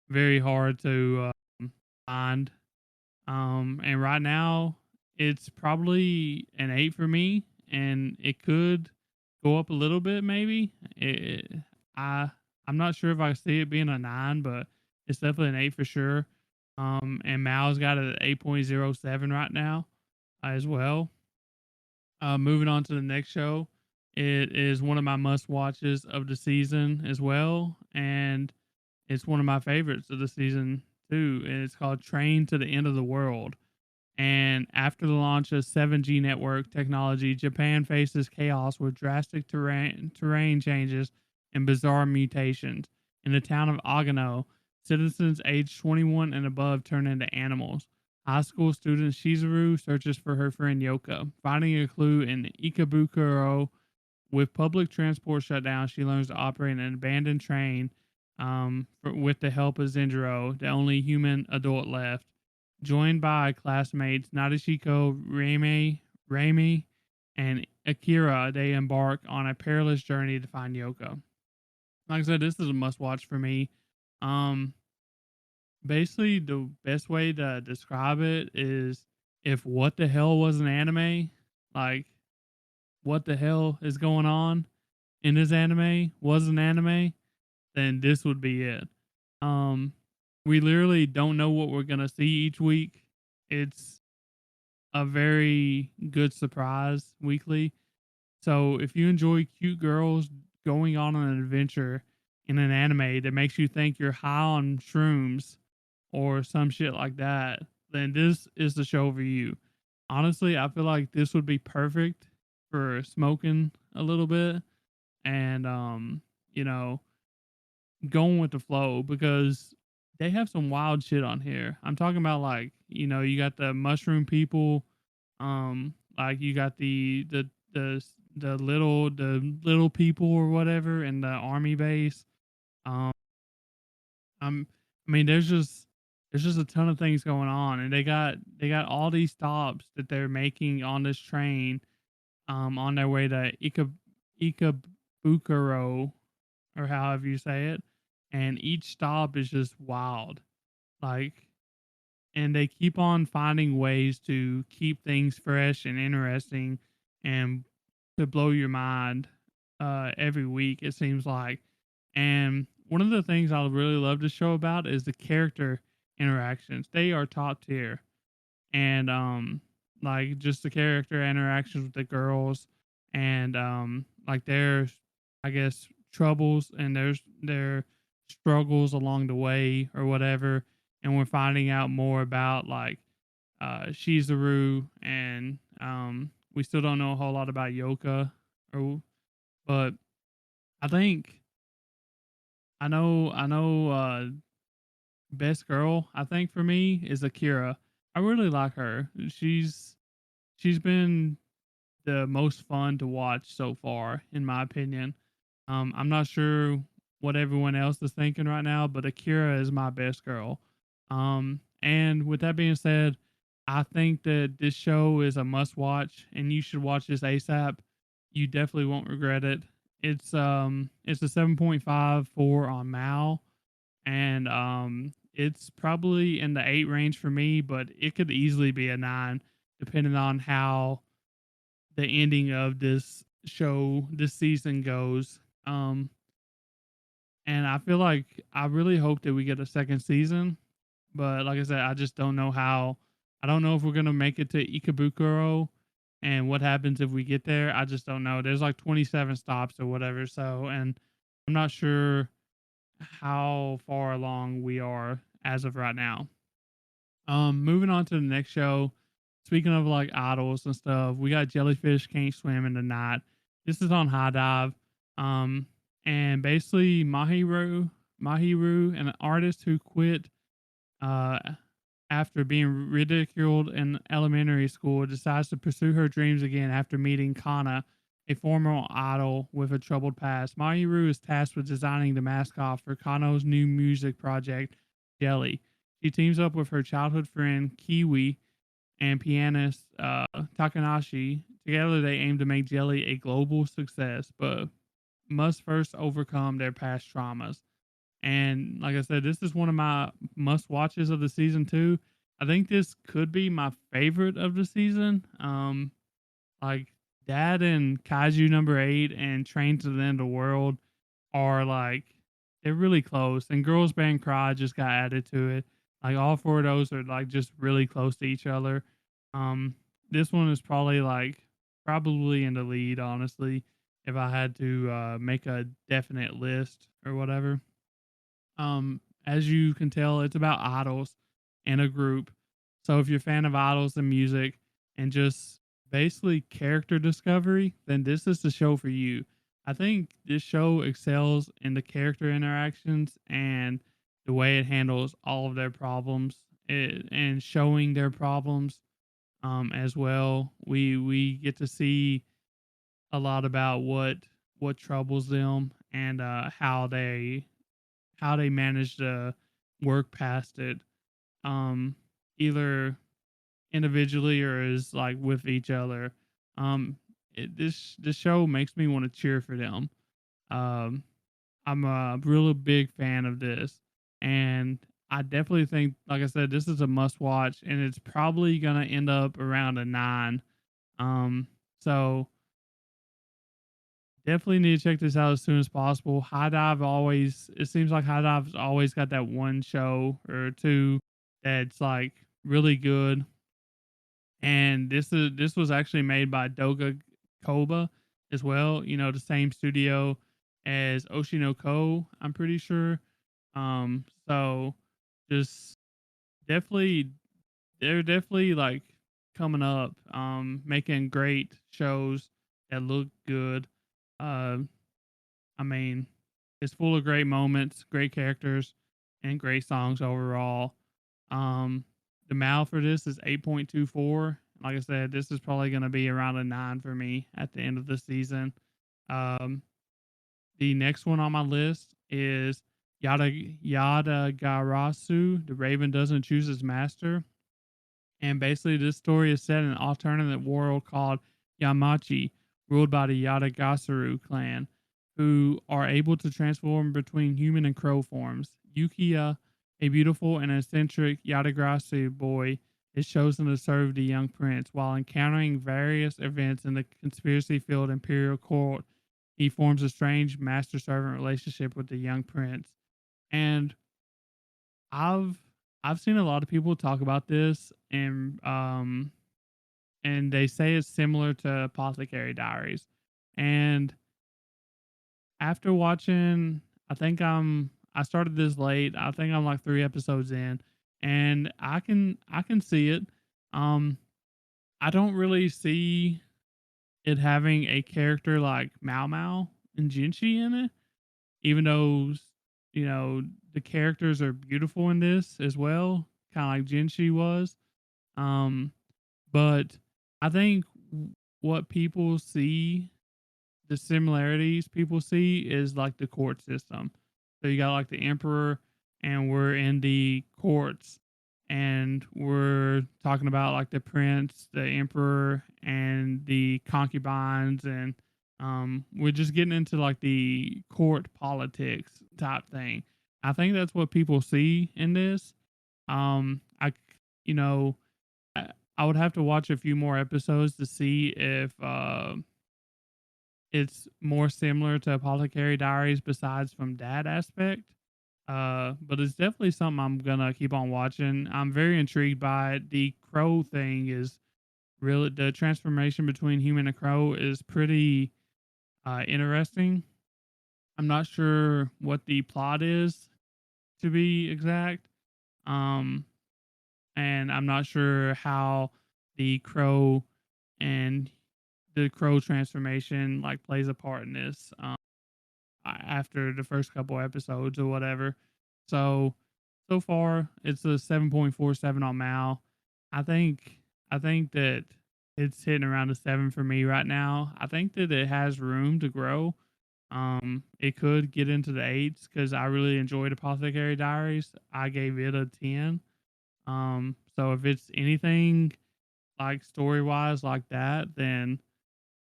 very hard to find. And right now it's probably an 8 for me, and it could go up a little bit maybe. I I'm not sure if I see it being a 9, but it's definitely an 8 for sure. And Mao's got it at 8.07 right now as well. Moving on to the next show, it is one of my must watches of the season as well, and it's one of my favorites of the season too. And it's called Train to the End of the World. And after the launch of 7G network technology, Japan faces chaos with drastic terrain changes and bizarre mutations. In the town of Agano, citizens aged 21 and above turn into animals. High school student Shizuru searches for her friend Yoka. Finding a clue in Ikebukuro, with public transport shut down, she learns to operate an abandoned train with the help of Zenjiro, the only human adult left. Joined by classmates Nadeshiko, Reimi, and Akira, they embark on a perilous journey to find Yoko. Like I said, this is a must watch for me. Um, Basically, the best way to describe it is, if What the Hell was an anime, like, what the hell is going on in this anime was an anime, then this would be it. Um, we literally don't know what we're gonna see each week. It's a very good surprise weekly. So if you enjoy cute girls going on an adventure in an anime that makes you think you're high on shrooms or some shit like that, then this is the show for you. Honestly, I feel like this would be perfect for smoking a little bit and you know, going with the flow because they have some wild shit on here. I'm talking about like, you got the mushroom people, like you got the little people or whatever in the army base. Um I'm I mean there's just a ton of things going on and they got all these stops that they're making on this train on their way to Ikebukuro or however you say it, and each stop is just wild. Like, and they keep on finding ways to keep things fresh and interesting, and to blow your mind every week. It seems like, and one of the things I really love to show about is the character interactions. They are top tier, and like just the character interactions with the girls and like their I guess troubles and their struggles along the way or whatever, and we're finding out more about like Shizuru, and we still don't know a whole lot about Yoka, or but I think I know best girl I think for me is Akira. I really like her. She's been the most fun to watch so far, in my opinion. I'm not sure what everyone else is thinking right now, but Akira is my best girl. And with that being said, I think that this show is a must watch, and you should watch this ASAP. You definitely won't regret it. It's a 7.54 on Mal, and it's probably in the 8 range for me, but it could easily be a 9 depending on how the ending of this show this season goes. And I feel like I really hope that we get a second season, but like I said, I just don't know how. I don't know if we're gonna make it to Ikebukuro, and what happens if we get there. I just don't know. There's like 27 stops or whatever, so and I'm not sure how far along we are as of right now. Moving on to the next show. Speaking of like idols and stuff, we got Jellyfish Can't Swim in the Night. This is on High Dive. Um, and basically Mahiru, an artist who quit uh after being ridiculed in elementary school, decides to pursue her dreams again after meeting Kana, a former idol with a troubled past. Mahiru is tasked with designing the mascot for Kano's new music project, Jelly. She teams up with her childhood friend Kiwi and pianist Takanashi. Together, they aim to make Jelly a global success, but must first overcome their past traumas. And like I said, this is one of my must watches of the season too. I think this could be my favorite of the season. Like that and Kaiju number 8 and Train to the End of the World are like they're really close. And Girls Band Cry just got added to it. Like all 4 of those are like just really close to each other. Um, this one is probably in the lead, honestly, if I had to make a definite list or whatever. As you can tell, it's about idols and a group. So if you're a fan of idols and music and just basically character discovery, then this is the show for you. I think this show excels in the character interactions and the way it handles all of their problems and showing their problems as well. We get to see a lot about what troubles them and how they manage to work past it, um, either individually or as like with each other. This show makes me want to cheer for them. Um, I'm a really big fan of this, and I definitely think, like I said, this is a must watch, and it's probably gonna end up around a 9. Um, so definitely need to check this out as soon as possible. High Dive always, it seems like High Dive's always got that one show or two that's like really good. And this was actually made by Doga Koba as well, the same studio as Oshinoko, I'm pretty sure. So just definitely, they're definitely like coming up, making great shows that look good. Uh, I mean, it's full of great moments, great characters, and great songs overall. Um, the MAL for this is 8.24. Like I said, this is probably going to be around a 9 for me at the end of the season. Um, the next one on my list is Yatagarasu, The Raven Doesn't Choose His Master. And basically, this story is set in an alternate world called Yamachi, ruled by the Yatagarasu clan, who are able to transform between human and crow forms. Yukiya, a beautiful and eccentric Yatagarasu boy, is chosen to serve the young prince. While encountering various events in the conspiracy-filled imperial court, he forms a strange master-servant relationship with the young prince. And I've I've seen a lot of people talk about this, and they say it's similar to Apothecary Diaries. And after watching, I started this late. I think I'm like 3 episodes in, and I can see it. Um I don't really see it having a character like Mao Mao and Jinchi in it, even though the characters are beautiful in this as well, kind of like Jinchi was. Um, but I think what people see, the similarities people see is like the court system. So you got like the emperor, and we're in the courts, and we're talking about like the prince, the emperor, and the concubines, and we're just getting into like the court politics type thing. I think that's what people see in this. I you know I would have to watch a few more episodes to see if it's more similar to Apothecary Diaries besides from that aspect. But it's definitely something I'm gonna keep on watching. I'm very intrigued by it. The crow thing is really, the transformation between human and crow is pretty interesting. I'm not sure what the plot is, to be exact. Um, and I'm not sure how the crow and the crow transformation like plays a part in this. After the first couple episodes or whatever. So so far it's a 7.47 on Mal. I think I think that it's hitting around a 7 for me right now. I think that it has room to grow. It could get into the 8s cuz I really enjoyed Apothecary Diaries. I gave it a 10. So if it's anything like story-wise like that, then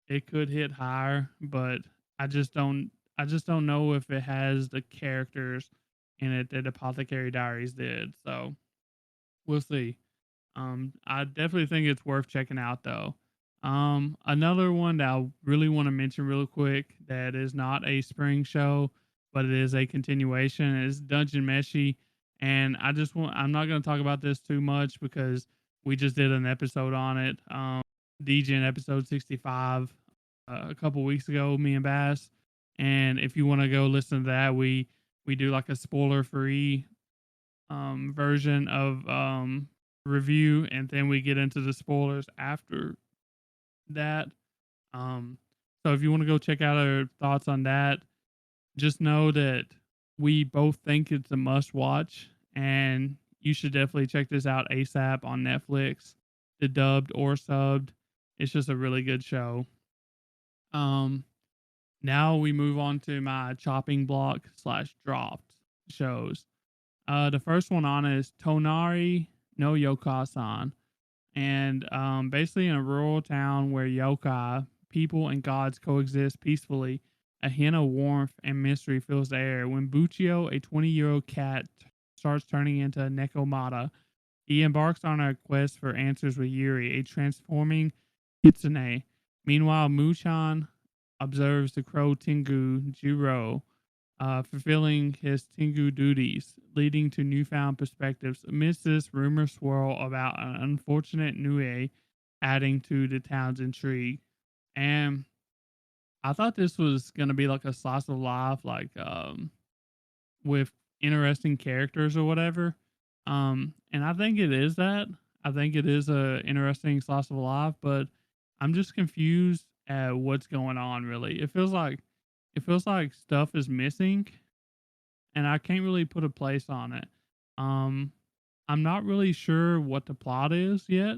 it could hit higher, but I just don't I just don't know if it has the characters in it that Apothecary Diaries did. So we'll see. I definitely think it's worth checking out though. Another one that I really want to mention real quick that is not a spring show, but it is a continuation is Dungeon Meshi. And I'm not going to talk about this too much because we just did an episode on it. DGen episode 65 a couple weeks ago, me and Bass. And if you want to go listen to that, we do like a spoiler free version of review, and then we get into the spoilers after that. Um, so if you want to go check out our thoughts on that, just know that we both think it's a must watch, and you should definitely check this out ASAP on Netflix, the dubbed or subbed. It's just a really good show. Um, Now we move on to my chopping block slash dropped shows. The first one on is Tonari no Yōkai-san. And basically, in a rural town where yokai, people, and gods coexist peacefully, a hint of warmth and mystery fills the air. When Buchio, a 20-year-old cat, starts turning into a Nekomata, he embarks on a quest for answers with Yuri, a transforming kitsune. Meanwhile, Muchan observes the crow Tengu Jiro, fulfilling his Tengu duties, leading to newfound perspectives. Amidst this, rumors swirl about an unfortunate Nue, adding to the town's intrigue. And I thought this was gonna be like a slice of life, like with interesting characters or whatever. And I think it is that. I think it is a interesting slice of life, but I'm just confused at what's going on. Really, it feels like stuff is missing, and I can't really put a place on it. Um, I'm not really sure what the plot is yet.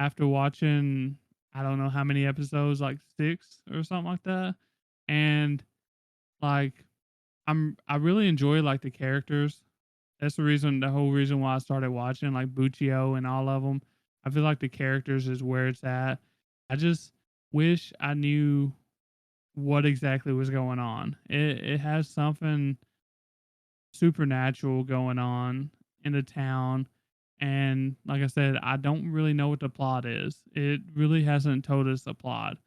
After watching, I don't know how many episodes, like 6 or something like that, and like I really enjoy like the characters. That's the whole reason why I started watching like Buccio and all of them. I feel like the characters is where it's at. I just wish I knew what exactly was going on. It has something supernatural going on in the town, and like I said, I don't really know what the plot is. It really hasn't told us the plot.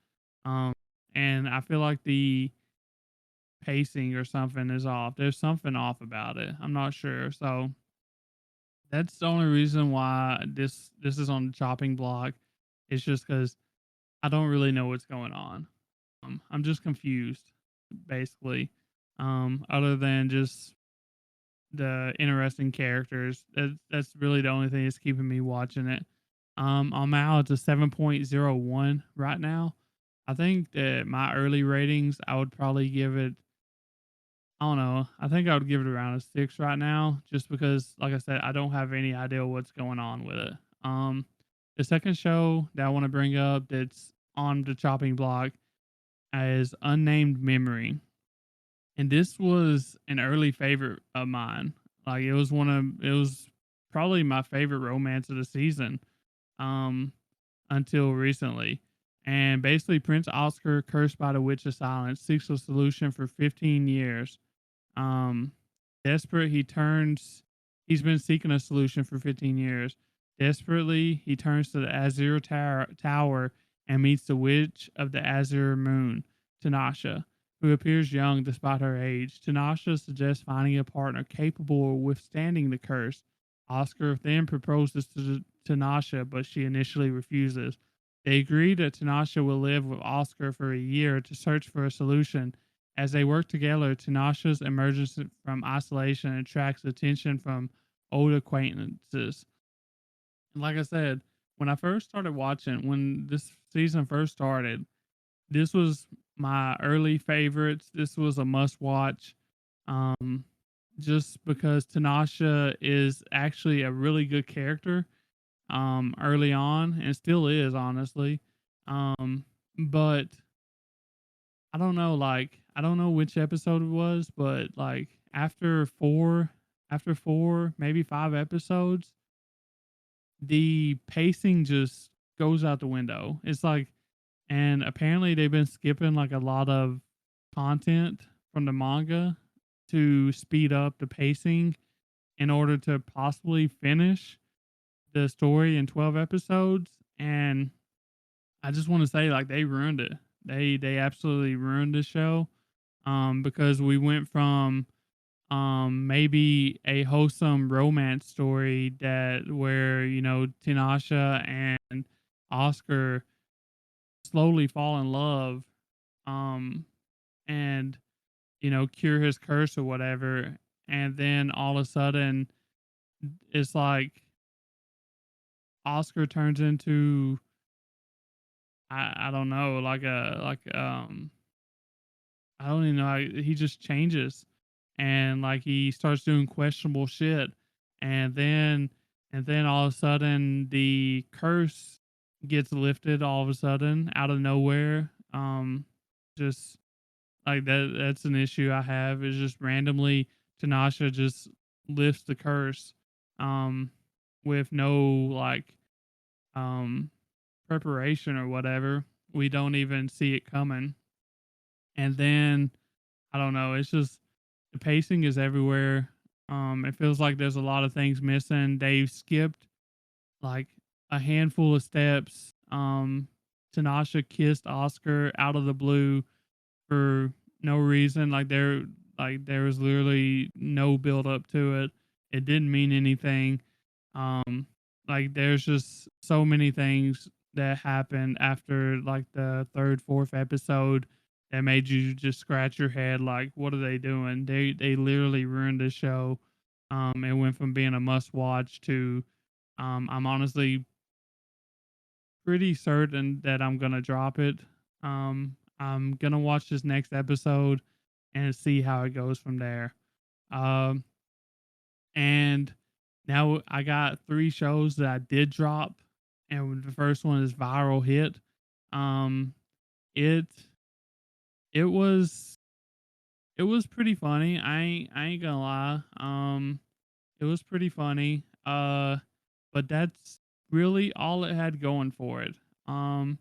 Um and I feel like the pacing or something is off. There's something off about it. I'm not sure. So that's the only reason why this is on the chopping block. It's just because I don't really know what's going on. I'm just confused, basically. Other than just the interesting characters, that's really the only thing that's keeping me watching it. I'm out. It's a 7.01 right now. I think that my early ratings, I would probably give it, I don't know. I think I would give it around a 6 right now, just because, like I said, I don't have any idea what's going on with it. The second show that I want to bring up that's on the chopping block is Unnamed Memory, and this was an early favorite of mine. Like it was probably my favorite romance of the season. Um, until recently. And basically, Prince Oscar, cursed by the Witch of Silence, seeks a solution for 15 years. Um, Desperate, he's been seeking a solution for 15 years. Desperately, he turns to the Tower and meets the Witch of the Azure Moon, Tanasha, who appears young despite her age. Tanasha suggests finding a partner capable of withstanding the curse. Oscar then proposes to Tanasha, but she initially refuses. They agree that Tanasha will live with Oscar for a year to search for a solution. As they work together, Tanasha's emergence from isolation attracts attention from old acquaintances. And like I said, when I first started watching, when this season first started, this was my early favorites. This was a must watch. Um, just because Tanasha is actually a really good character early on and still is, honestly. But I don't know, like I don't know which episode it was, but like after four, maybe 5 episodes, the pacing just goes out the window. It's like, and apparently they've been skipping like a lot of content from the manga to speed up the pacing in order to possibly finish the story in 12 episodes. And I just want to say, like, they ruined it. They absolutely ruined the show. Because we went from maybe a wholesome romance story that where Tinasha and Oscar slowly fall in love, um, and cure his curse or whatever, and then all of a sudden it's like Oscar turns into, I don't know, I don't even know how he just changes, and like he starts doing questionable shit, and then all of a sudden the curse gets lifted all of a sudden out of nowhere. Just like that's an issue I have, is just randomly Tanasha just lifts the curse um with no like um preparation or whatever. We don't even see it coming. And then I don't know, it's just the pacing is everywhere. It feels like there's a lot of things missing. They've skipped like a handful of steps. Tanasha kissed Oscar out of the blue for no reason. There was literally no build up to it. It didn't mean anything. Um, like there's just so many things that happened after like the third, fourth episode that made you just scratch your head like, what are they doing? They literally ruined the show. It went from being a must watch to I'm honestly pretty certain that I'm gonna drop it. I'm gonna watch this next episode and see how it goes from there. Um, and now I got 3 shows that I did drop, and the first one is Viral Hit. Um, it it was it was pretty funny. I ain't gonna lie. It was pretty funny. But that's really all it had going for it. Um,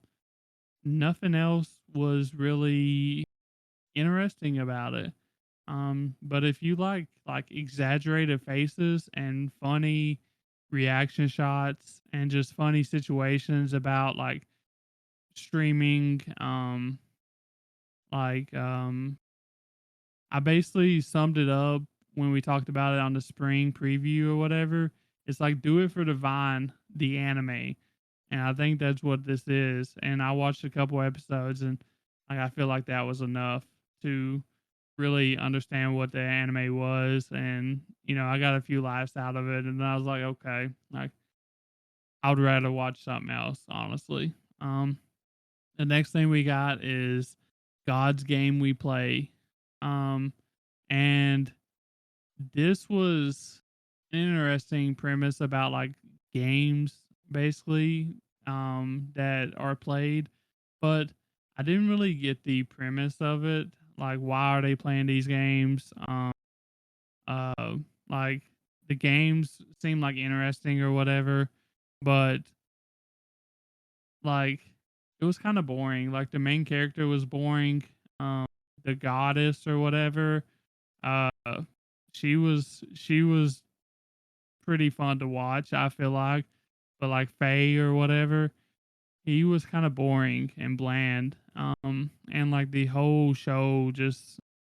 Nothing else was really interesting about it. But if you like exaggerated faces and funny reaction shots and just funny situations about like streaming, like I basically summed it up when we talked about it on the spring preview or whatever. It's like do it for the Vine, the anime. And I think that's what this is. And I watched a couple episodes and like I feel like that was enough to really understand what the anime was. And, I got a few laughs out of it and then I was like, okay, like I would rather watch something else, honestly. Um the next thing we got is God's Game We Play. Um and this was an interesting premise about like games basically that are played, but I didn't really get the premise of it. Like why are they playing these games? Uh like the games seem like interesting or whatever, but like it was kind of boring. Like the main character was boring. Um the goddess or whatever, uh she was pretty fun to watch, I feel like. But like Faye or whatever, he was kind of boring and bland. And like the whole show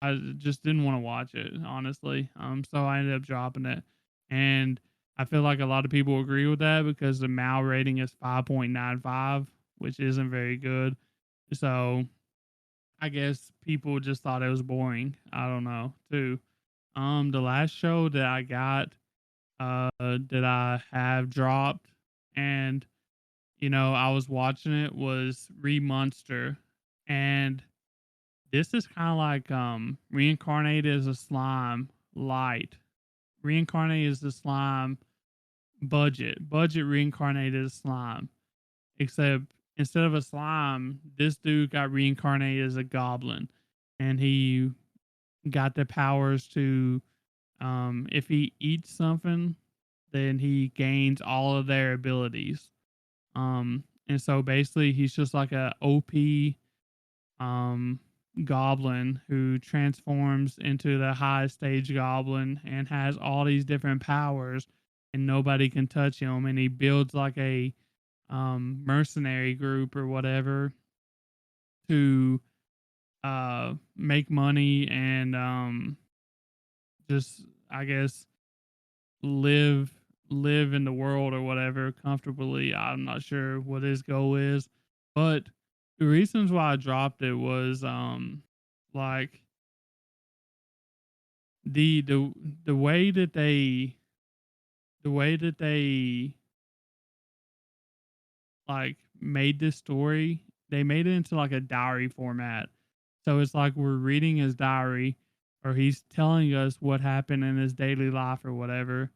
I just didn't want to watch it, honestly. So I ended up dropping it. And I feel like a lot of people agree with that because the MAL rating is 5.95, which isn't very good. So I guess people just thought it was boring. I don't know, too. The last show that I got that I have dropped, and I was watching it was Monster, and this is kind of like Reincarnated as a Slime light. Reincarnated as a Slime budget Reincarnated as slime, except instead of a slime, this dude got reincarnated as a goblin, and he got the powers to if he eats something, then he gains all of their abilities. And so basically he's just like a OP um goblin who transforms into the highest stage goblin and has all these different powers and nobody can touch him, and he builds like a mercenary group or whatever to make money and just I guess live live in the world or whatever comfortably. I'm not sure what his goal is, but the reasons why I dropped it was like the the way that they like made this story, they made it into like a diary format. So it's like we're reading his diary or he's telling us what happened in his daily life or whatever.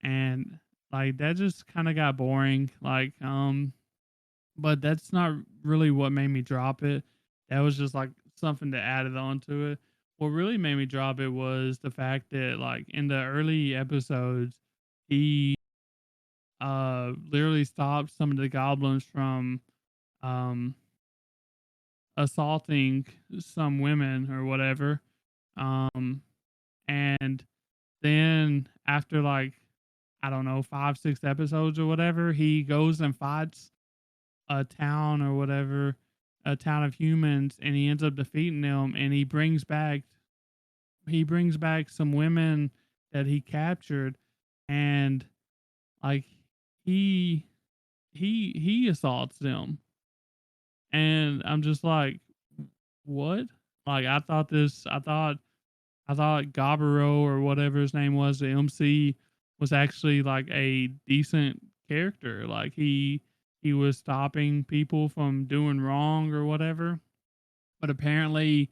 And like that just kind of got boring. But that's not really what made me drop it. That was just like something that added on to it. What really made me drop it was the fact that like in the early episodes, he literally stopped some of the goblins from um assaulting some women or whatever. Um and then after like I don't know 5 6 episodes or whatever, he goes and fights a town or whatever, a town of humans, and he ends up defeating them, and he brings back some women that he captured, and like he he assaults them, and I'm just like, what? Like I thought Gaburo or whatever his name was, the MC, was actually like a decent character. Like he was stopping people from doing wrong or whatever. But apparently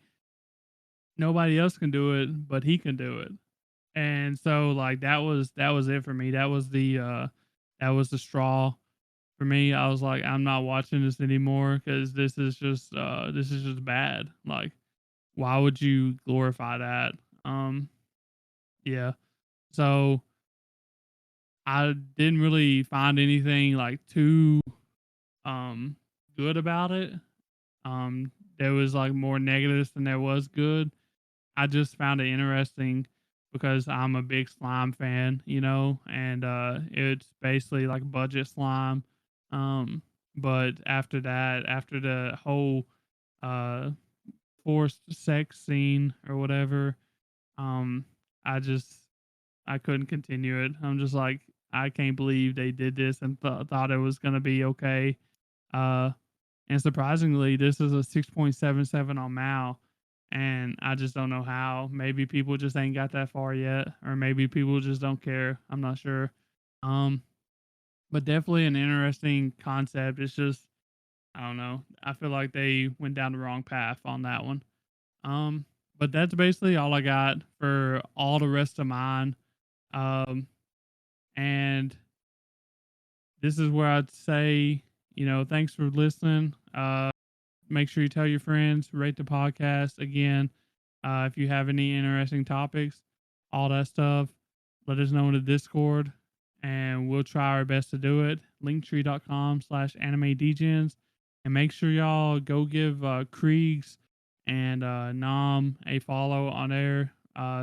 nobody else can do it, but he can do it. And so like that was it for me. That was the straw for me. I was like, I'm not watching this anymore because this is just bad. Like, why would you glorify that? Yeah. So I didn't really find anything like too um good about it. There was like more negatives than there was good. I just found it interesting because I'm a big slime fan, you know, and it's basically like budget slime. Um, but after that, after the whole uh forced sex scene or whatever, um, I just I couldn't continue it. I'm just like I can't believe they did this and thought it was gonna be okay. Uh, and surprisingly, this is a 6.77 on Mal. And I just don't know how. Maybe people just ain't got that far yet, or maybe people just don't care. I'm not sure. Um, but definitely an interesting concept. It's just I don't know. I feel like they went down the wrong path on that one. Um, but that's basically all I got for all the rest of mine. Um, and this is where I'd say, thanks for listening. Make sure you tell your friends, rate the podcast again. If you have any interesting topics, all that stuff, let us know in the Discord and we'll try our best to do it. Linktree.com/anime Degens. And make sure y'all go give Creags and Nam a follow on their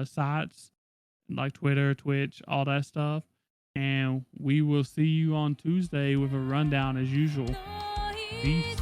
sites like Twitter, Twitch, all that stuff. And we will see you on Tuesday with a rundown as usual. Peace.